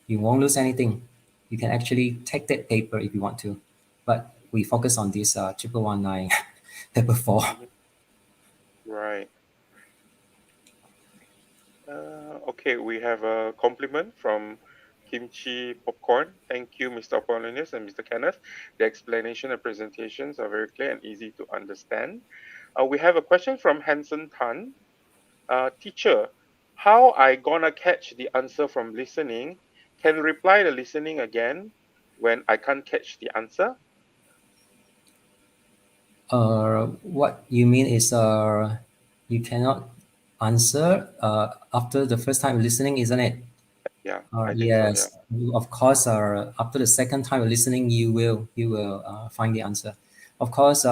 you won't lose anything. You can actually take that paper if you want to, but we focus on this 1119 paper 4. Right. Okay, we have a compliment from Kimchi Popcorn. Thank you, Mr. Appolonius and Mr. Kenneth. The explanation and presentations are very clear and easy to understand. We have a question from Hanson Tan. Teacher, how I gonna catch the answer from listening? Can reply the listening again when I can't catch the answer? What you mean is you cannot answer after the first time listening, isn't it? Yeah, I think yes. so, yeah. Of course, after the second time listening, you will find the answer. Of course,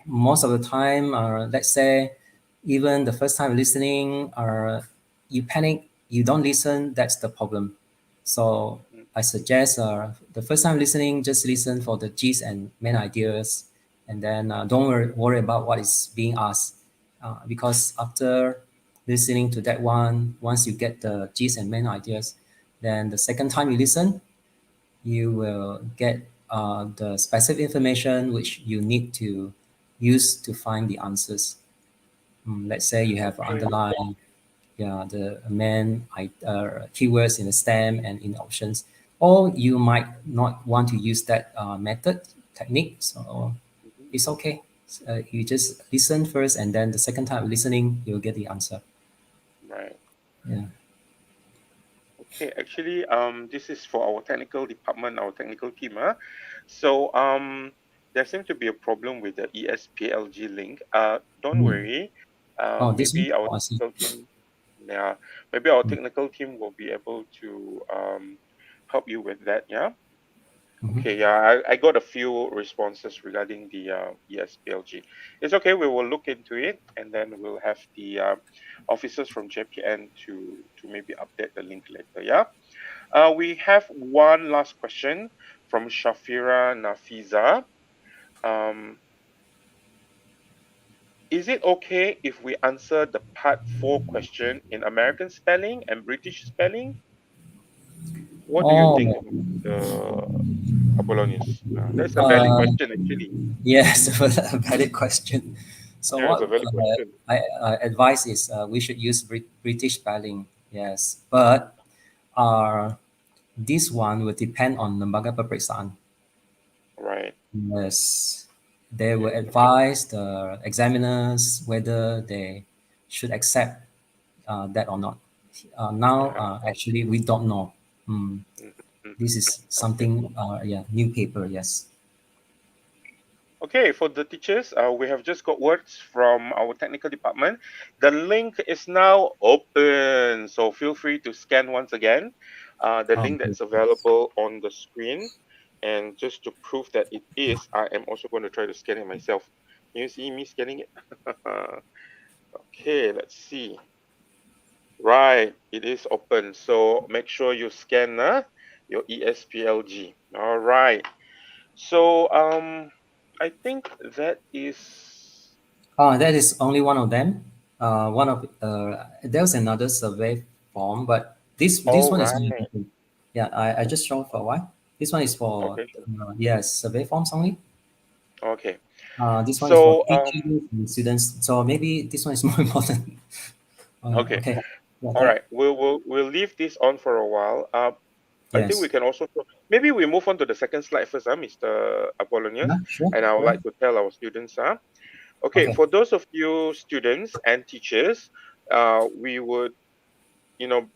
most of the time, let's say, even the first time listening, you panic, you don't listen. That's the problem. So I suggest the first time listening, just listen for the gist and main ideas, and then don't worry about what is being asked, because after listening to that one, once you get the gist and main ideas, then the second time you listen, you will get the specific information which you need to use to find the answers. Let's say you have underlined the main keywords in the stem and in the options, or you might not want to use that method technique. So it's okay. You just listen first, and then the second time listening, you'll get the answer. Right. Yeah. Okay, actually, this is for our technical department, our technical team. So there seems to be a problem with the ESPLG link. Don't worry. Maybe our technical team, maybe our technical team will be able to help you with that. Yeah. Okay, yeah, I got a few responses regarding the ESPLG. It's okay, we will look into it, and then we'll have the officers from JPN to maybe update the link later. Yeah. We have one last question from Shafira Nafiza. Is it okay if we answer the part 4 question in American spelling and British spelling? What do you Oh, think, Appolonius? That's a valid question, actually. yes, a valid question. So Yeah, it's a what valid question. I advise is we should use British spelling. Yes, but this one will depend on lembaga peperiksaan. Right. Yes, they will advise the examiners whether they should accept that or not. Now, actually, we don't know. This is Okay. something, new paper, yes. Okay, for the teachers, we have just got words from our technical department. The link is now open, so feel free to scan once again the link that's available on the screen. And just to prove that it is, I am also going to try to scan it myself. Can you see me scanning it? Okay, let's see. Right, it is open. So make sure you scan your ESPLG. All right. So I think that is That is only one of them. There's another survey form, but this all one is right. only different. Yeah, I just show for a while. This one is for Okay, sure. yes, survey forms only. Okay. This one is for So teachers and students. So maybe this one is more important. okay. Okay. Yeah, All right. We'll leave this on for a while. I think we yes. can also maybe we move on to the second slide first, Mr. Apollonius, Yeah, sure. and I would Sure. like to tell our students, okay, Okay. for those of you students and teachers, we would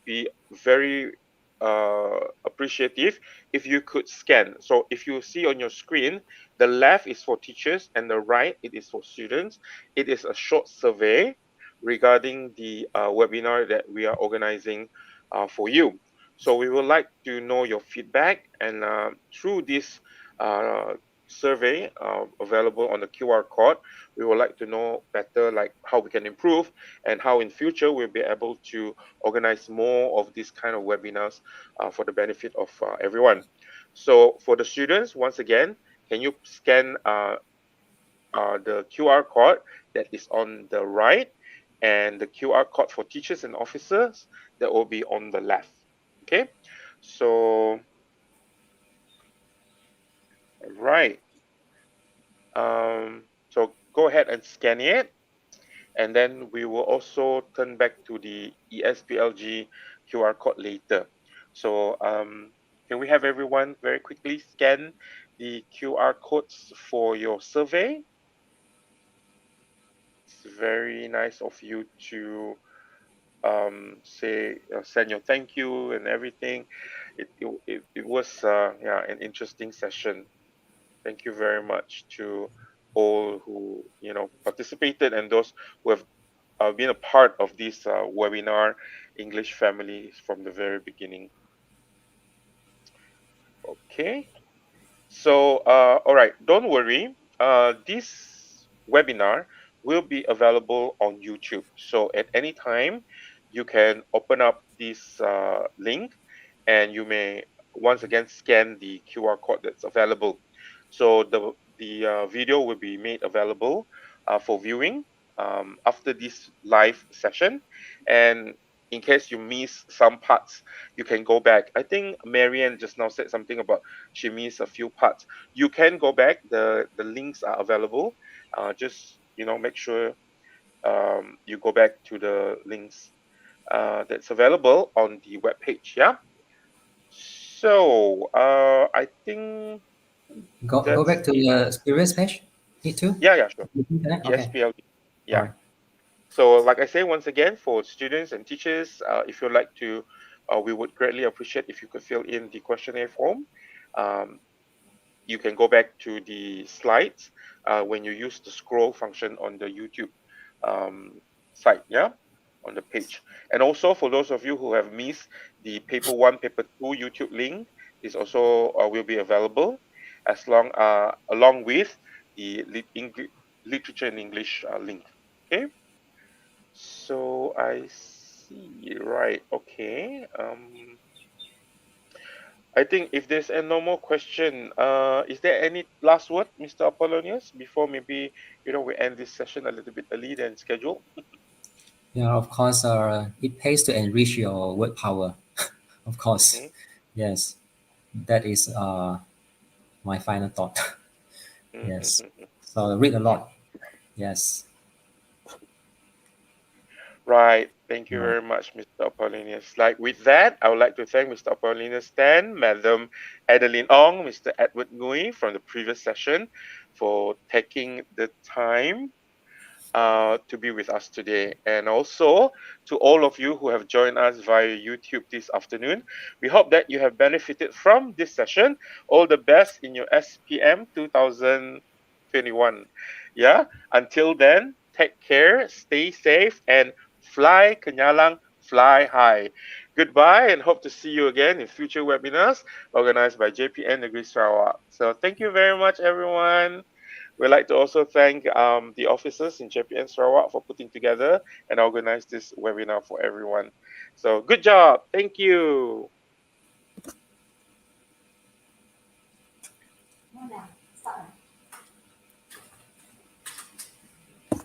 be very appreciative if you could scan. So if you see on your screen, the left is for teachers and the right it is for students. It is a short survey regarding the webinar that we are organizing for you. So we would like to know your feedback, and through this uh, survey available on the QR code, we would like to know better like how we can improve and how in future we'll be able to organize more of these kind of webinars for the benefit of everyone. So for the students, once again, can you scan the QR code that is on the right, and the QR code for teachers and officers that will be on the left. Okay, so right. So go ahead and scan it, and then we will also turn back to the ESPLG QR code later. So can we have everyone very quickly scan the QR codes for your survey? It's very nice of you to say send your thank you and everything. It was an interesting session. Thank you very much to all who participated and those who have been a part of this webinar English family from the very beginning. Okay, so all right, don't worry. This webinar will be available on YouTube. So at any time, you can open up this link, and you may once again scan the QR code that's available. So the video will be made available for viewing after this live session, and in case you miss some parts, you can go back. I think Marianne just now said something about she missed a few parts. You can go back. The links are available. Just make sure you go back to the links that's available on the web page. Yeah. So I think Go that's back to it. the previous page. Need to? Yeah, sure. Okay. ESPL. All Yeah. right. So, like I say once again, for students and teachers, if you'd like to, we would greatly appreciate if you could fill in the questionnaire form. Um, you can go back to the slides when you use the scroll function on the YouTube site, yeah, on the page. And also for those of you who have missed the paper 1, paper 2 YouTube link, is also will be available as long along with the literature in English link. Okay, so I see, right? Okay. I think if there's no more question, is there any last word, Mr. Appolonius, before maybe we end this session a little bit early than scheduled? Yeah, of course, it pays to enrich your word power. Of course, Mhm. yes, that is my final thought. Yes, Mhm. so read a lot. Yes, Right. Thank you right. very much, Mr. Appolonius. Like with that, I would like to thank Mr. Appolonius Tan, Madam Adeline Ong, Mr. Edward Ngui from the previous session for taking the time to be with us today. And also to all of you who have joined us via YouTube this afternoon. We hope that you have benefited from this session. All the best in your SPM 2021. Yeah. Until then, take care, stay safe, and fly Kenyalang, fly high. Goodbye, and hope to see you again in future webinars organized by JPN Negeri Sarawak. So thank you very much, everyone. We'd like to also thank the officers in JPN Sarawak for putting together and organize this webinar for everyone. So good job. Thank you.